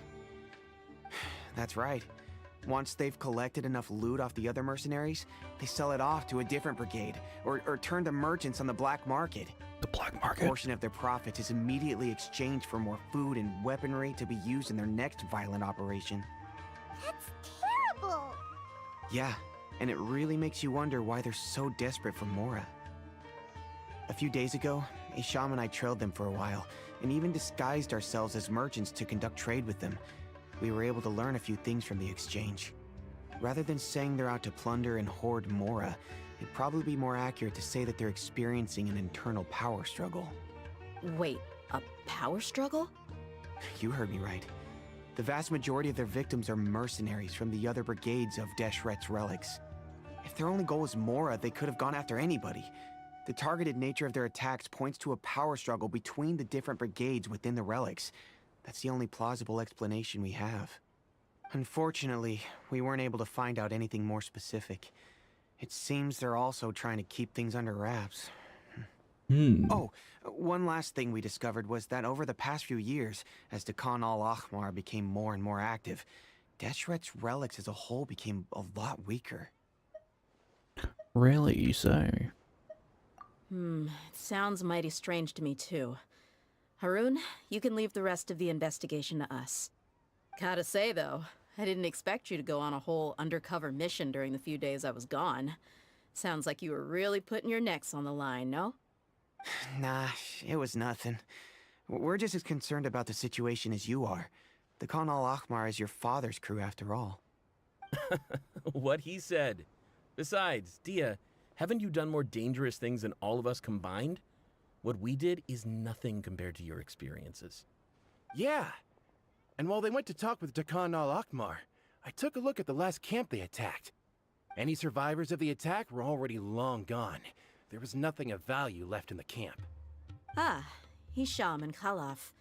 R: That's right. Once they've collected enough loot off the other mercenaries, they sell it off to a different brigade, or turn to merchants on the black market.
A: The black market?
R: A portion of their profit is immediately exchanged for more food and weaponry to be used in their next violent operation.
D: that's terrible.
R: Yeah, and it really makes you wonder why they're so desperate for Mora. A few days ago, Isham and I trailed them for a while, and even disguised ourselves as merchants to conduct trade with them. We were able to learn a few things from the exchange. Rather than saying they're out to plunder and hoard Mora, it'd probably be more accurate to say that they're experiencing an internal power struggle.
I: Wait, a power struggle?
R: You heard me right. The vast majority of their victims are mercenaries from the other brigades of Deshret's relics. If their only goal was Mora, they could have gone after anybody. The targeted nature of their attacks points to a power struggle between the different brigades within the relics. That's the only plausible explanation we have. Unfortunately, we weren't able to find out anything more specific. It seems they're also trying to keep things under wraps. Oh, one last thing we discovered was that over the past few years, as Dakan al-Ahmar became more and more active, Deshret's relics as a whole became a lot weaker.
A: Really, you say?
I: It sounds mighty strange to me too. Harun, you can leave the rest of the investigation to us. Gotta say though, I didn't expect you to go on a whole undercover mission during the few days I was gone. Sounds like you were really putting your necks on the line, no?
R: Nah, it was nothing. We're just as concerned about the situation as you are. The Khan al-Ahmar is your father's crew after all.
E: What he said. Besides, Dehya, haven't you done more dangerous things than all of us combined? What we did is nothing compared to your experiences.
N: Yeah. And while they went to talk with Dakan al-Ahmar, I took a look at the last camp they attacked. Any survivors of the attack were already long gone. There was nothing of value left in the camp.
I: Ah, Hisham and Khalaf.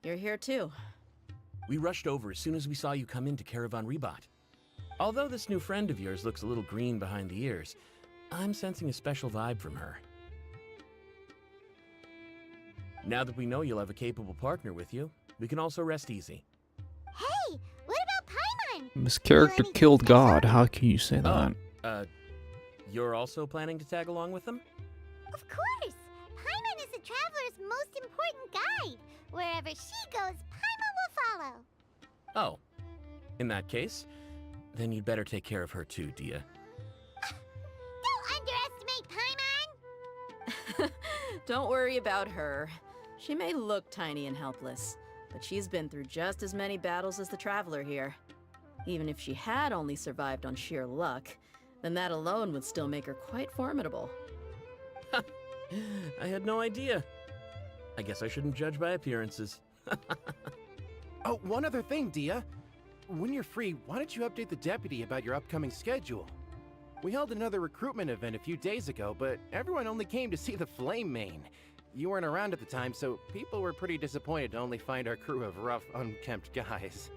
I: You're here too.
E: We rushed over as soon as we saw you come into Caravan Reebok. Although this new friend of yours looks a little green behind the ears, I'm sensing a special vibe from her. Now that we know you'll have a capable partner with you, we can also rest easy.
D: Hey, what about
A: This character killed God. How can you say that?
E: You're also planning to tag along with them?
D: Of course! Paimon is the traveler's most important guide. Wherever she goes, Paimon will follow.
N: Oh. In that case, then you'd better take care of her too, Dehya.
D: Don't underestimate Paimon!
I: Don't worry about her. She may look tiny and helpless, but she's been through just as many battles as the traveler here. Even if she had only survived on sheer luck, then that alone would still make her quite formidable.
N: I had no idea. I guess I shouldn't judge by appearances. Oh, one other thing, Dehya. When you're free, why don't you update the deputy about your upcoming schedule? We held another recruitment event a few days ago, but everyone only came to see the Flame Main. You weren't around at the time, so people were pretty disappointed to only find our crew of rough, unkempt guys.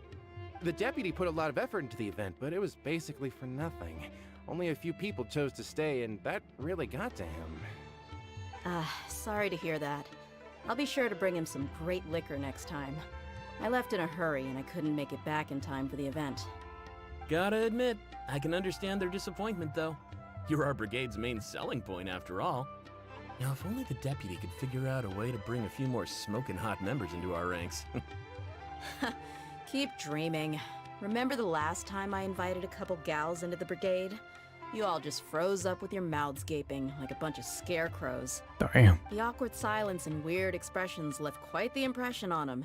N: The deputy put a lot of effort into the event, but it was basically for nothing. Only a few people chose to stay, and that really got to him.
I: Sorry to hear that. I'll be sure to bring him some great liquor next time. I left in a hurry, and I couldn't make it back in time for the event.
N: Gotta admit, I can understand their disappointment, though. You're our brigade's main selling point, after all. Now, if only the deputy could figure out a way to bring a few more smoking hot members into our ranks.
I: Keep dreaming. Remember the last time I invited a couple gals into the brigade? You all just froze up with your mouths gaping like a bunch of scarecrows.
A: Damn.
I: The awkward silence and weird expressions left quite the impression on them.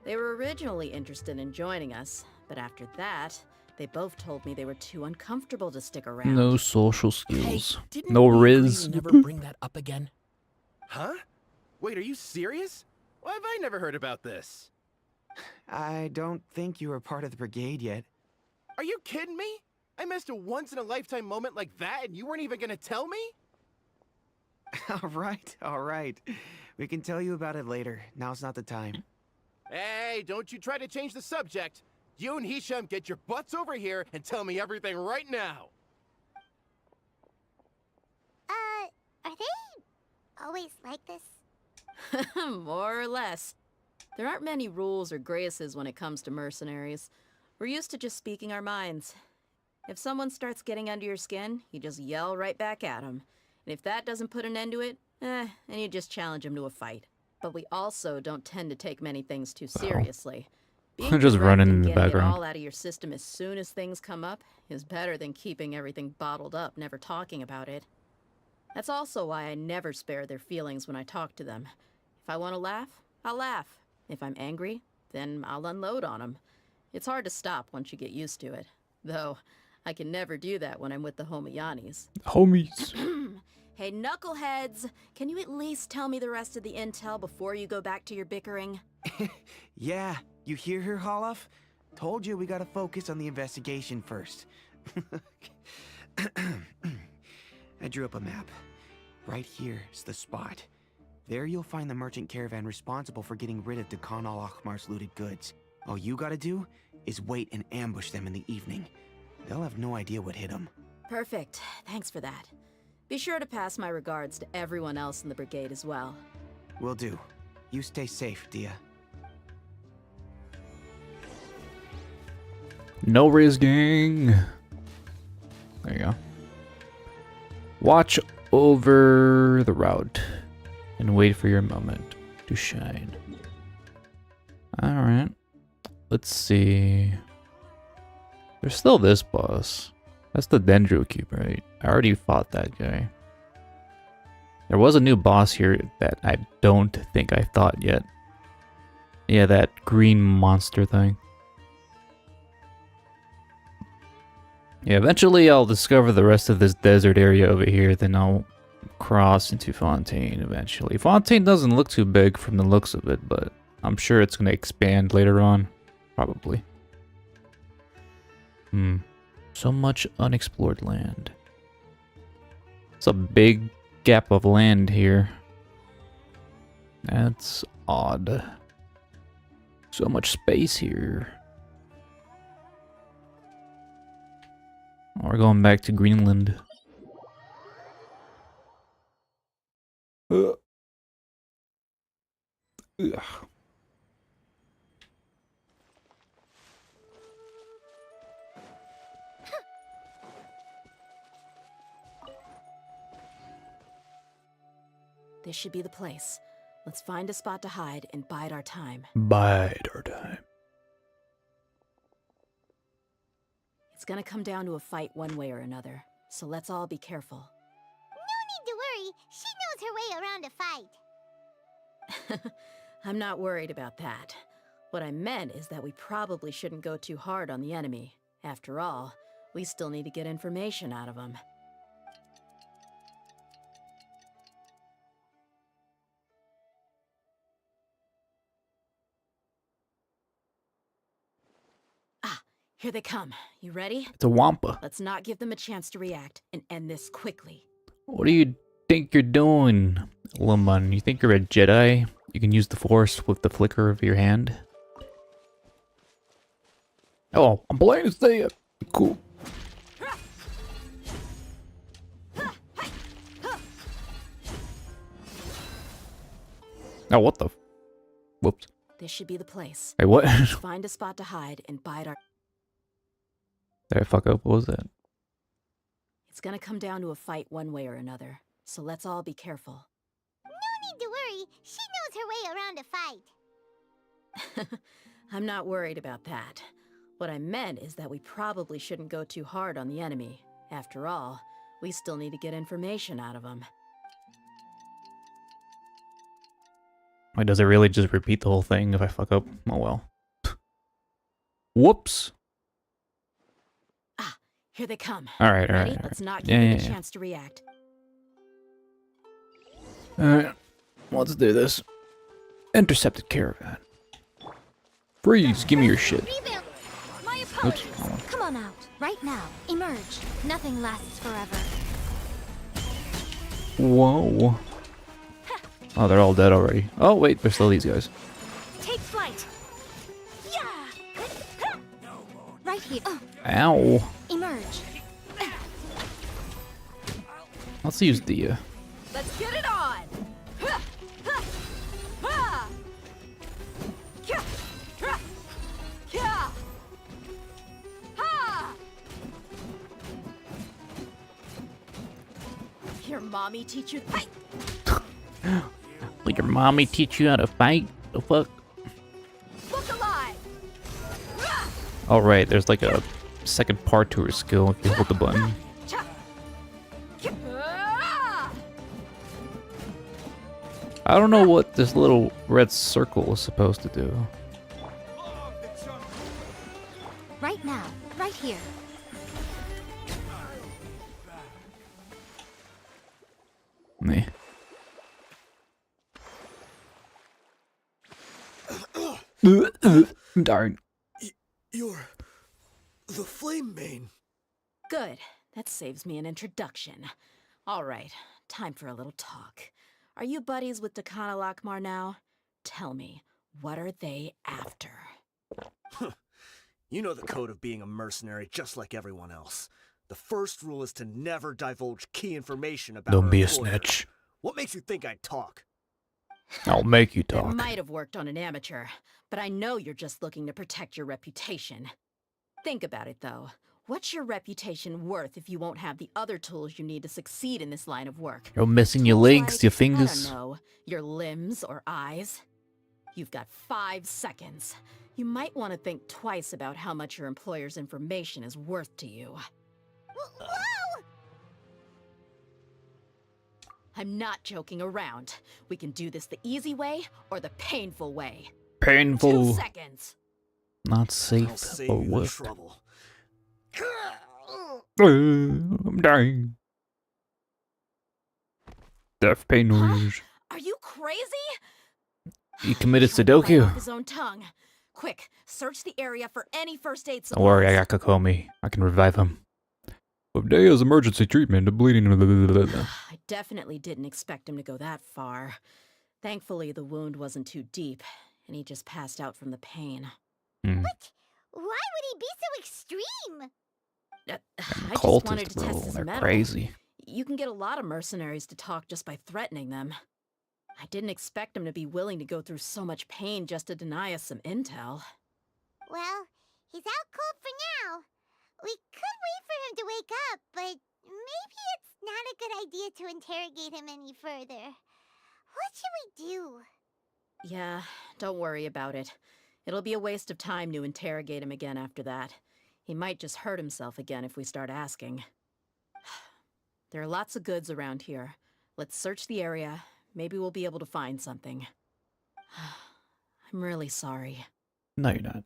I: They were originally interested in joining us, but after that, they both told me they were too uncomfortable to stick around.
A: No social skills.
N: Hey,
A: No riz.
N: Never bring that up again. Huh? Wait, are you serious? Why have I never heard about this?
R: I don't think you were part of the brigade yet.
N: Are you kidding me? I missed a once-in-a-lifetime moment like that and you weren't even gonna tell me?
R: All right. We can tell you about it later. Now's not the time.
N: Hey, don't you try to change the subject. You and Hisham get your butts over here and tell me everything right now.
D: Are they always like this?
I: More or less. There aren't many rules or graces when it comes to mercenaries. We're used to just speaking our minds. If someone starts getting under your skin, you just yell right back at them. And if that doesn't put an end to it, then you just challenge them to a fight. But we also don't tend to take many things too seriously. Being
A: Just
I: direct
A: running
I: and
A: in the
I: getting
A: background.
I: it all out of your system as soon as things come up is better than keeping everything bottled up, never talking about it. That's also why I never spare their feelings when I talk to them. If I want to laugh, I'll laugh. If I'm angry, then I'll unload on them. It's hard to stop once you get used to it. Though, I can never do that when I'm with the Homiyanis.
A: Homies.
I: Hey, knuckleheads! Can you at least tell me the rest of the intel before you go back to your bickering?
R: Yeah, you hear her, Holloff? Told you we gotta focus on the investigation first. I drew up a map. Right here is the spot. There you'll find the merchant caravan responsible for getting rid of Dehya al-Akhmar's looted goods. All you gotta do is wait and ambush them in the evening. They'll have no idea what hit them.
I: Perfect. Thanks for that. Be sure to pass my regards to everyone else in the brigade as well.
R: Will do. You stay safe, Dehya.
A: No riz gang. There you go. Watch over the route and wait for your moment to shine. Alright. Let's see. There's still this boss. That's the Dendro Cube, right? I already fought that guy. There was a new boss here that I don't think I fought yet. Yeah, that green monster thing. Yeah, eventually I'll discover the rest of this desert area over here, then I'll cross into Fontaine eventually. Fontaine doesn't look too big from the looks of it, but I'm sure it's going to expand later on. Probably. So much unexplored land. It's a big gap of land here. That's odd. So much space here. We're going back to Greenland. Ugh. Ugh.
I: This should be the place. Let's find a spot to hide and bide our time.
A: Bide our time.
I: It's gonna come down to a fight one way or another, so let's all be careful.
D: No need to worry. She knows her way around a fight.
I: I'm not worried about that. What I meant is that we probably shouldn't go too hard on the enemy. After all, we still need to get information out of them. Here they come. You ready?
A: It's a Wampa.
I: Let's not give them a chance to react and end this quickly.
A: What do you think you're doing, Lemon? You think you're a Jedi? You can use the Force with the flicker of your hand? Oh, I'm playing as Dehya. Cool. Oh, what the? Whoops.
I: This should be the place.
A: Hey, what?
I: Find a spot to hide and bide our...
A: Did I fuck up? What was that?
I: It's gonna come down to a fight one way or another, so let's all be careful.
D: No need to worry. She knows her way around a fight.
I: I'm not worried about that. What I meant is that we probably shouldn't go too hard on the enemy. After all, we still need to get information out of them.
A: Wait, does it really just repeat the whole thing if I fuck up? Oh well. Whoops.
I: Here they come.
A: Alright,
I: Ready?
A: alright.
I: Let's not give them a chance to react.
A: Alright. Let's do this. Intercepted caravan. Freeze! Give me your shit.
O: My
A: Oops.
O: apologies.
A: Hold on.
O: Come on out. Right now. Emerge. Nothing lasts forever.
A: Whoa. Oh, they're all dead already. Oh, wait, there's still these guys.
O: Take flight. Yeah. Right here.
A: Ow.
O: Emerge.
A: Let's use the,
I: Let's get it on! Your mommy teach you fight.
A: Will your mommy teach you how to fight? The fuck?
I: Look alive.
A: Oh, right, there's like a second part to her skill if you hold the button. I don't know what this little red circle is supposed to do.
O: Right now. Right here.
A: Me. Darn.
S: You're the Flame Mane.
I: Good. That saves me an introduction. All right, time for a little talk. Are you buddies with Dakana Lakmar now? Tell me, what are they after?
S: You know the code of being a mercenary just like everyone else. The first rule is to never divulge key information about
A: Don't
S: our
A: be a
S: employer.
A: snitch.
S: What makes you think I'd talk?
A: I'll make you
I: It
A: talk.
I: might have worked on an amateur, but I know you're just looking to protect your reputation. Think about it, though. What's your reputation worth if you won't have the other tools you need to succeed in this line of work?
A: You're missing your
I: Tools
A: legs,
I: like,
A: your
I: I
A: fingers.
I: don't know, your limbs or eyes. You've got 5 seconds. You might want to think twice about how much your employer's information is worth to you.
D: Whoa!
I: I'm not joking around. We can do this the easy way or the painful way.
A: Painful.
I: 2 seconds.
A: Not
S: I'll
A: safe
S: save
A: or
S: you the
A: what?
S: trouble.
A: I'm dying. Death pain noise.
I: Are you crazy?
A: He committed
I: Shut the man off
A: Sudoku.
I: his own tongue. Quick, search the area for any first aid
A: Don't
I: supplies.
A: worry, I got Kokomi. I can revive him. With Dehya's emergency treatment, the bleeding.
I: I definitely didn't expect him to go that far. Thankfully, the wound wasn't too deep, and he just passed out from the pain.
D: What? Why would he be so extreme?
I: I just wanted to
A: Cultists, bro,
I: test his
A: they're
I: mettle.
A: crazy.
I: You can get a lot of mercenaries to talk just by threatening them. I didn't expect him to be willing to go through so much pain just to deny us some intel.
D: Well, he's out cold for now. We could wait for him to wake up, but maybe it's not a good idea to interrogate him any further. What should we do?
I: Yeah, don't worry about it. It'll be a waste of time to interrogate him again after that. He might just hurt himself again if we start asking. There are lots of goods around here. Let's search the area. Maybe we'll be able to find something. I'm really sorry.
A: No, you're not.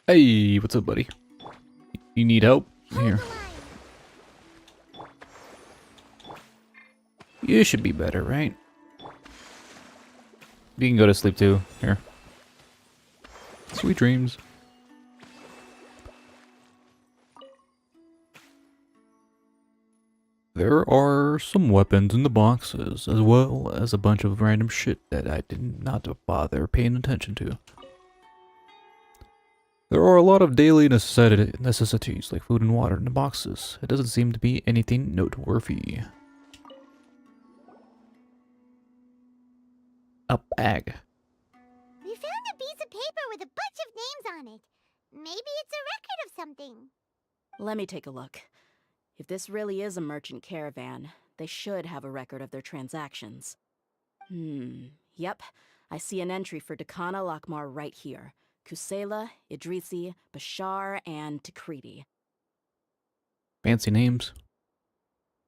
A: Hey, what's up, buddy? You need help? Here. You should be better, right? You can go to sleep too. Here. Sweet dreams. There are some weapons in the boxes, as well as a bunch of random shit that I did not bother paying attention to. There are a lot of daily necessities like food and water in the boxes. It doesn't seem to be anything noteworthy. A bag.
D: We found a piece of paper with a bunch of names on it. Maybe it's a record of something.
I: Let me take a look. If this really is a merchant caravan, they should have a record of their transactions. Yep. I see an entry for Dakana Lakmar right here. Kusela, Idrisi, Bashar, and Takriti.
A: Fancy names.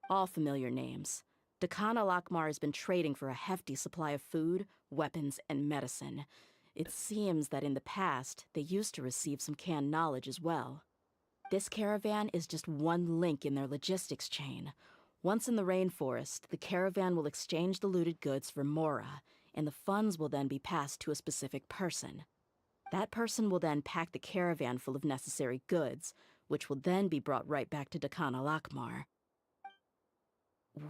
I: All familiar names. Dakana Lakmar has been trading for a hefty supply of food, weapons, and medicine. It seems that in the past, they used to receive some canned knowledge as well. This caravan is just one link in their logistics chain. Once in the rainforest, the caravan will exchange the looted goods for Mora, and the funds will then be passed to a specific person. That person will then pack the caravan full of necessary goods, which will then be brought right back to Dakana Lakmar.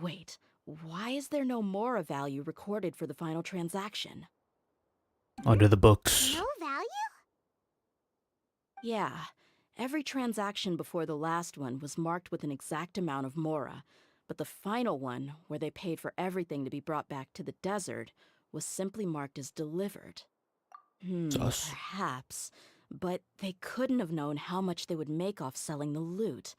I: Wait, why is there no Mora value recorded for the final transaction?
A: Under the books.
D: No value?
I: Yeah. Every transaction before the last one was marked with an exact amount of Mora, but the final one, where they paid for everything to be brought back to the desert, was simply marked as delivered. Perhaps, but they couldn't have known how much they would make off selling the loot.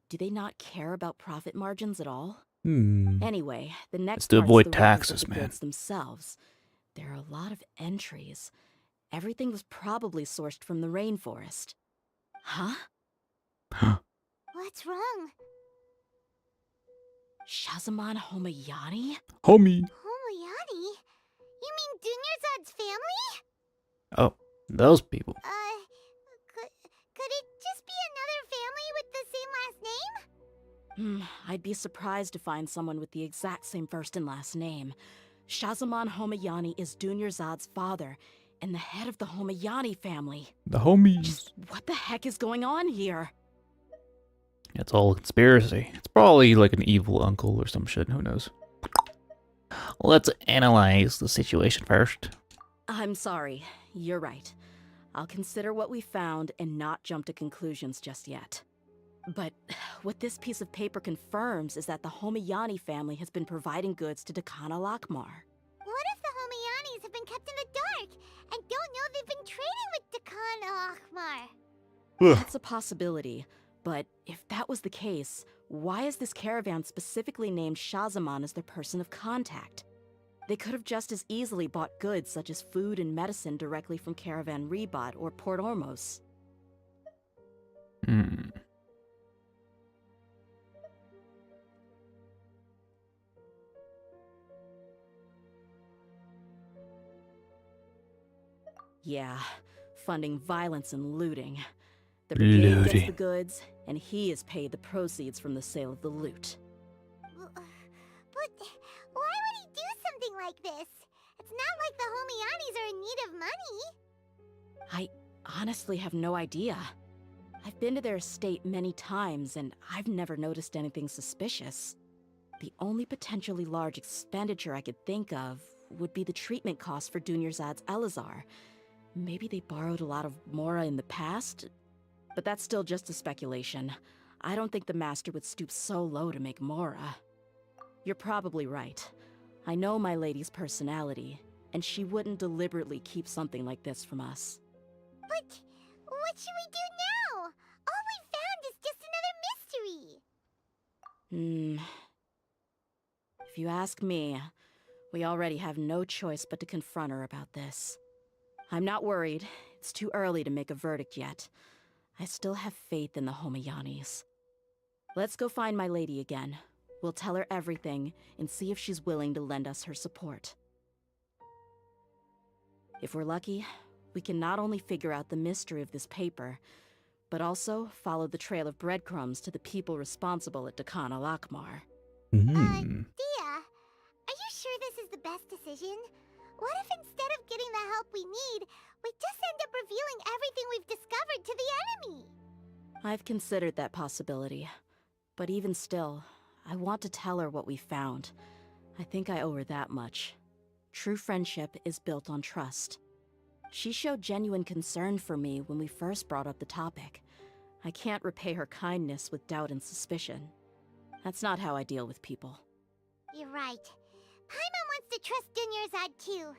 I: Do they not care about profit margins at all? Anyway, the next
A: to
I: part's
A: avoid
I: the records
A: taxes,
I: of the
A: man.
I: goods themselves. There are a lot of entries. Everything was probably sourced from the rainforest. Huh?
D: What's wrong?
I: Shazaman Homayani?
A: Homie.
D: Homayani? You mean Dunyarzad's family?
A: Oh, those people.
D: Could it just be another family with the same last name?
I: I'd be surprised to find someone with the exact same first and last name. Shazaman Homayani is Dunyarzad's father, and the head of the Homayani family.
A: The homies.
I: What the heck is going on here?
A: It's all a conspiracy. It's probably like an evil uncle or some shit. Who knows? Let's analyze the situation first.
I: I'm sorry. You're right. I'll consider what we found and not jump to conclusions just yet. But what this piece of paper confirms is that the Homayani family has been providing goods to Dakana Lakmar.
D: What if the Homayanis have been kept in the dark and don't know they've been trading with Dakana Lakmar?
I: That's a possibility, but if that was the case, why is this caravan specifically named Shazaman as their person of contact? They could have just as easily bought goods such as food and medicine directly from Caravan Rebat or Port Ormos. Yeah, funding violence and looting. The brigade gets the goods, and he is paid the proceeds from the sale of the loot.
D: But why would he do something like this? It's not like the Homayanis are in need of money.
I: I honestly have no idea. I've been to their estate many times, and I've never noticed anything suspicious. The only potentially large expenditure I could think of would be the treatment costs for Dunyarzad's Elazar. Maybe they borrowed a lot of Mora in the past? But that's still just a speculation. I don't think the Master would stoop so low to make Mora. You're probably right. I know my lady's personality, and she wouldn't deliberately keep something like this from us.
D: But what should we do now? All we found is just another mystery.
I: If you ask me, we already have no choice but to confront her about this. I'm not worried. It's too early to make a verdict yet. I still have faith in the Homayanis. Let's go find my lady again. We'll tell her everything and see if she's willing to lend us her support. If we're lucky, we can not only figure out the mystery of this paper, but also follow the trail of breadcrumbs to the people responsible at Dekhan al-Akmar.
D: Dehya, are you sure this is the best decision? What if instead of getting the help we need, we just end up revealing everything we've discovered to the enemy?
I: I've considered that possibility. But even still, I want to tell her what we found. I think I owe her that much. True friendship is built on trust. She showed genuine concern for me when we first brought up the topic. I can't repay her kindness with doubt and suspicion. That's not how I deal with people.
D: You're right. Paimon wants to trust Dunyarzad too.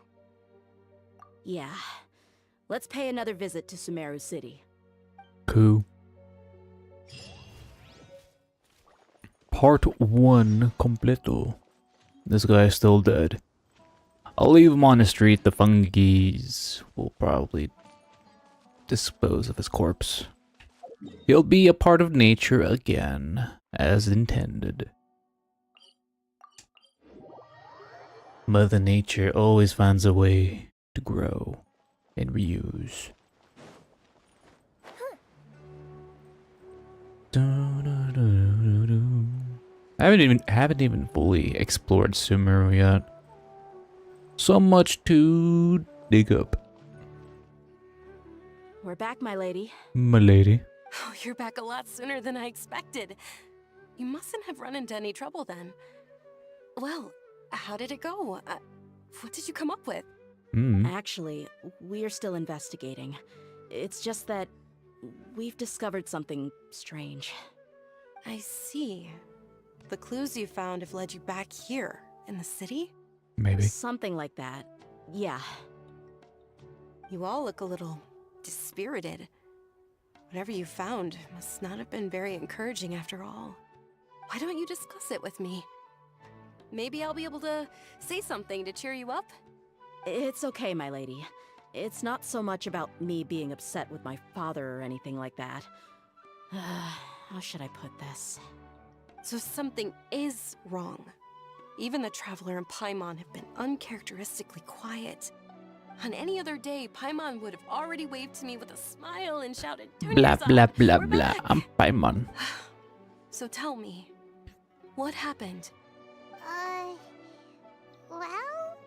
I: Yeah. Let's pay another visit to Sumeru City.
A: Cool. Part 1 completo. This guy's still dead. I'll leave him on the street. The fungies will probably dispose of his corpse. He'll be a part of nature again, as intended. Mother Nature always finds a way to grow and reuse. I haven't even fully explored Sumeru yet. So much to dig up.
I: We're back, my lady.
A: My lady.
J: Oh, you're back a lot sooner than I expected. You mustn't have run into any trouble then. Well, how did it go? What did you come up with?
I: Actually, we're still investigating. It's just that we've discovered something strange.
J: I see. The clues you found have led you back here, in the city?
A: Maybe.
I: Something like that. Yeah.
J: You all look a little dispirited. Whatever you found must not have been very encouraging after all. Why don't you discuss it with me? Maybe I'll be able to say something to cheer you up?
I: It's okay, my lady. It's not so much about me being upset with my father or anything like that. How should I put this?
J: So something is wrong. Even the Traveler and Paimon have been uncharacteristically quiet. On any other day, Paimon would have already waved to me with a smile and shouted,
A: Blah blah blah blah. I'm Paimon.
J: So tell me, what happened?
D: Well?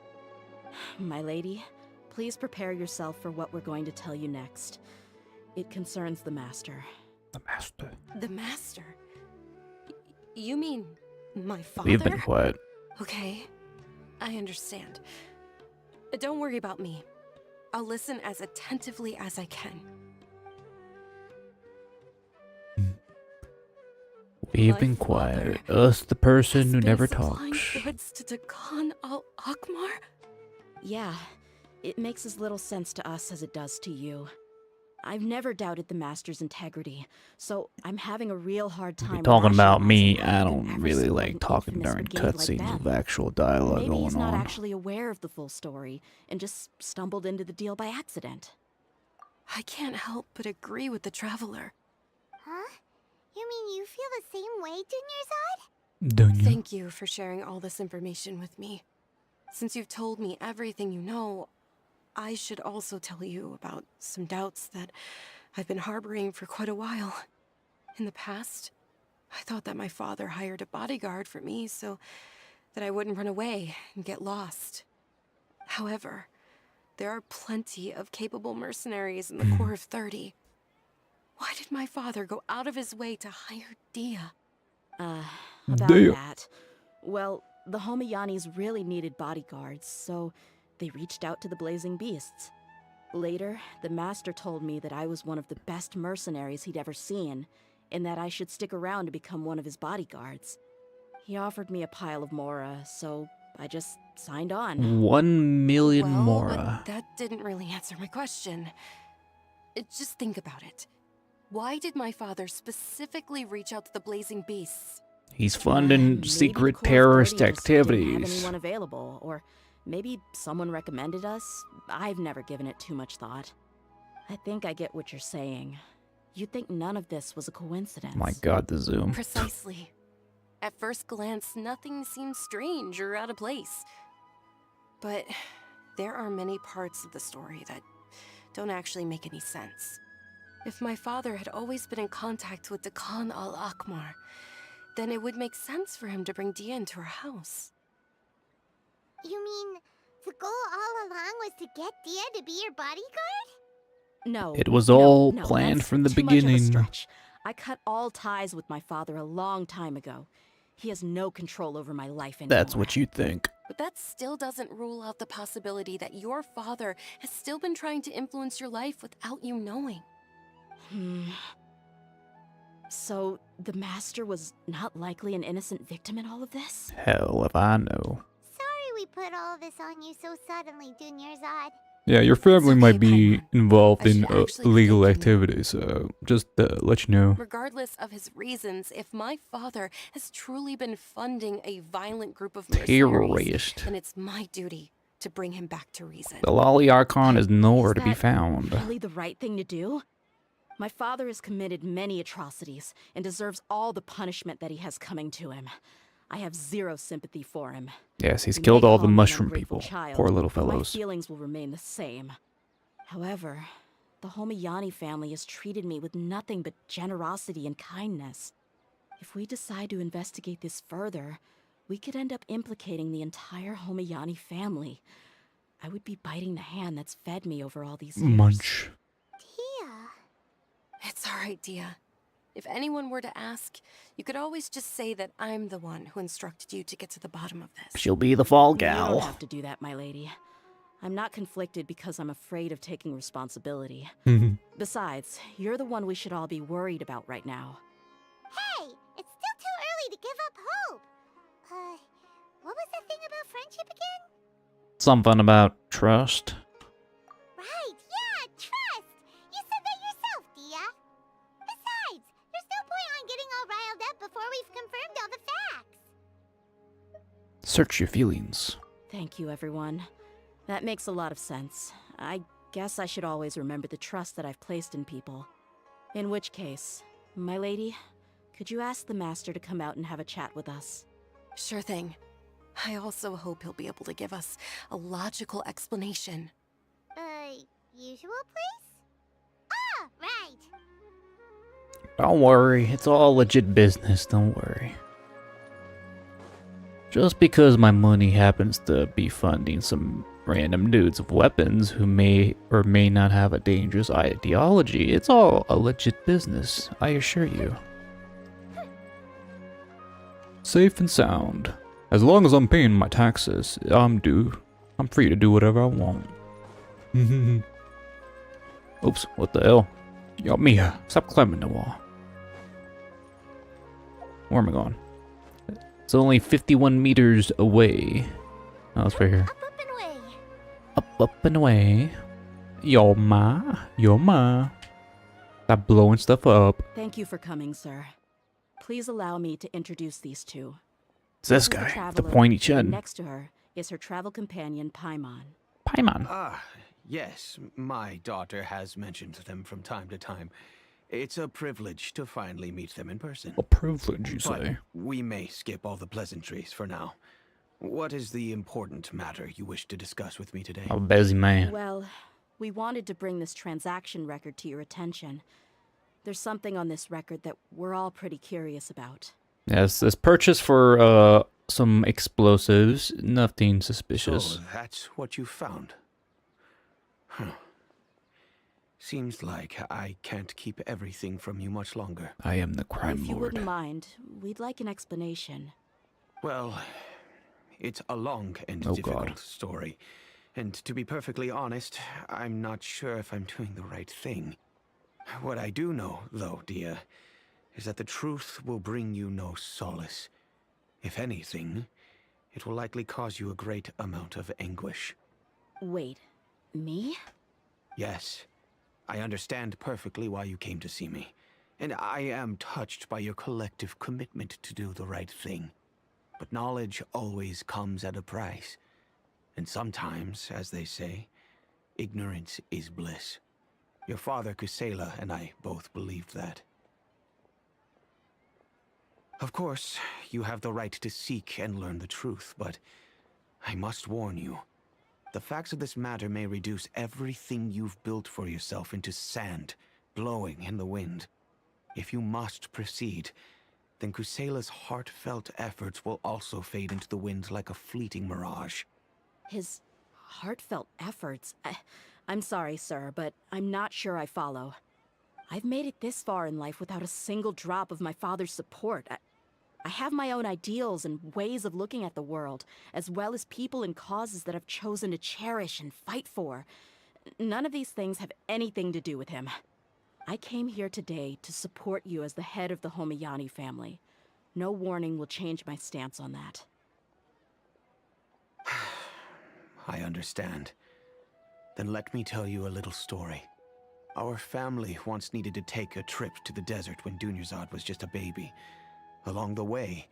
I: My lady, please prepare yourself for what we're going to tell you next. It concerns the Master.
A: The Master?
J: The Master? You mean my father?
A: We've been quiet.
J: Okay, I understand. Don't worry about me. I'll listen as attentively as I can.
A: We've been quiet. Us, the person who never
J: Supplying
A: talks.
J: goods to Dekhan al-Akmar?
I: Yeah, it makes as little sense to us as it does to you. I've never doubted the Master's integrity, so I'm having a real hard time.
A: Talking about me,
I: rationalizing
A: I
I: why
A: don't
I: ever
A: really
I: support
A: like
I: an
A: talking
I: infamous
A: during
I: brigade like
A: cutscenes
I: them.
A: of actual dialogue
I: Maybe he's
A: going
I: not
A: on.
I: actually aware of the full story and just stumbled into the deal by accident.
J: I can't help but agree with the Traveler.
D: Huh? You mean you feel the same way, Dunyarzad?
J: Thank you for sharing all this information with me. Since you've told me everything you know, I should also tell you about some doubts that I've been harboring for quite a while. In the past, I thought that my father hired a bodyguard for me so that I wouldn't run away and get lost. However, there are plenty of capable mercenaries in the Corps of 30. Why did my father go out of his way to hire Dehya?
I: About
A: Dehya.
I: that. Well, the Homayanis really needed bodyguards, so they reached out to the Blazing Beasts. Later, the Master told me that I was one of the best mercenaries he'd ever seen, and that I should stick around to become one of his bodyguards. He offered me a pile of Mora, so I just signed on.
A: 1 million
J: Well,
A: Mora.
J: but that didn't really answer my question. Just think about it. Why did my father specifically reach out to the Blazing Beasts?
A: He's funding
I: Maybe the
A: secret
I: core
A: terrorist
I: authority just didn't have
A: activities.
I: anyone available, or maybe someone recommended us. I've never given it too much thought. I think I get what you're saying. You'd think none of this was a coincidence.
A: My god, the zoom.
J: Precisely. At first glance, nothing seems strange or out of place. But there are many parts of the story that don't actually make any sense. If my father had always been in contact with the Khan al-Akmar, then it would make sense for him to bring Dehya into our house.
D: You mean the goal all along was to get Dehya to be your bodyguard?
I: No.
A: It was
I: no,
A: all
I: no,
A: planned
I: that's
A: from the
I: too much of a
A: beginning.
I: stretch. I cut all ties with my father a long time ago. He has no control over my life anymore.
A: That's what you think.
J: But that still doesn't rule out the possibility that your father has still been trying to influence your life without you knowing.
I: So, the Master was not likely an innocent victim in all of this?
A: Hell if I know.
D: Sorry we put all this on you so suddenly, Dunyarzad.
A: Yeah, your family might be involved in illegal activities, just let you know.
J: Regardless of his reasons, if my father has truly been funding a violent group of
A: Terrorist.
J: mercenaries, then it's my duty to bring him back to reason.
A: The Lolly Archon is nowhere to be found.
I: Really the right thing to do? My father has committed many atrocities and deserves all the punishment that he has coming to him. I have zero sympathy for him.
A: Yes, he's
I: You
A: killed
I: may
A: all
I: call
A: the
I: me an
A: mushroom
I: ungrateful
A: people.
I: child,
A: Poor little
I: but my
A: fellows.
I: feelings will remain the same. However, the Homayani family has treated me with nothing but generosity and kindness. If we decide to investigate this further, we could end up implicating the entire Homayani family. I would be biting the hand that's fed me over all these years.
A: Munch.
J: It's all right, Dehya. If anyone were to ask, you could always just say that I'm the one who instructed you to get to the bottom of this.
A: She'll be the fall
I: You
A: gal.
I: don't have to do that, my lady. I'm not conflicted because I'm afraid of taking responsibility. Besides, you're the one we should all be worried about right now.
D: Hey, it's still too early to give up hope. What was the thing about friendship again?
A: Something about trust.
D: Right, yeah, trust. You said that yourself, Dehya. Besides, there's no point on getting all riled up before we've confirmed all the facts.
A: Search your feelings.
I: Thank you, everyone. That makes a lot of sense. I guess I should always remember the trust that I've placed in people. In which case, my lady, could you ask the Master to come out and have a chat with us?
J: Sure thing. I also hope he'll be able to give us a logical explanation.
D: Usual place? Ah, right.
A: Don't worry, it's all legit business, don't worry. Just because my money happens to be funding some random dudes with weapons who may or may not have a dangerous ideology, it's all a legit business, I assure you. Safe and sound. As long as I'm paying my taxes, I'm free to do whatever I want. Oops, what the hell? Yo, Mia, stop climbing the wall. Where am I going? It's only 51 meters away. Oh, it's right here. Up and away. Yo, ma. Stop blowing stuff up.
I: Thank you for coming, sir. Please allow me to introduce these two.
A: It's this
I: is the
A: guy, the
I: traveler,
A: pointy
I: and
A: chin.
I: next to her is her travel companion, Paimon.
A: Paimon.
R: Ah, yes, my daughter has mentioned them from time to time. It's a privilege to finally meet them in person.
A: A privilege, you
R: But
A: say?
R: we may skip all the pleasantries for now. What is the important matter you wish to discuss with me today?
A: I'm a busy man.
I: Well, we wanted to bring this transaction record to your attention. There's something on this record that we're all pretty curious about.
A: Yes, this purchase for some explosives, nothing suspicious.
R: So that's what you found. Huh. Seems like I can't keep everything from you much longer.
A: I am the crime
I: If you
A: lord.
I: wouldn't mind, we'd like an explanation.
R: Well, it's a long and
A: Oh,
R: difficult
A: God.
R: story. And to be perfectly honest, I'm not sure if I'm doing the right thing. What I do know, though, Dehya, is that the truth will bring you no solace. If anything, it will likely cause you a great amount of anguish.
I: Wait, me?
R: Yes, I understand perfectly why you came to see me. And I am touched by your collective commitment to do the right thing. But knowledge always comes at a price. And sometimes, as they say, ignorance is bliss. Your father, Kusela, and I both believed that. Of course, you have the right to seek and learn the truth, but I must warn you. The facts of this matter may reduce everything you've built for yourself into sand, blowing in the wind. If you must proceed, then Kusela's heartfelt efforts will also fade into the wind like a fleeting mirage.
I: His heartfelt efforts? I'm sorry, sir, but I'm not sure I follow. I've made it this far in life without a single drop of my father's support. I have my own ideals and ways of looking at the world, as well as people and causes that I've chosen to cherish and fight for. None of these things have anything to do with him. I came here today to support you as the head of the Homayani family. No warning will change my stance on that.
R: I understand. Then let me tell you a little story. Our family once needed to take a trip to the desert when Dunyarzad was just a baby. Along the way,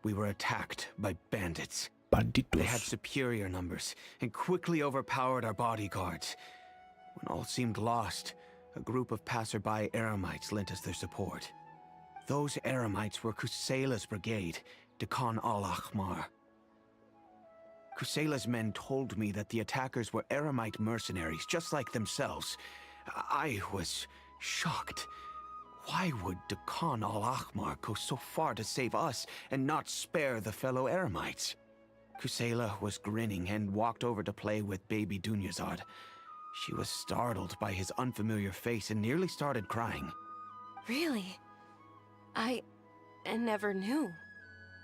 R: we were attacked by bandits.
A: Banditos.
R: They had superior numbers and quickly overpowered our bodyguards. When all seemed lost, a group of passerby Eremites lent us their support. Those Eremites were Kusela's brigade, Dehya al-Ahmar. Kusela's men told me that the attackers were Eremite mercenaries, just like themselves. I was shocked. Why would Dehya al-Ahmar go so far to save us and not spare the fellow Eremites? Kusela was grinning and walked over to play with baby Dunyarzad. She was startled by his unfamiliar face and nearly started crying.
J: Really? I never knew.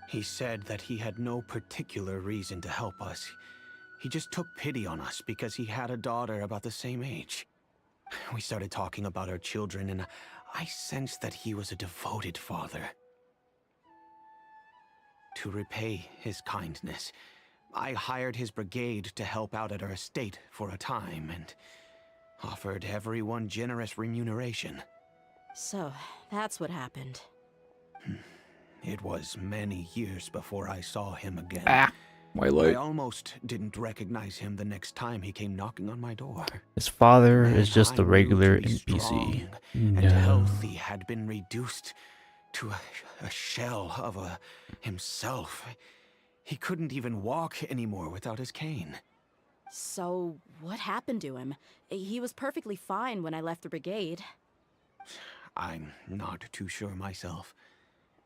R: He said that he had no particular reason to help us. He just took pity on us because he had a daughter about the same age. We started talking about our children, and I sensed that he was a devoted father. To repay his kindness, I hired his brigade to help out at our estate for a time and offered everyone generous remuneration.
I: So, that's what happened.
R: It was many years before I saw him again.
A: I
R: almost didn't recognize him the next time he came knocking on my door.
A: His father
R: Man
A: is just a
R: I knew
A: regular
R: to be
A: NPC.
R: strong and
A: No.
R: healthy had been reduced to a shell of himself. He couldn't even walk anymore without his cane.
I: So, what happened to him? He was perfectly fine when I left the brigade.
R: I'm not too sure myself.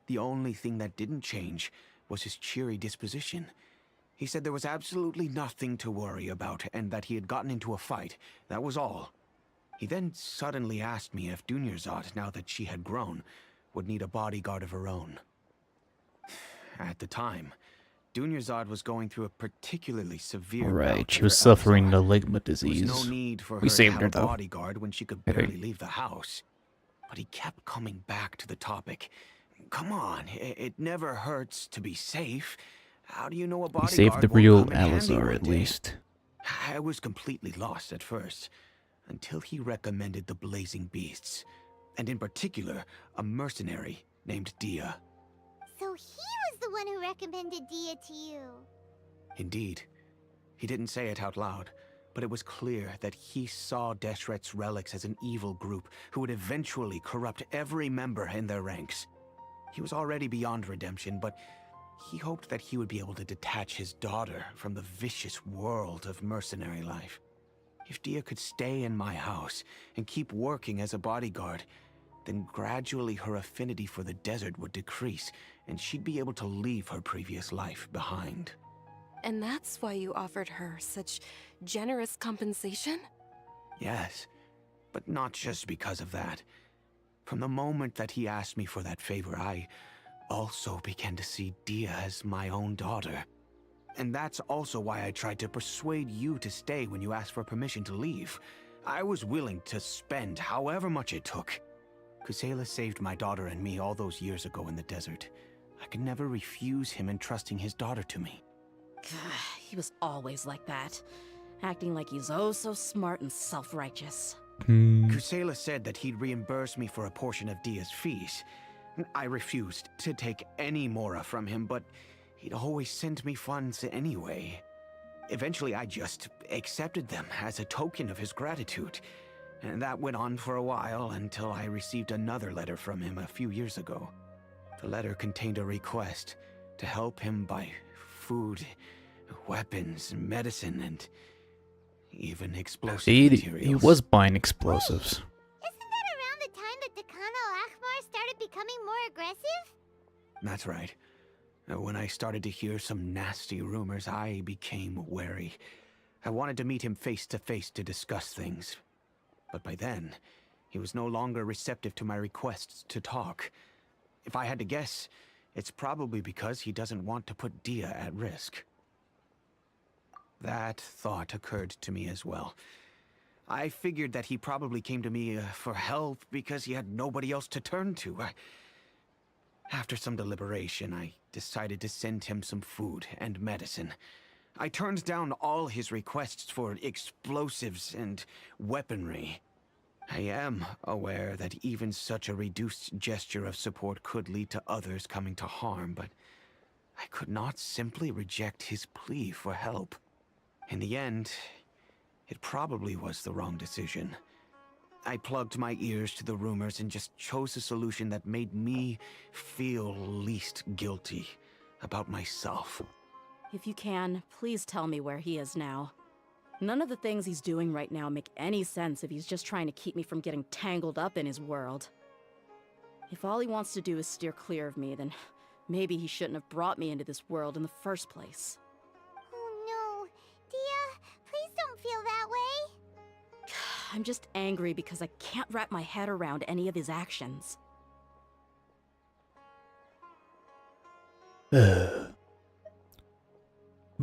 R: The only thing that didn't change was his cheery disposition. He said there was absolutely nothing to worry about and that he had gotten into a fight. That was all. He then suddenly asked me if Dunyarzad, now that she had grown, would need a bodyguard of her own. At the time, Dunyarzad was going through a particularly severe
A: Right,
R: bout
A: she
R: of
A: was
R: her
A: suffering the
R: Alzheimer's.
A: ligma
R: There was
A: disease.
R: no need for
A: We
R: her
A: saved
R: to
A: her
R: have a
A: though.
R: bodyguard when she could
A: Okay.
R: barely leave the house. But he kept coming back to the topic. Come on, it never hurts to be safe. How do you know a
A: He
R: bodyguard
A: saved the
R: won't
A: real
R: come in handy
A: Alizar
R: one
A: at
R: day?
A: least.
R: I was completely lost at first, until he recommended the Blazing Beasts, and in particular, a mercenary named Dehya.
D: So he was the one who recommended Dehya to you.
R: Indeed. He didn't say it out loud, but it was clear that he saw Deshret's relics as an evil group who would eventually corrupt every member in their ranks. He was already beyond redemption, but he hoped that he would be able to detach his daughter from the vicious world of mercenary life. If Dehya could stay in my house and keep working as a bodyguard, then gradually her affinity for the desert would decrease, and she'd be able to leave her previous life behind.
J: And that's why you offered her such generous compensation?
R: Yes, but not just because of that. From the moment that he asked me for that favor, I also began to see Dehya as my own daughter. And that's also why I tried to persuade you to stay when you asked for permission to leave. I was willing to spend however much it took. Kusela saved my daughter and me all those years ago in the desert. I could never refuse him entrusting his daughter to me.
I: He was always like that, acting like he's oh so smart and self-righteous.
R: Kusela said that he'd reimburse me for a portion of Dehya's fees. I refused to take any mora from him, but he'd always send me funds anyway. Eventually, I just accepted them as a token of his gratitude. And that went on for a while until I received another letter from him a few years ago. The letter contained a request to help him buy food, weapons, medicine, and even explosive materials.
A: He was buying explosives.
D: Isn't that around the time that Dakan al-Akhmar started becoming more aggressive?
R: That's right. When I started to hear some nasty rumors, I became wary. I wanted to meet him face to face to discuss things. But by then, he was no longer receptive to my requests to talk. If I had to guess, it's probably because he doesn't want to put Dehya at risk. That thought occurred to me as well. I figured that he probably came to me for help because he had nobody else to turn to. After some deliberation, I decided to send him some food and medicine. I turned down all his requests for explosives and weaponry. I am aware that even such a reduced gesture of support could lead to others coming to harm, but I could not simply reject his plea for help. In the end, it probably was the wrong decision. I plugged my ears to the rumors and just chose a solution that made me feel least guilty about myself.
I: If you can, please tell me where he is now. None of the things he's doing right now make any sense if he's just trying to keep me from getting tangled up in his world. If all he wants to do is steer clear of me, then maybe he shouldn't have brought me into this world in the first place.
D: Oh no. Dehya, please don't feel that way.
I: I'm just angry because I can't wrap my head around any of his actions.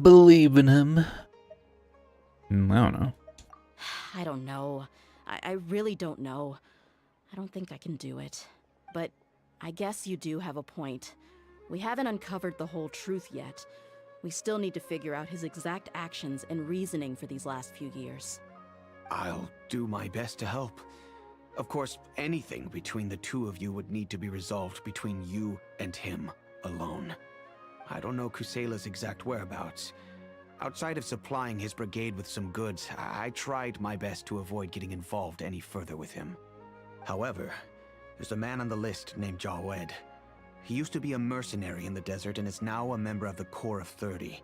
A: Believe in him. I don't know.
I: I don't know. I really don't know. I don't think I can do it. But I guess you do have a point. We haven't uncovered the whole truth yet. We still need to figure out his exact actions and reasoning for these last few years.
R: I'll do my best to help. Of course, anything between the two of you would need to be resolved between you and him alone. I don't know Kusela's exact whereabouts. Outside of supplying his brigade with some goods, I tried my best to avoid getting involved any further with him. However, there's a man on the list named Jawed. He used to be a mercenary in the desert and is now a member of the Corps of 30.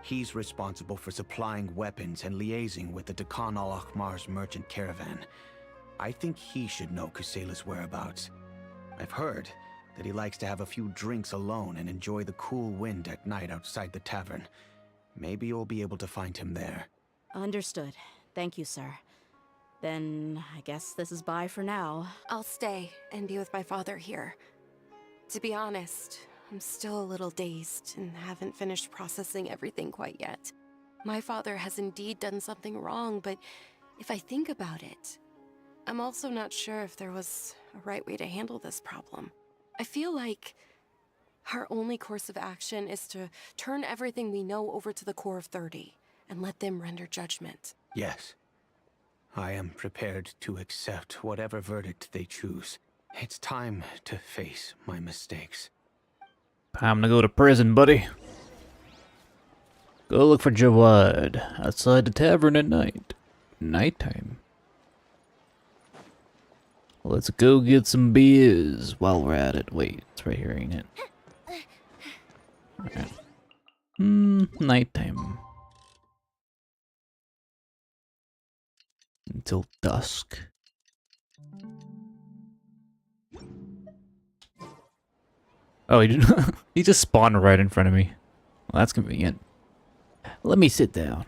R: He's responsible for supplying weapons and liaising with the Dakan al-Akhmar's merchant caravan. I think he should know Kusela's whereabouts. I've heard that he likes to have a few drinks alone and enjoy the cool wind at night outside the tavern. Maybe you'll be able to find him there.
I: Understood. Thank you, sir. Then I guess this is bye for now.
J: I'll stay and be with my father here. To be honest, I'm still a little dazed and haven't finished processing everything quite yet. My father has indeed done something wrong, but if I think about it, I'm also not sure if there was a right way to handle this problem. I feel like our only course of action is to turn everything we know over to the Corps of 30 and let them render judgment.
R: Yes. I am prepared to accept whatever verdict they choose. It's time to face my mistakes.
A: Time to go to prison, buddy. Go look for Jawad outside the tavern at night. Nighttime. Let's go get some beers while we're at it. Wait, it's right here, ain't it? Alright. Nighttime. Until dusk. Oh, he didn't. He just spawned right in front of me. Well, that's convenient. Let me sit down.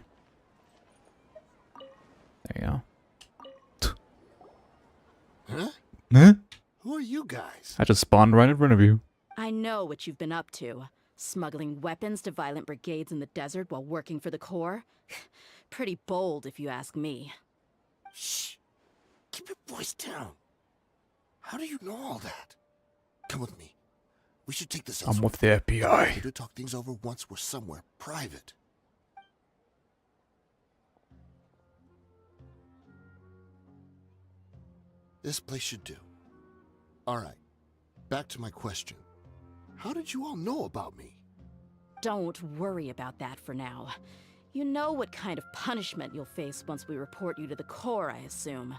A: There you go.
T: Huh?
A: Huh?
T: Who are you guys?
A: I just spawned right in front of you.
I: I know what you've been up to. Smuggling weapons to violent brigades in the desert while working for the Corps? Pretty bold, if you ask me.
T: Shh. Keep your voice down. How do you know all that? Come with me. We should take this elsewhere.
A: I'm with the FBI.
T: We could talk things over once we're somewhere private. This place should do. Alright, back to my question. How did you all know about me?
I: Don't worry about that for now. You know what kind of punishment you'll face once we report you to the Corps, I assume.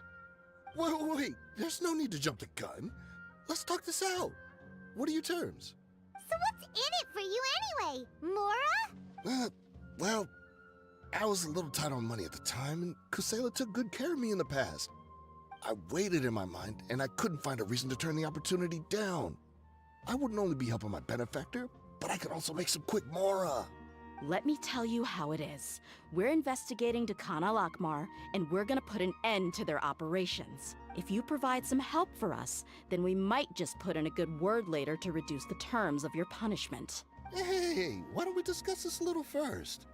T: Wait, there's no need to jump the gun. Let's talk this out. What are your terms?
D: So what's in it for you anyway, Mora?
T: Well, I was a little tight on money at the time, and Kusela took good care of me in the past. I weighed it in my mind, and I couldn't find a reason to turn the opportunity down. I wouldn't only be helping my benefactor, but I could also make some quick Mora.
I: Let me tell you how it is. We're investigating Dakan al-Akmar, and we're gonna put an end to their operations. If you provide some help for us, then we might just put in a good word later to reduce the terms of your punishment.
T: Hey, why don't we discuss this a little first?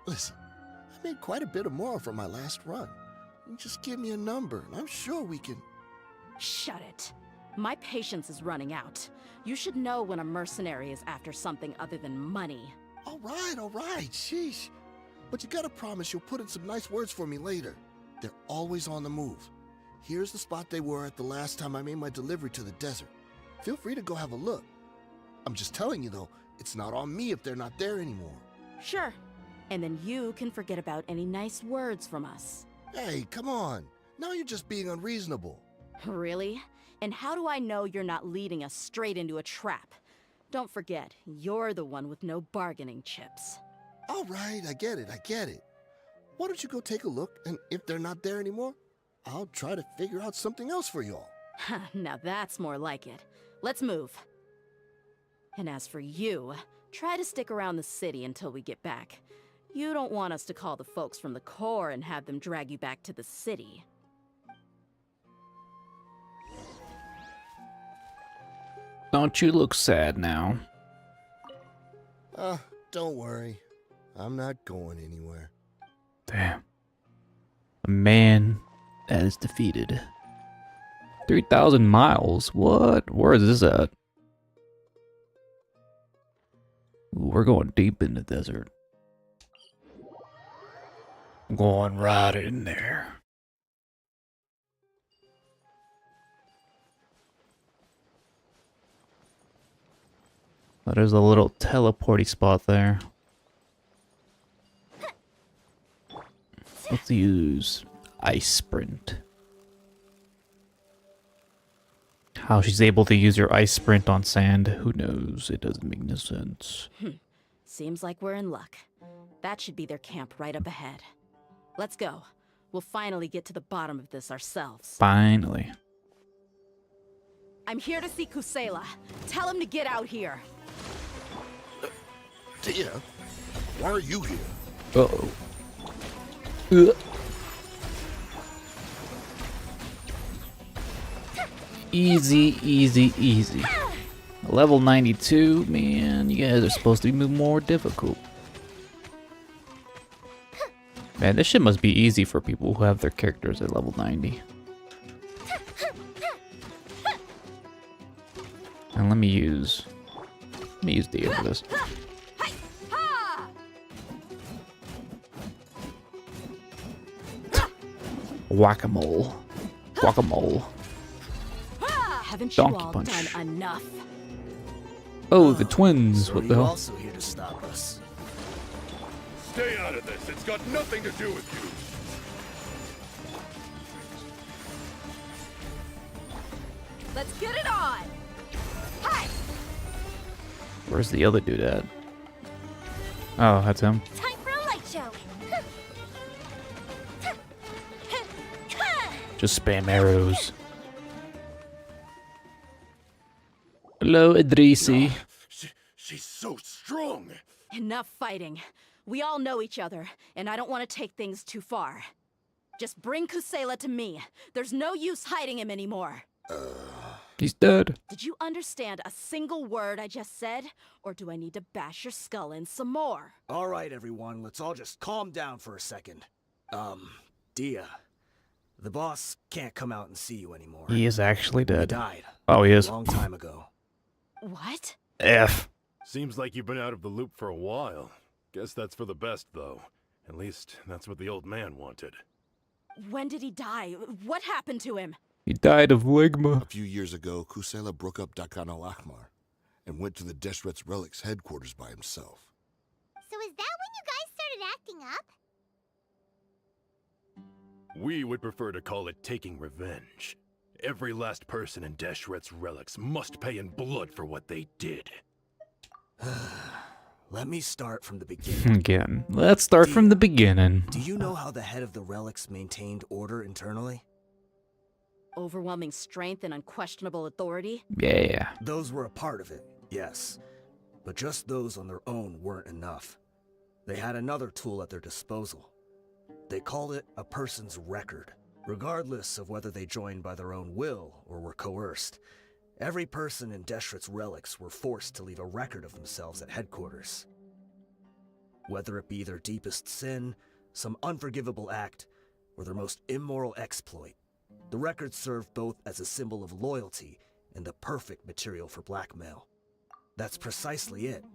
T: Listen, I made quite a bit of Mora from my last run. You just give me a number, and I'm sure we can...
I: Shut it. My patience is running out. You should know when a mercenary is after something other than money.
T: All right, sheesh. But you gotta promise you'll put in some nice words for me later. They're always on the move. Here's the spot they were at the last time I made my delivery to the desert. Feel free to go have a look. I'm just telling you though, it's not on me if they're not there anymore.
I: Sure. And then you can forget about any nice words from us.
T: Hey, come on. Now you're just being unreasonable.
I: Really? And how do I know you're not leading us straight into a trap? Don't forget, you're the one with no bargaining chips.
T: All right, I get it. Why don't you go take a look, and if they're not there anymore, I'll try to figure out something else for y'all.
I: Now that's more like it. Let's move. And as for you, try to stick around the city until we get back. You don't want us to call the folks from the Corps and have them drag you back to the city.
A: Don't you look sad now?
T: Don't worry. I'm not going anywhere.
A: Damn. A man that is defeated. 3,000 miles? What? Where is this at? Ooh, we're going deep in the desert. Going right in there. Oh, there's a little teleporty spot there. Let's use Ice Sprint. How she's able to use your Ice Sprint on sand, who knows? It doesn't make no sense.
I: Seems like we're in luck. That should be their camp right up ahead. Let's go. We'll finally get to the bottom of this ourselves.
A: Finally.
I: I'm here to see Kusela. Tell him to get out here.
T: Dehya, why are you here?
A: Uh-oh. Easy, easy, easy. Level 92, man, you guys are supposed to be more difficult. Man, this shit must be easy for people who have their characters at level 90. And let me use Dehya for this. Whack-a-mole. Guacamole.
I: Haven't you
A: Donkey
I: all
A: punch.
I: done enough?
A: Oh, the twins.
S: So
A: What
S: are
A: the
S: you
A: hell?
S: also here to stop us?
U: Stay out of this. It's got nothing to do with you.
I: Let's get it on! Hi!
A: Where's the other dude at? Oh, that's him.
D: Time for a light show.
A: Just spam arrows. Hello, Idrisi.
U: She's so strong.
I: Enough fighting. We all know each other, and I don't want to take things too far. Just bring Kusela to me. There's no use hiding him anymore.
A: He's dead.
I: Did you understand a single word I just said? Or do I need to bash your skull in some more?
S: All right, everyone, let's all just calm down for a second. Dehya, the boss can't come out and see you anymore.
A: He is actually
S: He
A: dead.
S: died.
A: Oh, he is.
S: A long time ago.
I: What?
A: F.
U: Seems like you've been out of the loop for a while. Guess that's for the best, though. At least, that's what the old man wanted.
I: When did he die? What happened to him?
A: He died of ligma.
T: A few years ago, Kusela broke up Dakan al-Ahmar and went to the Deshret's Relics headquarters by himself.
D: So is that when you guys started acting up?
U: We would prefer to call it taking revenge. Every last person in Deshret's Relics must pay in blood for what they did.
S: Let me start from the beginning.
A: Again, let's start from the beginning.
S: Do you know how the head of the relics maintained order internally?
I: Overwhelming strength and unquestionable authority?
A: Yeah.
S: Those were a part of it, yes. But just those on their own weren't enough. They had another tool at their disposal. They called it a person's record. Regardless of whether they joined by their own will or were coerced, every person in Deshret's Relics were forced to leave a record of themselves at headquarters. Whether it be their deepest sin, some unforgivable act, or their most immoral exploit, the record served both as a symbol of loyalty and the perfect material for blackmail. That's precisely it.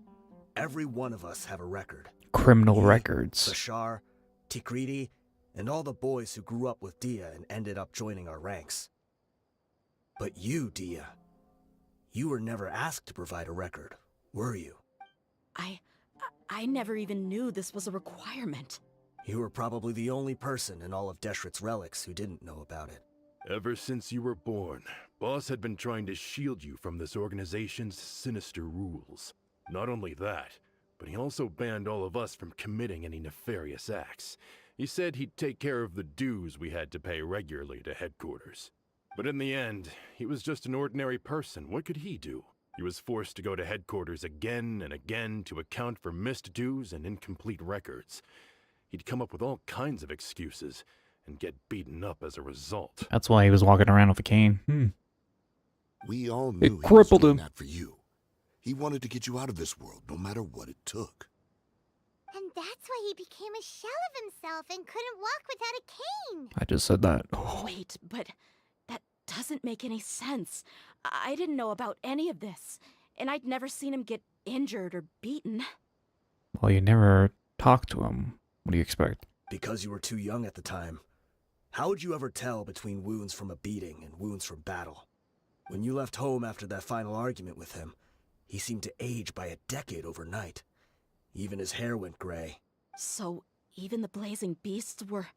S: Every one of us have a record.
A: Criminal records.
S: Bashar, Tikriti, and all the boys who grew up with Dehya and ended up joining our ranks. But you, Dehya, you were never asked to provide a record, were you?
I: I never even knew this was a requirement.
S: You were probably the only person in all of Deshret's Relics who didn't know about it.
U: Ever since you were born, Boss had been trying to shield you from this organization's sinister rules. Not only that, but he also banned all of us from committing any nefarious acts. He said he'd take care of the dues we had to pay regularly to headquarters. But in the end, he was just an ordinary person. What could he do? He was forced to go to headquarters again and again to account for missed dues and incomplete records. He'd come up with all kinds of excuses and get beaten up as a result.
A: That's why he was walking around with a cane.
T: We all knew
A: It crippled
T: he was doing
A: him.
T: that for you. He wanted to get you out of this world, no matter what it took.
D: And that's why he became a shell of himself and couldn't walk without a cane.
A: I just said that.
I: Wait, but that doesn't make any sense. I didn't know about any of this, and I'd never seen him get injured or beaten.
A: Well, you never talked to him. What do you expect?
S: Because you were too young at the time. How would you ever tell between wounds from a beating and wounds from battle? When you left home after that final argument with him, he seemed to age by a decade overnight. Even his hair went gray.
I: So, even the blazing beasts were...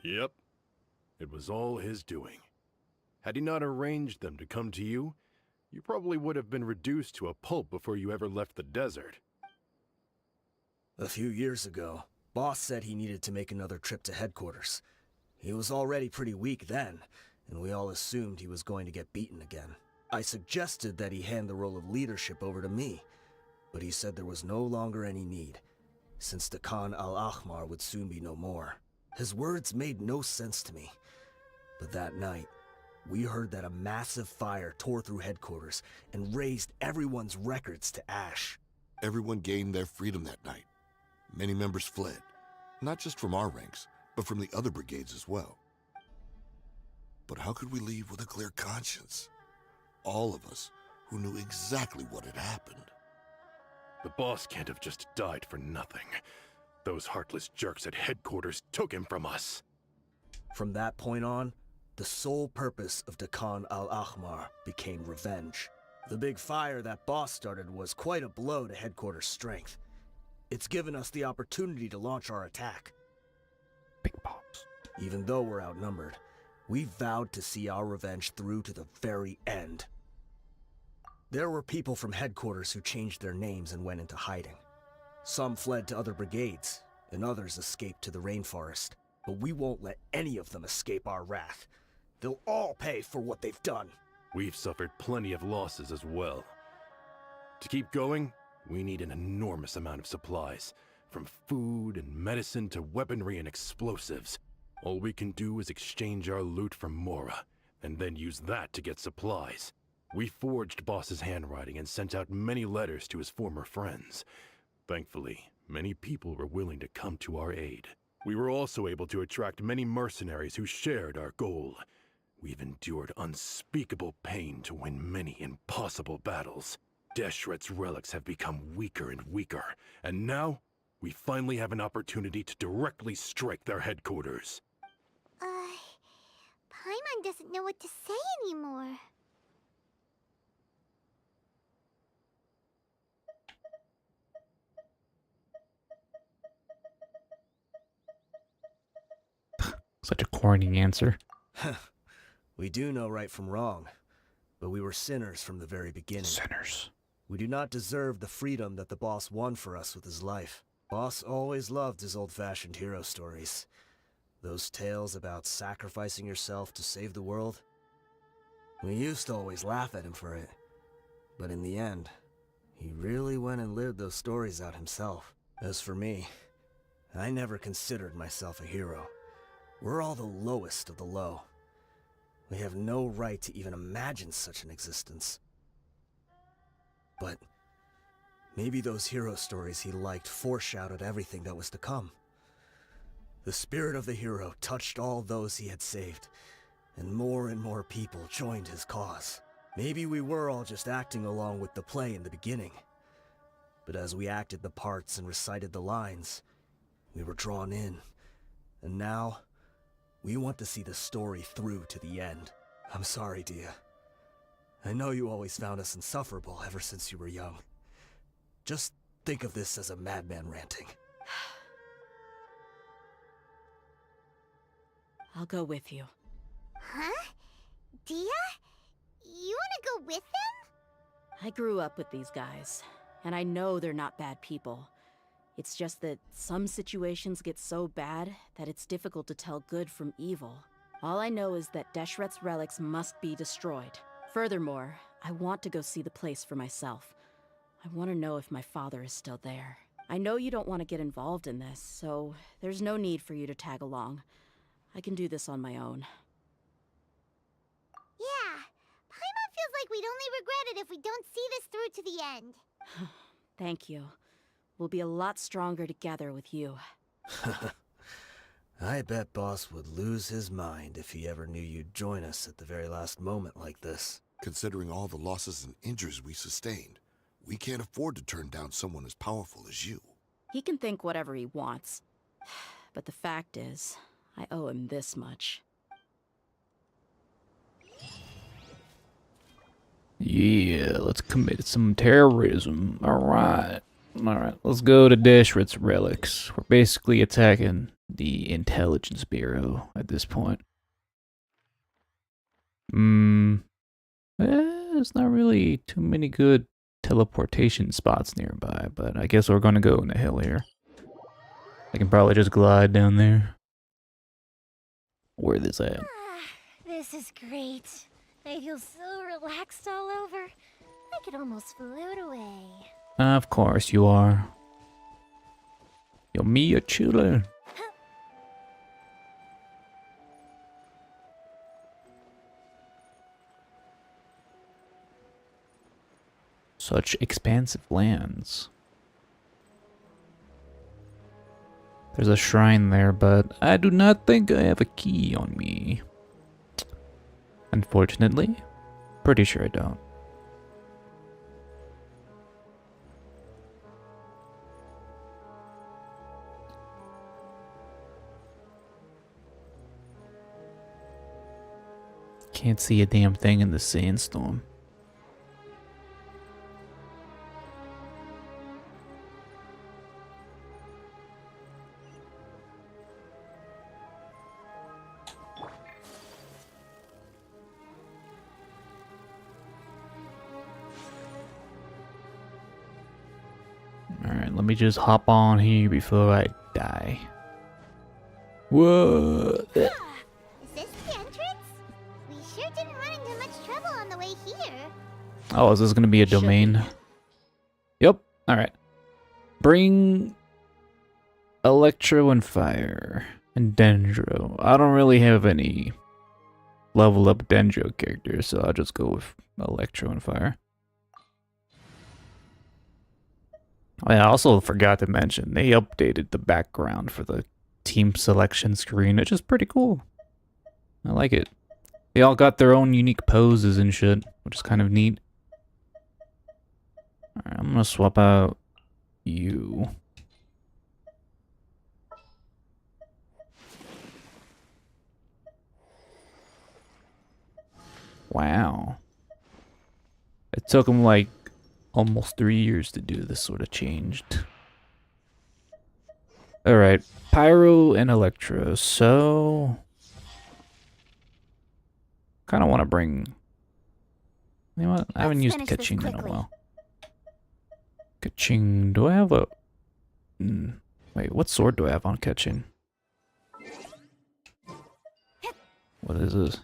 U: Yep. It was all his doing. Had he not arranged them to come to you, you probably would have been reduced to a pulp before you ever left the desert.
S: A few years ago, Boss said he needed to make another trip to headquarters. He was already pretty weak then, and we all assumed he was going to get beaten again. I suggested that he hand the role of leadership over to me, but he said there was no longer any need, since the Khan al-Ahmar would soon be no more. His words made no sense to me. But that night, we heard that a massive fire tore through headquarters and razed everyone's records to ash.
T: Everyone gained their freedom that night. Many members fled, not just from our ranks, but from the other brigades as well. But how could we leave with a clear conscience? All of us who knew exactly what had happened.
U: The boss can't have just died for nothing. Those heartless jerks at headquarters took him from us.
S: From that point on, the sole purpose of Dakan al-Ahmar became revenge. The big fire that Boss started was quite a blow to headquarters' strength. It's given us the opportunity to launch our attack.
A: Big boss.
S: Even though we're outnumbered, we vowed to see our revenge through to the very end. There were people from headquarters who changed their names and went into hiding. Some fled to other brigades, and others escaped to the rainforest. But we won't let any of them escape our wrath. They'll all pay for what they've done.
U: We've suffered plenty of losses as well. To keep going, we need an enormous amount of supplies, from food and medicine to weaponry and explosives. All we can do is exchange our loot from Mora, and then use that to get supplies. We forged Boss's handwriting and sent out many letters to his former friends. Thankfully, many people were willing to come to our aid. We were also able to attract many mercenaries who shared our goal. We've endured unspeakable pain to win many impossible battles. Deshret's relics have become weaker and weaker, and now we finally have an opportunity to directly strike their headquarters.
D: Paimon Paimon doesn't know what to say anymore.
A: Such a corny answer.
S: We do know right from wrong, but we were sinners from the very beginning.
A: Sinners.
S: We do not deserve the freedom that the boss won for us with his life. Boss always loved his old-fashioned hero stories. Those tales about sacrificing yourself to save the world. We used to always laugh at him for it. But in the end, he really went and lived those stories out himself. As for me, I never considered myself a hero. We're all the lowest of the low. We have no right to even imagine such an existence. But maybe those hero stories he liked foreshadowed everything that was to come. The spirit of the hero touched all those he had saved, and more people joined his cause. Maybe we were all just acting along with the play in the beginning. But as we acted the parts and recited the lines, we were drawn in. And now, we want to see the story through to the end. I'm sorry, Dehya. I know you always found us insufferable ever since you were young. Just think of this as a madman ranting.
I: I'll go with you.
D: Huh? Dehya? You wanna go with them?
I: I grew up with these guys, and I know they're not bad people. It's just that some situations get so bad that it's difficult to tell good from evil. All I know is that Deshret's relics must be destroyed. Furthermore, I want to go see the place for myself. I want to know if my father is still there. I know you don't want to get involved in this, so there's no need for you to tag along. I can do this on my own.
D: Yeah, Paimon feels like we'd only regret it if we don't see this through to the end.
I: Thank you. We'll be a lot stronger together with you.
S: I bet Boss would lose his mind if he ever knew you'd join us at the very last moment like this.
T: Considering all the losses and injuries we sustained, we can't afford to turn down someone as powerful as you.
I: He can think whatever he wants. But the fact is, I owe him this much.
A: Yeah, let's commit some terrorism. Alright. Alright, let's go to Deshret's relics. We're basically attacking the Intelligence Bureau at this point. There's not really too many good teleportation spots nearby, but I guess we're gonna go in the hill here. I can probably just glide down there. Where this at?
D: This is great. I feel so relaxed all over. I could almost float away.
A: Of course you are. You're me a chiller. Such expansive lands. There's a shrine there, but I do not think I have a key on me. Unfortunately, pretty sure I don't. Can't see a damn thing in the sandstorm. Alright, let me just hop on here before I die. Whoa!
D: Is this the entrance? We sure didn't run into much trouble on the way here.
A: Oh, is this gonna be a domain? Yep. Alright. Bring Electro and Fire and Dendro. I don't really have any level up Dendro characters, so I'll just go with Electro and Fire. I also forgot to mention, they updated the background for the team selection screen, which is pretty cool. I like it. They all got their own unique poses and shit, which is kind of neat. Alright, I'm gonna swap out you. Wow. It took him like almost 3 years to do this sort of changed. Alright, Pyro and Electro, so... Kinda wanna bring... You know what, I haven't used Kaching in a while. Kaching, do I have a... Wait, what sword do I have on Kaching? What is this?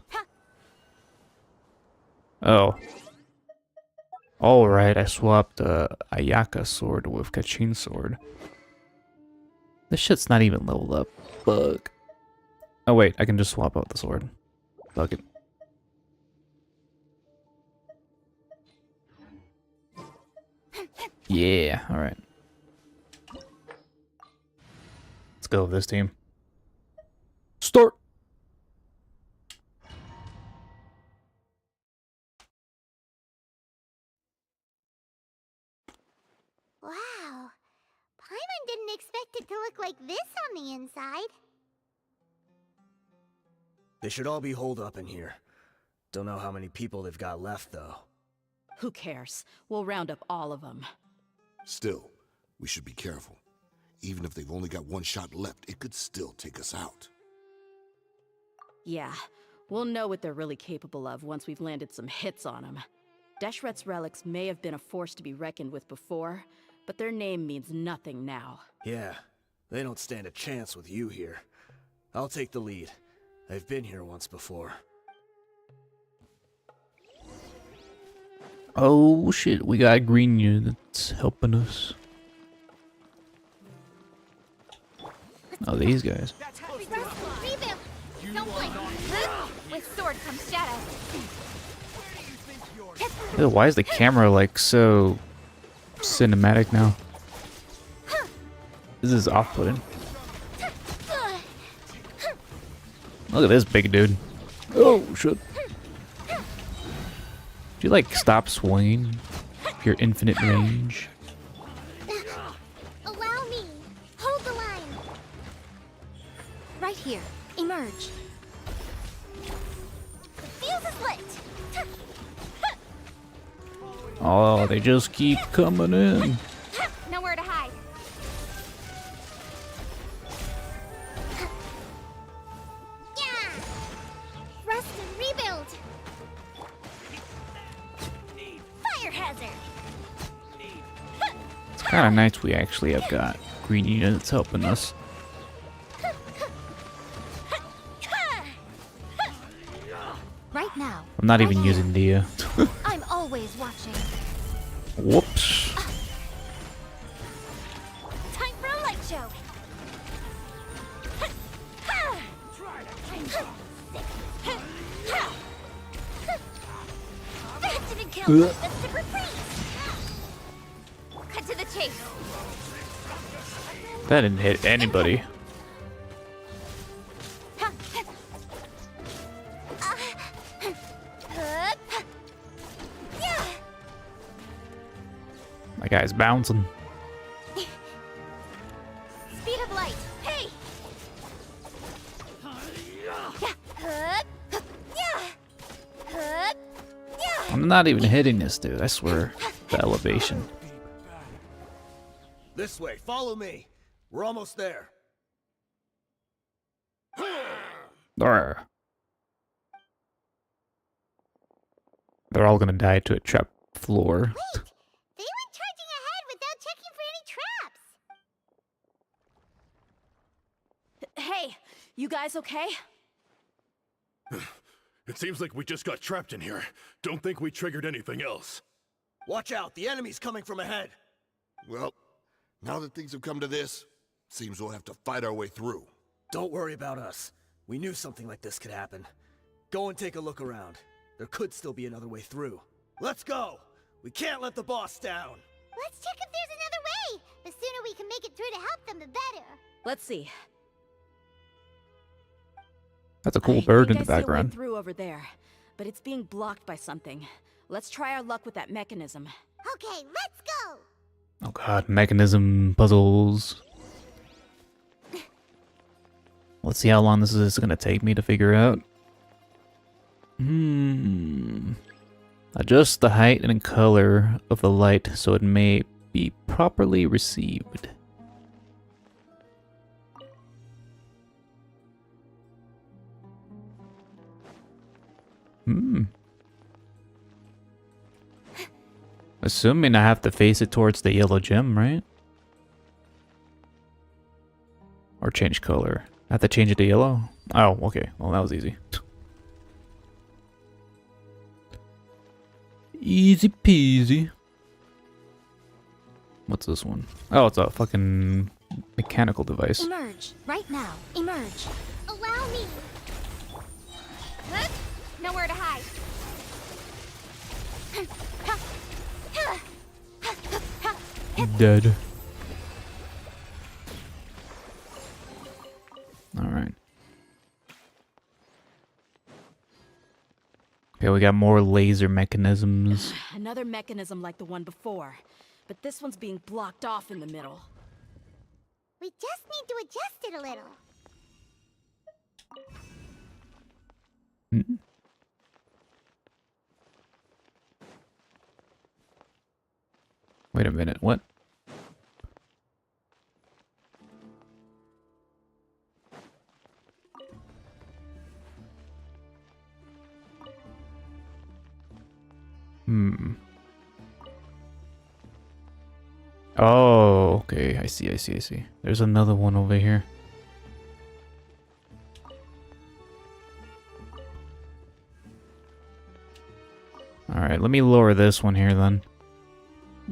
A: Oh. Alright, I swapped Ayaka sword with Kachin sword. This shit's not even leveled up. Bug. Oh wait, I can just swap out the sword. Fuck it. Yeah, alright. Let's go with this team. Start!
D: Wow. Paimon didn't expect it to look like this on the inside.
S: They should all be holed up in here. Don't know how many people they've got left, though.
I: Who cares? We'll round up all of them.
T: Still, we should be careful. Even if they've only got one shot left, it could still take us out.
I: Yeah, we'll know what they're really capable of once we've landed some hits on them. Deshret's relics may have been a force to be reckoned with before, but their name means nothing now.
S: Yeah, they don't stand a chance with you here. I'll take the lead. I've been here once before.
A: Oh shit, we got green units helping us. Oh, these guys.
D: Revamp! Don't blink! With sword comes shadow.
A: Ew, why is the camera like so cinematic now? This is off-putting. Look at this big dude. Oh shit. Do you like stop swinging? Your infinite range.
D: Allow me. Hold the line. Right here. Emerge. The fuse is lit.
A: Oh, they just keep coming in.
D: Nowhere to hide. Yeah. Rest and rebuild. Fire hazard.
A: It's kind of nice we actually have got green units helping us.
D: Right now.
A: I'm not even using Dehya.
D: I'm always watching.
A: Whoops.
D: Time for a light show. That didn't kill. Let's stick with Cut to the chase.
A: That didn't hit anybody. My guy's bouncing.
D: Speed of light. Hey.
A: I'm not even hitting this dude, I swear. The elevation.
S: This way, follow me. We're almost there.
A: Arrgh. They're all gonna die to a trap floor.
D: They went charging ahead without checking for any traps.
I: Hey, you guys okay?
U: It seems like we just got trapped in here. Don't think we triggered anything else.
S: Watch out, the enemy's coming from ahead.
T: Well, now that things have come to this, seems we'll have to fight our way through.
S: Don't worry about us. We knew something like this could happen. Go and take a look around. There could still be another way through. Let's go! We can't let the boss down!
D: Let's check if there's another way. The sooner we can make it through to help them, the better.
I: Let's see.
A: That's a cool bird in the
I: I see a way
A: background.
I: through over there, but it's being blocked by something. Let's try our luck with that mechanism.
D: Okay, let's go.
A: Oh god, mechanism puzzles. Let's see how long this is gonna take me to figure out. Adjust the height and color of the light so it may be properly received. Assuming I have to face it towards the yellow gem, right? Or change color. I have to change it to yellow? Oh, okay. Well, that was easy. Easy peasy. What's this one? Oh, it's a fucking mechanical device.
O: Emerge, right now. Emerge.
D: Allow me. Huh? Nowhere to hide.
A: Dead. Alright. Okay, we got more laser mechanisms.
I: Another mechanism like the one before, but this one's being blocked off in the middle.
D: We just need to adjust it a little.
A: Wait a minute, what? Oh, okay. I see. There's another one over here. Alright, let me lower this one here then.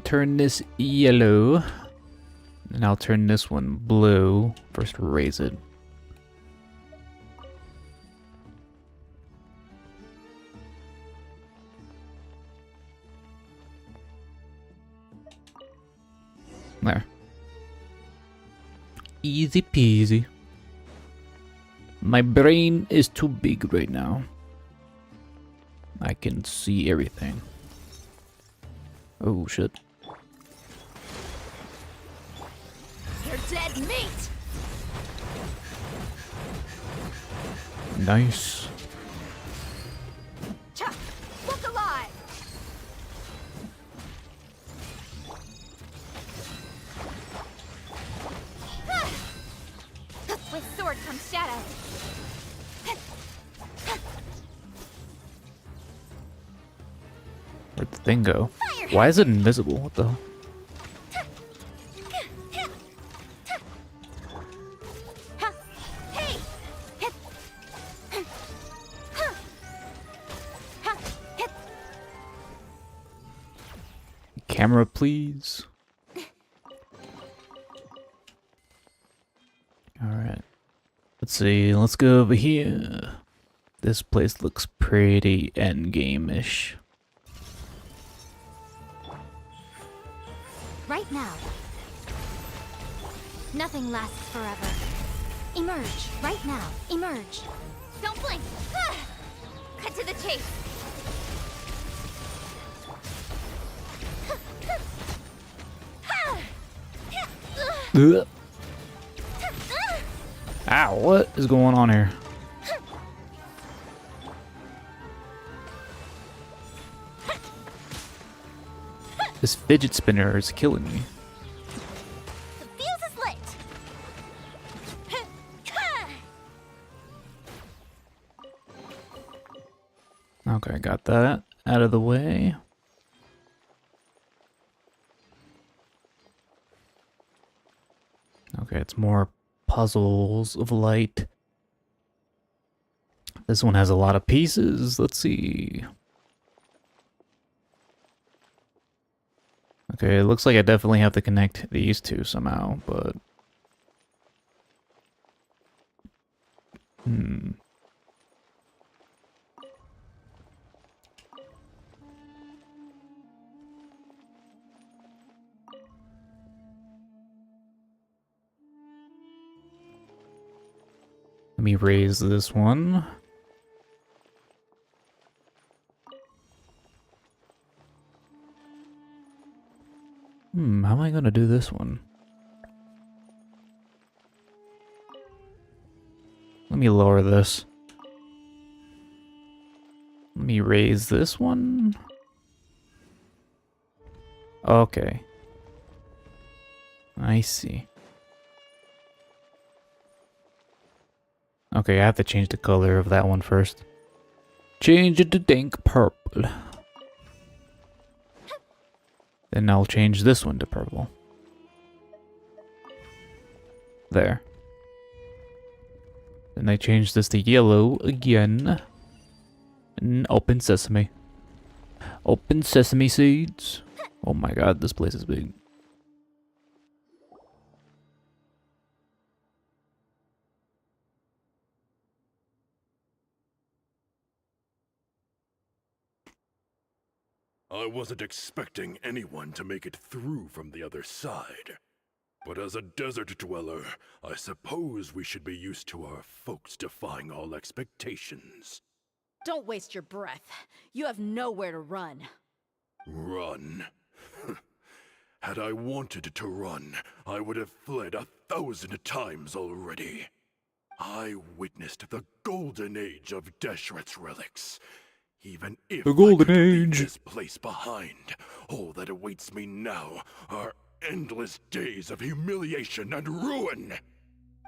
A: Turn this yellow. And I'll turn this one blue. First raise it. There. Easy peasy. My brain is too big right now. I can see everything. Oh shit.
O: You're dead meat!
A: Nice.
O: Cha! Look alive! With sword comes shadow.
A: Where'd the thing go? Why is it invisible? What the hell? Camera, please. Alright. Let's see. Let's go over here. This place looks pretty endgame-ish.
O: Right now. Nothing lasts forever. Emerge, right now. Emerge. Don't blink. Cut to the chase.
A: Ugh. Ow, what is going on here? This fidget spinner is killing me.
O: The fuse is lit.
A: Okay, got that out of the way. Okay, it's more puzzles of light. This one has a lot of pieces. Let's see. Okay, it looks like I definitely have to connect these two somehow, but... Let me raise this one. How am I gonna do this one? Let me lower this. Let me raise this one. Okay. I see. Okay, I have to change the color of that one first. Change it to dank purple. Then I'll change this one to purple. There. Then I change this to yellow again. And open sesame. Open sesame seeds. Oh my god, this place is big.
U: I wasn't expecting anyone to make it through from the other side. But as a desert dweller, I suppose we should be used to our folks defying all expectations.
I: Don't waste your breath. You have nowhere to run.
U: Run? Had I wanted to run, I would have fled 1,000 times already. I witnessed the golden age of Deshret's relics. Even if
A: the golden
U: I could leave
A: age.
U: this place behind, all that awaits me now are endless days of humiliation and ruin.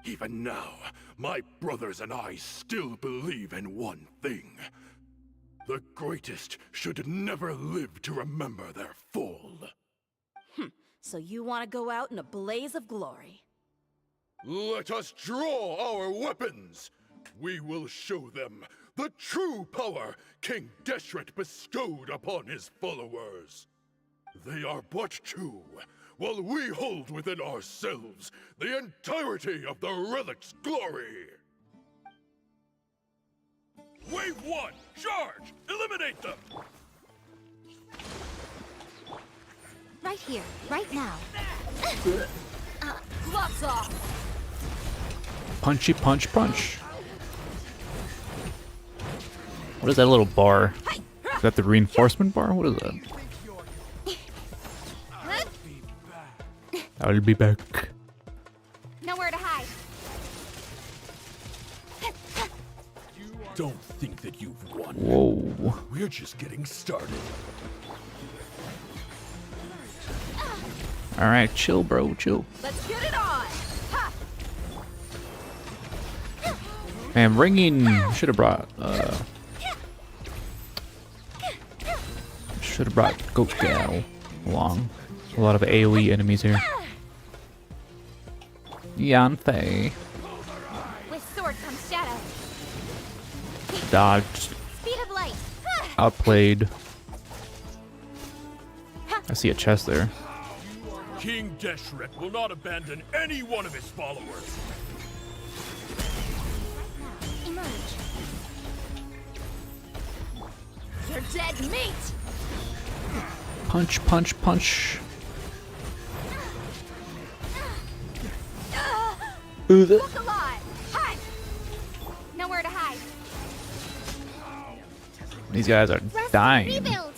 U: Even now, my brothers and I still believe in one thing. The greatest should never live to remember their fall.
I: So you want to go out in a blaze of glory?
U: Let us draw our weapons! We will show them the true power King Deshret bestowed upon his followers. They are but two, while we hold within ourselves the entirety of the relic's glory. Wave 1, charge! Eliminate them!
D: Right here, right now.
I: Gloves off!
A: Punchy punch punch. What is that little bar? Is that the reinforcement bar? What is that? I'll be back.
D: Nowhere to hide.
U: Don't think that you've won.
A: Whoa.
U: We're just getting started.
A: Alright, chill, bro, chill.
I: Let's get it on! Ha!
A: Man, ringing should have brought Goat Gal along. A lot of AoE enemies here. Yanfei.
D: With sword comes shadow.
A: Dodged.
D: Speed of light.
A: Outplayed. I see a chest there.
U: King Deshret will not abandon any one of his followers.
D: Emerge.
I: You're dead meat!
A: Punch, punch, punch.
D: Look alive. Hide. Nowhere to hide.
A: These guys are
D: Rest,
A: dying.
D: Rebuild.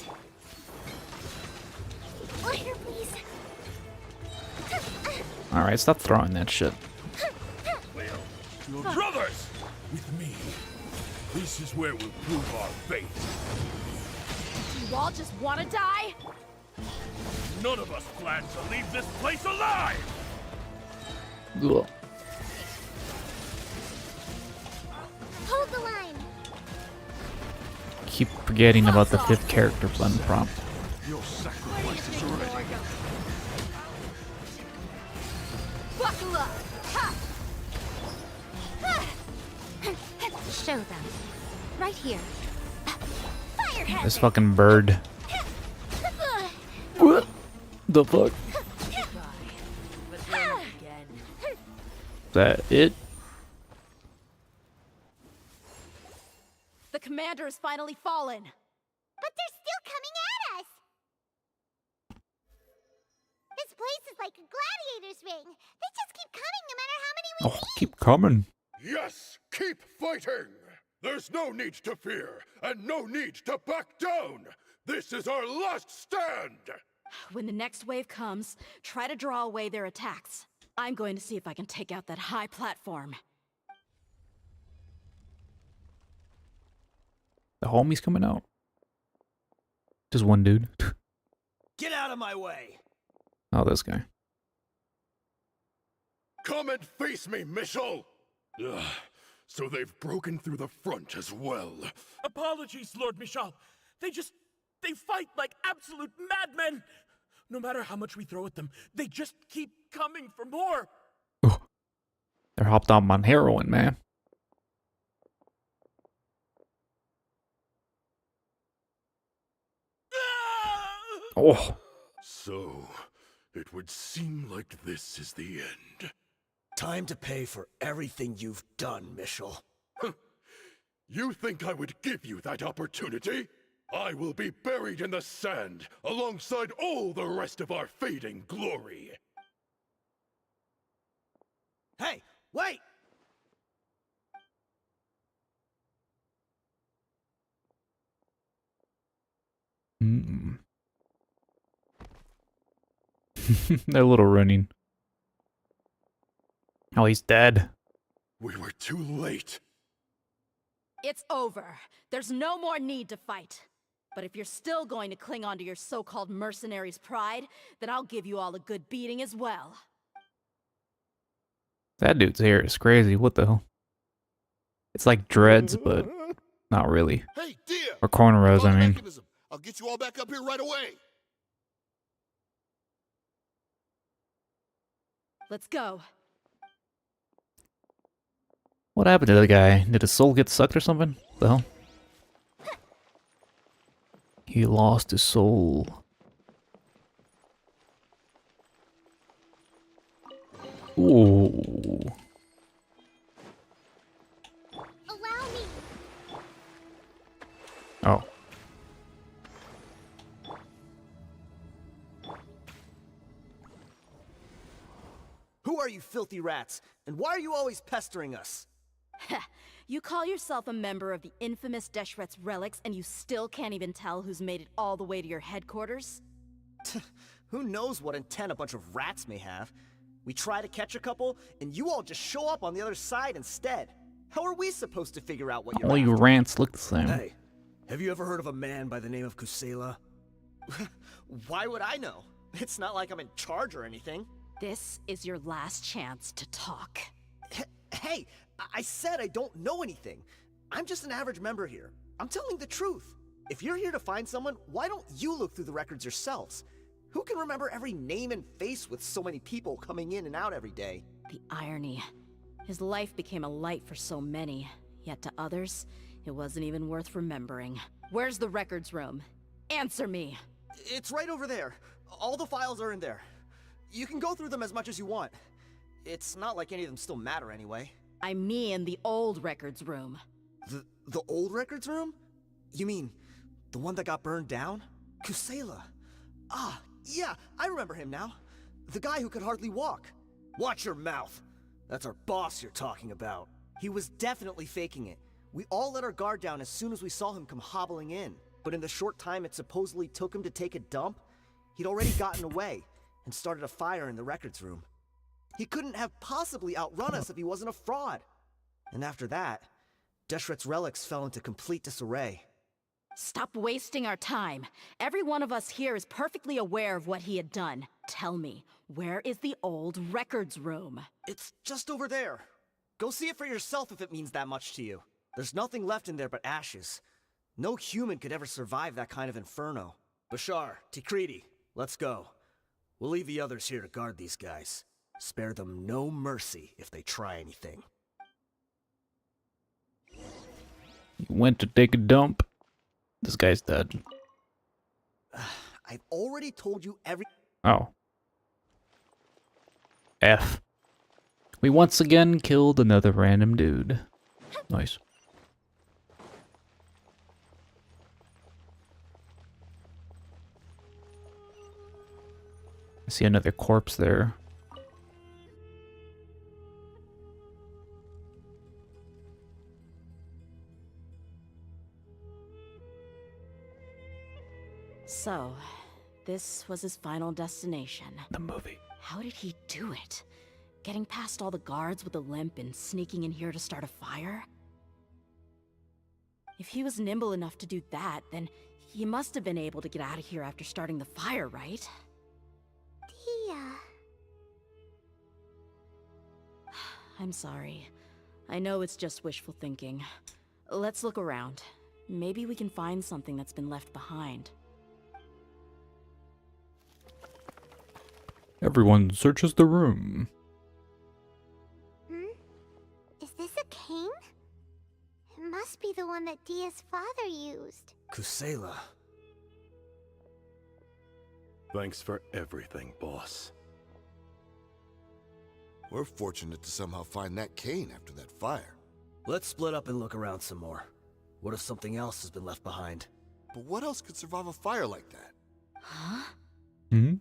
D: Later, please.
A: Alright, stop throwing that shit.
U: Brothers! With me, this is where we'll prove our faith.
I: You all just want to die?
U: None of us plan to leave this place alive!
A: Ugh.
D: Hold the line.
A: Keep forgetting about the 5th character button prompt.
U: Your sacrifice is ready.
I: Buckle up! Ha!
D: Show them. Right here. Firehead.
A: This fucking bird. What the fuck? Is that it?
I: The commander has finally fallen.
D: But they're still coming at us. This place is like a gladiator's ring. They just keep coming no matter how many we
A: Oh, keep coming.
U: Yes, keep fighting! There's no need to fear, and no need to back down! This is our last stand!
I: When the next wave comes, try to draw away their attacks. I'm going to see if I can take out that high platform.
A: The homie's coming out. Just one dude.
S: Get out of my way!
A: Oh, this guy.
U: Come and face me, Michel! Ugh, so they've broken through the front as well.
E: Apologies, Lord Michal. They fight like absolute madmen. No matter how much we throw at them, they just keep coming for more.
A: They're hopped on heroin, man. Oh.
U: So, it would seem like this is the end.
S: Time to pay for everything you've done, Michel.
U: You think I would give you that opportunity? I will be buried in the sand, alongside all the rest of our fading glory.
S: Hey, wait!
A: They're a little running. Oh, he's dead.
U: We were too late.
I: It's over. There's no more need to fight. But if you're still going to cling on to your so-called mercenary's pride, then I'll give you all a good beating as well.
A: That dude's hair is crazy. What the hell? It's like dreads, but not really.
T: Hey, Dehya!
A: Or cornrows, I mean.
T: Mechanism. I'll get you all back up here right away.
I: Let's go.
A: What happened to the guy? Did his soul get sucked or something? What the hell? He lost his soul. Ooh.
D: Allow me.
A: Oh.
S: Who are you filthy rats? And why are you always pestering us?
I: You call yourself a member of the infamous Deshret's relics, and you still can't even tell who's made it all the way to your headquarters?
S: Who knows what intent a bunch of rats may have? We try to catch a couple, and you all just show up on the other side instead. How are we supposed to figure out what you're
A: All you
S: after?
A: rants look the same.
S: Hey, have you ever heard of a man by the name of Kusela? Why would I know? It's not like I'm in charge or anything.
I: This is your last chance to talk.
S: Hey, I said I don't know anything. I'm just an average member here. I'm telling the truth. If you're here to find someone, why don't you look through the records yourselves? Who can remember every name and face with so many people coming in and out every day?
I: The irony. His life became a light for so many, yet to others, it wasn't even worth remembering. Where's the records room? Answer me!
S: It's right over there. All the files are in there. You can go through them as much as you want. It's not like any of them still matter anyway.
I: I mean the old records room.
S: The old records room? You mean, the one that got burned down? Kusela. Ah, yeah, I remember him now. The guy who could hardly walk. Watch your mouth. That's our boss you're talking about. He was definitely faking it. We all let our guard down as soon as we saw him come hobbling in. But in the short time it supposedly took him to take a dump, he'd already gotten away and started a fire in the records room. He couldn't have possibly outrun us if he wasn't a fraud. And after that, Deshret's relics fell into complete disarray.
I: Stop wasting our time. Every one of us here is perfectly aware of what he had done. Tell me, where is the old records room?
S: It's just over there. Go see it for yourself if it means that much to you. There's nothing left in there but ashes. No human could ever survive that kind of inferno. Bashar, Tikriti, let's go. We'll leave the others here to guard these guys. Spare them no mercy if they try anything.
A: He went to take a dump. This guy's dead.
S: I've already told you every...
A: Oh. F. We once again killed another random dude. Nice. I see another corpse there.
I: So, this was his final destination.
A: The movie.
I: How did he do it? Getting past all the guards with a limp and sneaking in here to start a fire? If he was nimble enough to do that, then he must have been able to get out of here after starting the fire, right?
D: Dehya.
I: I'm sorry. I know it's just wishful thinking. Let's look around. Maybe we can find something that's been left behind.
A: Everyone searches the room.
D: Is this a cane? It must be the one that Dehya's father used.
S: Kusela.
U: Thanks for everything, boss.
T: We're fortunate to somehow find that cane after that fire.
S: Let's split up and look around some more. What if something else has been left behind?
T: But what else could survive a fire like that?
I: Huh?
A: Hmm?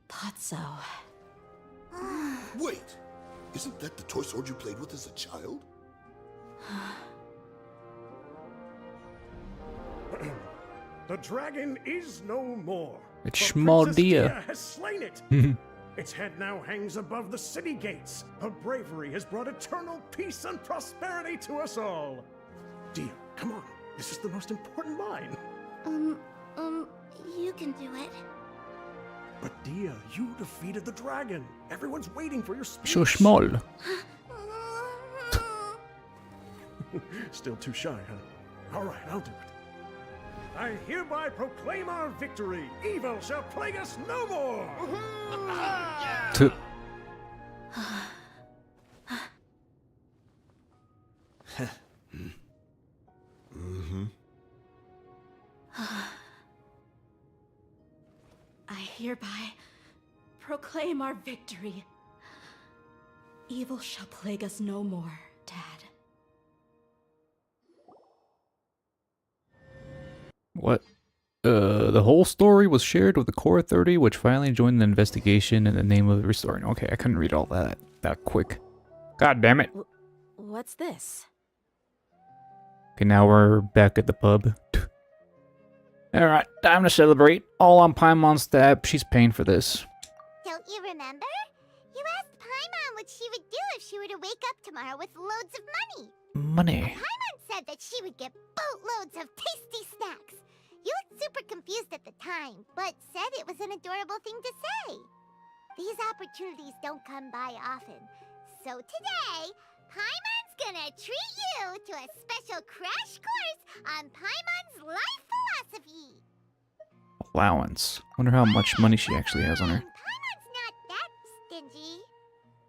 I: Thought so.
T: Wait! Isn't that the toy sword you played with as a child?
G: The dragon is no more.
A: It's
G: for
A: small
G: Princess
A: Dehya.
G: Dehya has slain it. Its head now hangs above the city gates. Her bravery has brought eternal peace and prosperity to us all. Dehya, come on. This is the most important line.
D: You can do it.
G: But Dehya, you defeated the dragon. Everyone's waiting for your speech.
A: So small.
G: Still too shy, huh? All right, I'll do it. I hereby proclaim our victory. Evil shall plague us no more.
I: I hereby proclaim our victory. Evil shall plague us no more, Dad.
A: What? The whole story was shared with the Core Authority, which finally joined the investigation in the name of restoring. Okay, I couldn't read all that quick. God damn it.
I: What's this?
A: Okay, now we're back at the pub. Alright, time to celebrate. All on Paimon's tab. She's paying for this.
D: Don't you remember? You asked Paimon what she would do if she were to wake up tomorrow with loads of money.
A: Money.
D: Paimon said that she would get boatloads of tasty snacks. You looked super confused at the time, but said it was an adorable thing to say. These opportunities don't come by often. So today, Paimon's gonna treat you to a special crash course on Paimon's life philosophy.
A: Allowance. Wonder how much money she actually has on her.
D: Paimon's not that stingy.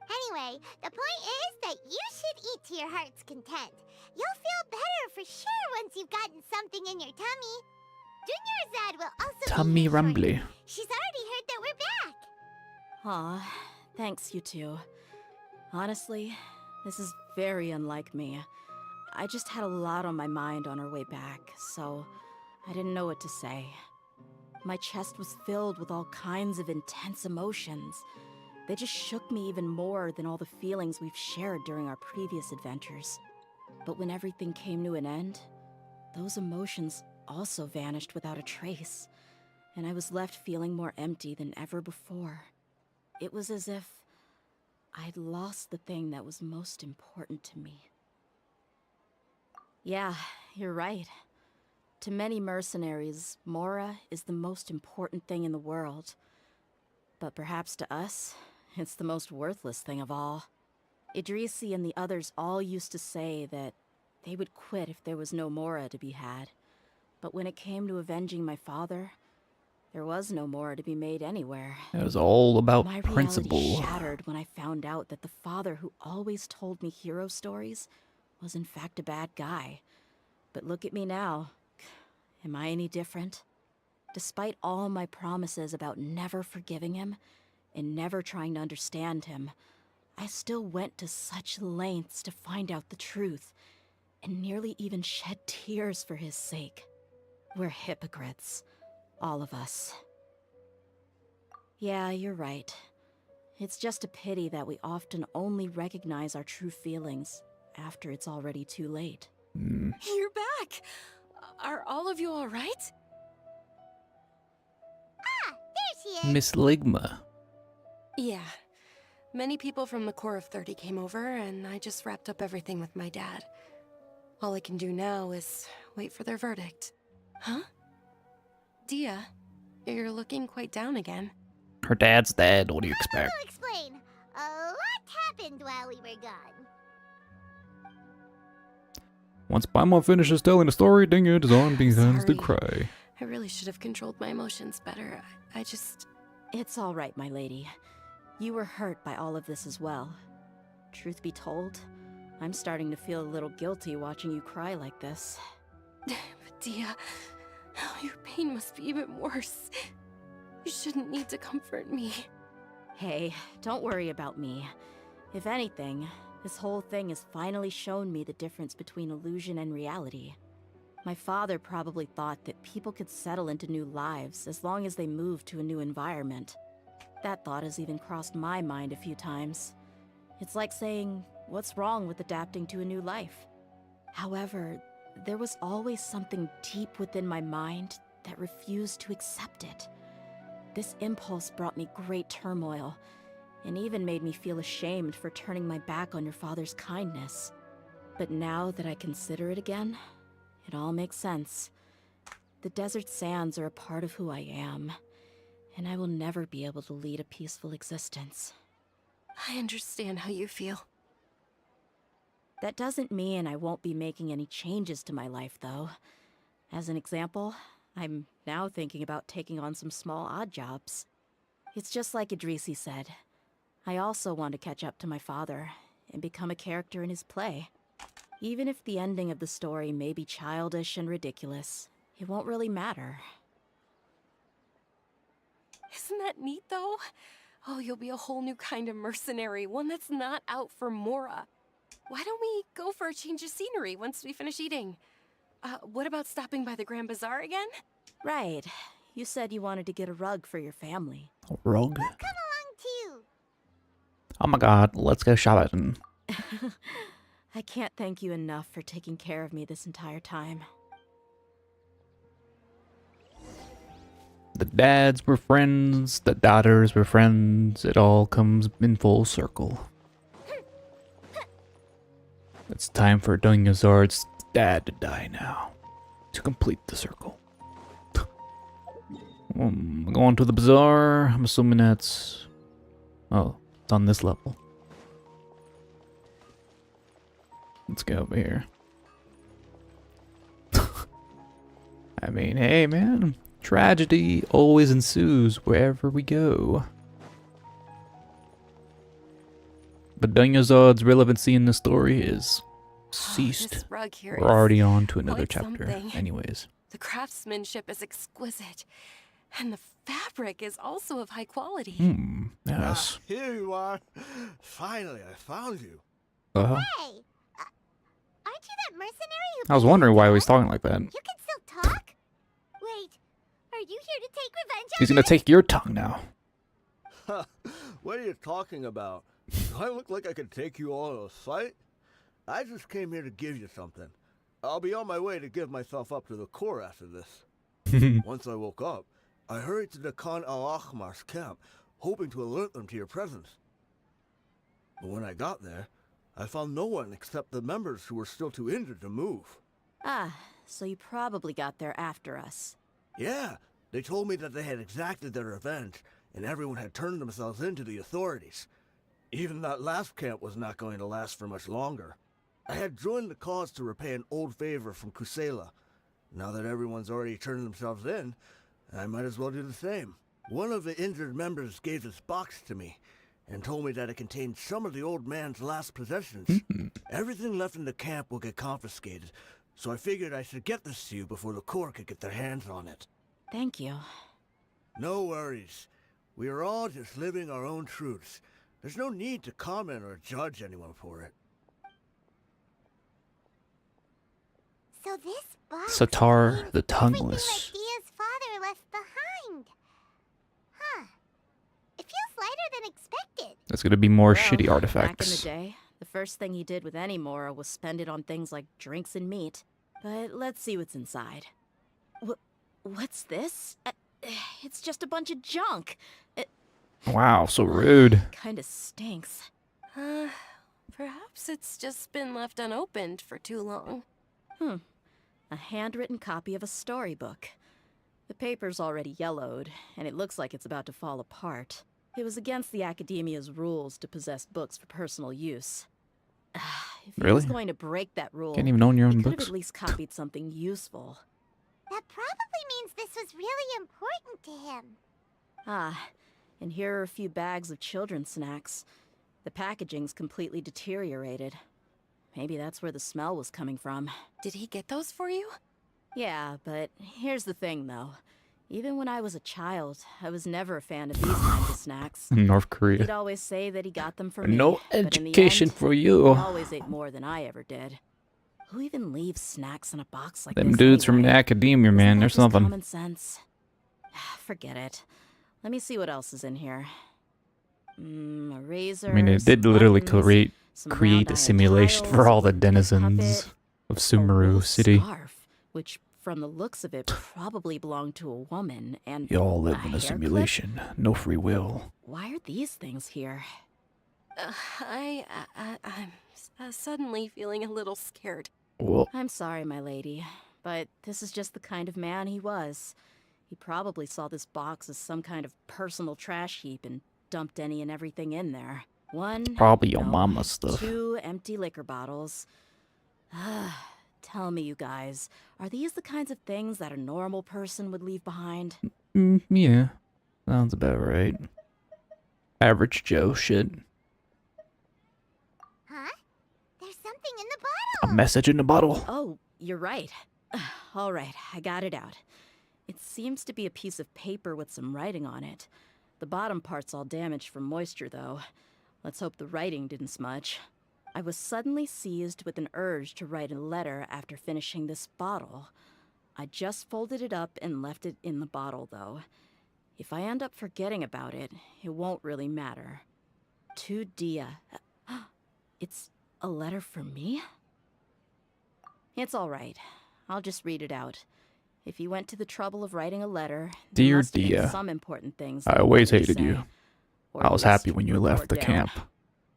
D: Anyway, the point is that you should eat to your heart's content. You'll feel better for sure once you've gotten something in your tummy. Junior Zad will also
A: Tummy
D: be
A: rumbly.
D: She's already heard that we're back.
I: Aw, thanks you two. Honestly, this is very unlike me. I just had a lot on my mind on our way back, so I didn't know what to say. My chest was filled with all kinds of intense emotions. They just shook me even more than all the feelings we've shared during our previous adventures. But when everything came to an end, those emotions also vanished without a trace, and I was left feeling more empty than ever before. It was as if I'd lost the thing that was most important to me. Yeah, you're right. To many mercenaries, Mora is the most important thing in the world. But perhaps to us, it's the most worthless thing of all. Idrisi and the others all used to say that they would quit if there was no Mora to be had. But when it came to avenging my father, there was no Mora to be made anywhere.
A: It was all about
I: My
A: principle.
I: reality shattered when I found out that the father who always told me hero stories was in fact a bad guy. But look at me now. Am I any different? Despite all my promises about never forgiving him and never trying to understand him, I still went to such lengths to find out the truth and nearly even shed tears for his sake. We're hypocrites. All of us. Yeah, you're right. It's just a pity that we often only recognize our true feelings after it's already too late.
J: You're back! Are all of you alright?
D: Ah, there she is!
A: Miss Ligma.
J: Yeah. Many people from the Corps of 30 came over, and I just wrapped up everything with my dad. All I can do now is wait for their verdict. Huh? Dehya, you're looking quite down again.
A: Her dad's dead. What do you expect?
D: I'll explain. A lot happened while we were gone.
A: Once Paimon finishes telling the story, Dehya Dazan begins to cry.
J: I really should have controlled my emotions better. I just...
I: It's all right, my lady. You were hurt by all of this as well. Truth be told, I'm starting to feel a little guilty watching you cry like this.
J: But Dehya, your pain must be even worse. You shouldn't need to comfort me.
I: Hey, don't worry about me. If anything, this whole thing has finally shown me the difference between illusion and reality. My father probably thought that people could settle into new lives as long as they moved to a new environment. That thought has even crossed my mind a few times. It's like saying, what's wrong with adapting to a new life? However, there was always something deep within my mind that refused to accept it. This impulse brought me great turmoil, and even made me feel ashamed for turning my back on your father's kindness. But now that I consider it again, it all makes sense. The desert sands are a part of who I am, and I will never be able to lead a peaceful existence.
J: I understand how you feel.
I: That doesn't mean I won't be making any changes to my life, though. As an example, I'm now thinking about taking on some small odd jobs. It's just like Idrisi said. I also want to catch up to my father and become a character in his play. Even if the ending of the story may be childish and ridiculous, it won't really matter.
J: Isn't that neat, though? Oh, you'll be a whole new kind of mercenary, one that's not out for Mora. Why don't we go for a change of scenery once we finish eating? What about stopping by the Grand Bazaar again?
I: Right. You said you wanted to get a rug for your family.
A: A rug?
D: Come along, too.
A: Oh my god, let's go shopping.
I: I can't thank you enough for taking care of me this entire time.
A: The dads were friends, the daughters were friends, it all comes in full circle. It's time for Dungazard's dad to die now, to complete the circle. Going to the bazaar, I'm assuming that's... Oh, it's on this level. Let's go over here. I mean, hey man, tragedy always ensues wherever we go. But Dungazard's relevancy in the story is ceased.
J: This rug here
A: We're
J: is
A: already on to another
J: quite
A: chapter
J: something.
A: anyways.
J: The craftsmanship is exquisite, and the fabric is also of high quality.
A: Yes.
T: Here you are. Finally, I found you.
A: Uh-huh.
D: Hey! Aren't you that mercenary who...
A: I was wondering why he was talking like that.
D: You can still talk? Wait, are you here to take revenge on
A: He's gonna take your tongue now.
F: What are you talking about? Do I look like I could take you all in a fight? I just came here to give you something. I'll be on my way to give myself up to the Corps after this. Once I woke up, I hurried to the Khan al-Ahmar's camp, hoping to alert them to your presence. But when I got there, I found no one except the members who were still too injured to move.
I: Ah, so you probably got there after us.
F: Yeah, they told me that they had exacted their revenge, and everyone had turned themselves in to the authorities. Even that last camp was not going to last for much longer. I had joined the cause to repay an old favor from Kusela. Now that everyone's already turned themselves in, I might as well do the same. One of the injured members gave this box to me, and told me that it contained some of the old man's last possessions. Everything left in the camp will get confiscated, so I figured I should get this to you before the Corps could get their hands on it.
I: Thank you.
F: No worries. We are all just living our own truths. There's no need to comment or judge anyone for it.
D: So this box...
A: Satar the Tongueless.
D: Everything that Dehya's father left behind. Huh. It feels lighter than expected.
A: That's gonna be more
I: Well,
A: shitty
I: Back in the
A: artifacts.
I: day, the first thing he did with any Mora was spend it on things like drinks and meat. But let's see what's inside. What's this? It's just a bunch of junk.
A: Wow, so rude.
I: Kinda stinks.
J: Perhaps it's just been left unopened for too long.
I: A handwritten copy of a storybook. The paper's already yellowed, and it looks like it's about to fall apart. It was against the Academia's rules to possess books for personal use. If he was
A: Really?
I: going to break that rule,
A: Can't even own your own
I: he could
A: books?
I: have at least copied something useful.
D: That probably means this was really important to him.
I: Ah, and here are a few bags of children's snacks. The packaging's completely deteriorated. Maybe that's where the smell was coming from.
J: Did he get those for you?
I: Yeah, but here's the thing, though. Even when I was a child, I was never a fan of these kinds of snacks.
A: North Korea.
I: He'd always say that he got them for me.
A: No
I: but in the
A: education
I: end,
A: for you.
I: He always ate more than I ever did. Who even leaves snacks in a box like
A: Them
I: this
A: dudes from
I: anyway?
A: the academia,
I: Isn't
A: man.
I: that
A: There's
I: just
A: something.
I: common sense? Forget it. Let me see what else is in here. A razor.
A: I mean, it did
I: some
A: literally
I: buttons, some
A: create
I: round
A: a
I: iron
A: simulation for
I: tiles,
A: all the
I: a
A: denizens
I: puppet,
A: of
I: a
A: Sumeru
I: wolf
A: City.
I: Scarf, which, from the looks of it, probably belonged to a woman, and
A: Y'all live
I: a
A: in a
I: hair
A: simulation. No free will.
I: clip? Why are these things here?
J: I'm suddenly feeling a little scared.
A: Well,
I: I'm sorry, my lady, but this is just the kind of man he was. He probably saw this box as some kind of personal trash heap and dumped any and everything in there.
A: Probably your mama's stuff.
I: 2 empty liquor bottles. Tell me, you guys, are these the kinds of things that a normal person would leave behind?
A: Yeah. Sounds about right. Average Joe shit.
D: Huh? There's something in the
A: A
D: bottle!
A: message in the bottle.
I: Oh, you're right. All right, I got it out. It seems to be a piece of paper with some writing on it. The bottom part's all damaged from moisture, though. Let's hope the writing didn't smudge. I was suddenly seized with an urge to write a letter after finishing this bottle. I just folded it up and left it in the bottle, though. If I end up forgetting about it, it won't really matter. To Dehya. It's a letter for me? It's all right. I'll just read it out. If you went to the trouble of writing a letter, there
A: Dear
I: must have been
A: Dehya,
I: some important things
A: I
I: that you
A: always
I: wanted to
A: hated you.
I: say. Or
A: I
I: at
A: was
I: least
A: happy when you left
I: report
A: the
I: down.
A: camp.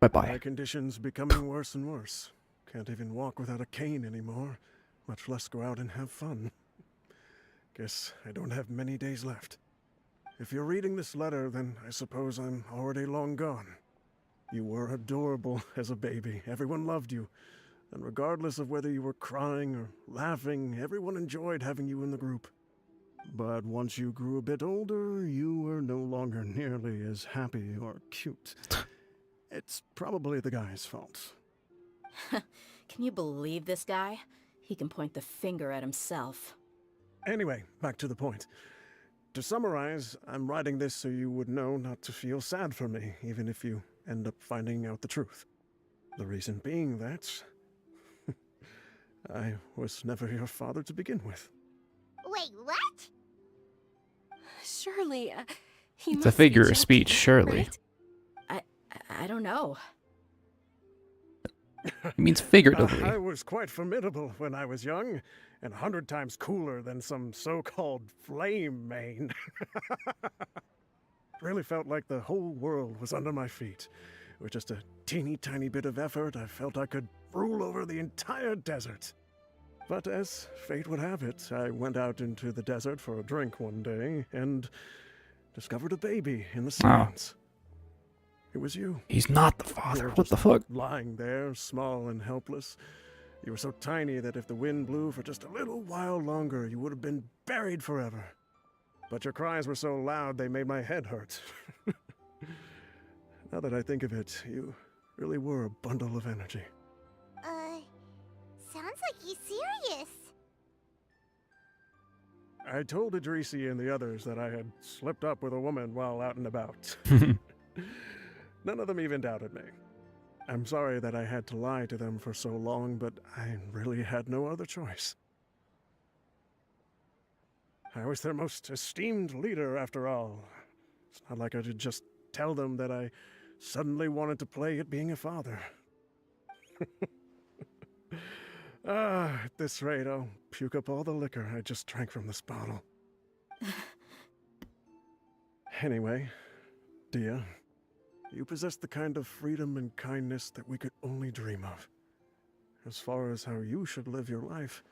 A: Bye-bye.
G: My condition's becoming worse and worse. Can't even walk without a cane anymore, much less go out and have fun. Guess I don't have many days left. If you're reading this letter, then I suppose I'm already long gone. You were adorable as a baby. Everyone loved you. And regardless of whether you were crying or laughing, everyone enjoyed having you in the group. But once you grew a bit older, you were no longer nearly as happy or cute. It's probably the guy's fault.
I: Can you believe this guy? He can point the finger at himself.
G: Anyway, back to the point. To summarize, I'm writing this so you would know not to feel sad for me, even if you end up finding out the truth. The reason being that I was never your father to begin with.
D: Wait, what?
J: Surely, he
A: It's
J: must
A: a
J: be
A: figure of
J: joking,
A: speech, surely.
J: right?
I: I don't know.
A: It means figuratively.
G: I was quite formidable when I was young, and 100 times cooler than some so-called flame main. Really felt like the whole world was under my feet. With just a teeny tiny bit of effort, I felt I could rule over the entire desert. But as fate would have it, I went out into the desert for a drink one day and discovered a baby in the sands. It was you.
A: He's not the
G: You
A: father.
G: were
A: What the
G: just
A: fuck?
G: Lying there, small and helpless. You were so tiny that if the wind blew for just a little while longer, you would have been buried forever. But your cries were so loud they made my head hurt. Now that I think of it, you really were a bundle of energy.
D: Sounds like he's serious.
G: I told Idrisi and the others that I had slipped up with a woman while out and about. None of them even doubted me. I'm sorry that I had to lie to them for so long, but I really had no other choice. I was their most esteemed leader, after all. It's not like I could just tell them that I suddenly wanted to play at being a father. At this rate, I'll puke up all the liquor I just drank from this bottle. Anyway, Dehya, you possess the kind of freedom and kindness that we could only dream of. As far as how you should live your life,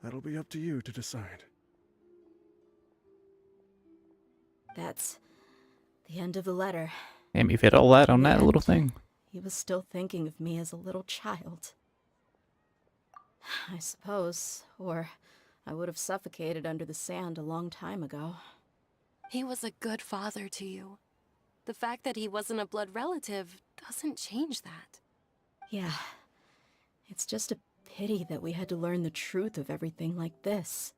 G: that'll be up to you to decide.
I: That's the end of the letter.
A: Damn, you fit all that on that
I: And
A: little thing.
I: He was still thinking of me as a little child. I suppose, or I would have suffocated under the sand a long time ago.
J: He was a good father to you. The fact that he wasn't a blood relative doesn't change that.
I: Yeah. It's just a pity that we had to learn the truth of everything like this.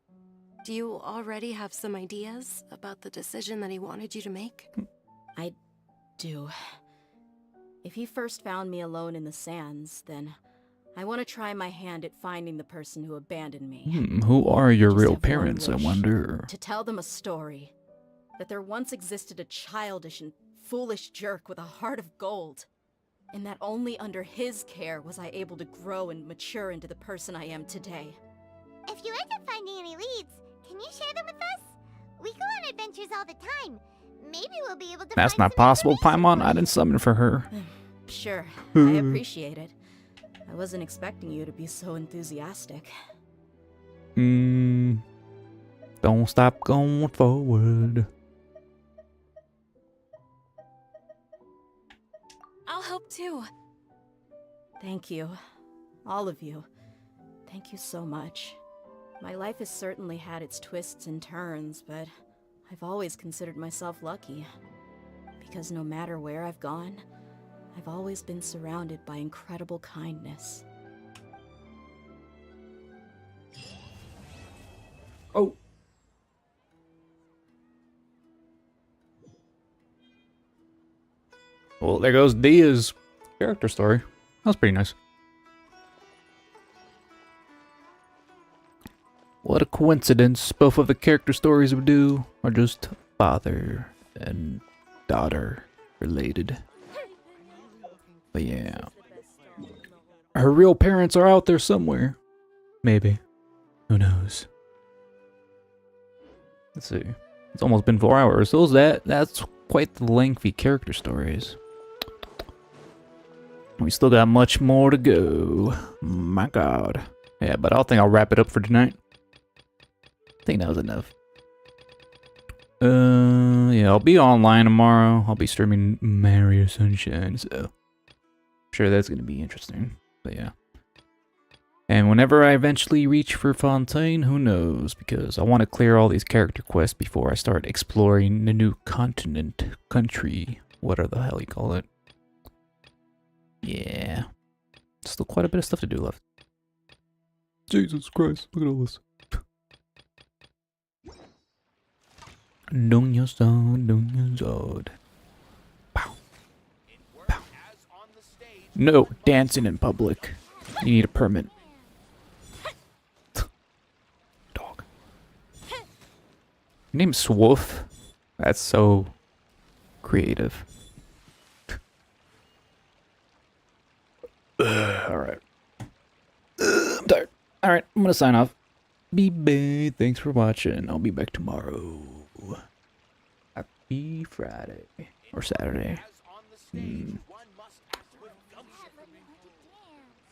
J: Do you already have some ideas about the decision that he wanted you to make?
I: I do. If he first found me alone in the sands, then I want to try my hand at finding the person who abandoned me.
A: Who are your
I: Just
A: real
I: have one
A: parents, I
I: wish.
A: wonder?
I: To tell them a story. That there once existed a childish and foolish jerk with a heart of gold. And that only under his care was I able to grow and mature into the person I am today.
D: If you end up finding any leads, can you share them with us? We go on adventures all the time. Maybe we'll be able to
A: That's
D: find
A: not possible, Paimon. I didn't summon for her.
I: Sure, I appreciate it. I wasn't expecting you to be so enthusiastic.
A: Don't stop going forward.
J: I'll help too.
I: Thank you. All of you. Thank you so much. My life has certainly had its twists and turns, but I've always considered myself lucky. Because no matter where I've gone, I've always been surrounded by incredible kindness.
A: Oh. Well, there goes Dehya's character story. That was pretty nice. What a coincidence. Both of the character stories we do are just father and daughter related. But yeah. Her real parents are out there somewhere. Maybe. Who knows? Let's see. It's almost been 4 hours. So that's quite the lengthy character stories. We still got much more to go. My god. Yeah, but I think I'll wrap it up for tonight. I think that was enough. Yeah, I'll be online tomorrow. I'll be streaming Mario Sunshine, so I'm sure that's gonna be interesting. But yeah. And whenever I eventually reach for Fontaine, who knows? Because I want to clear all these character quests before I start exploring the new continent, country, whatever the hell you call it. Yeah. Still quite a bit of stuff to do left. Jesus Christ, look at all this. Dung your soul, dung your soul. Pow. Pow. No dancing in public. You need a permit. Dog. Your name's Swoof? That's so creative. Alright. I'm tired. Alright, I'm gonna sign off. Bye. Thanks for watching. I'll be back tomorrow. Happy Friday. Or Saturday.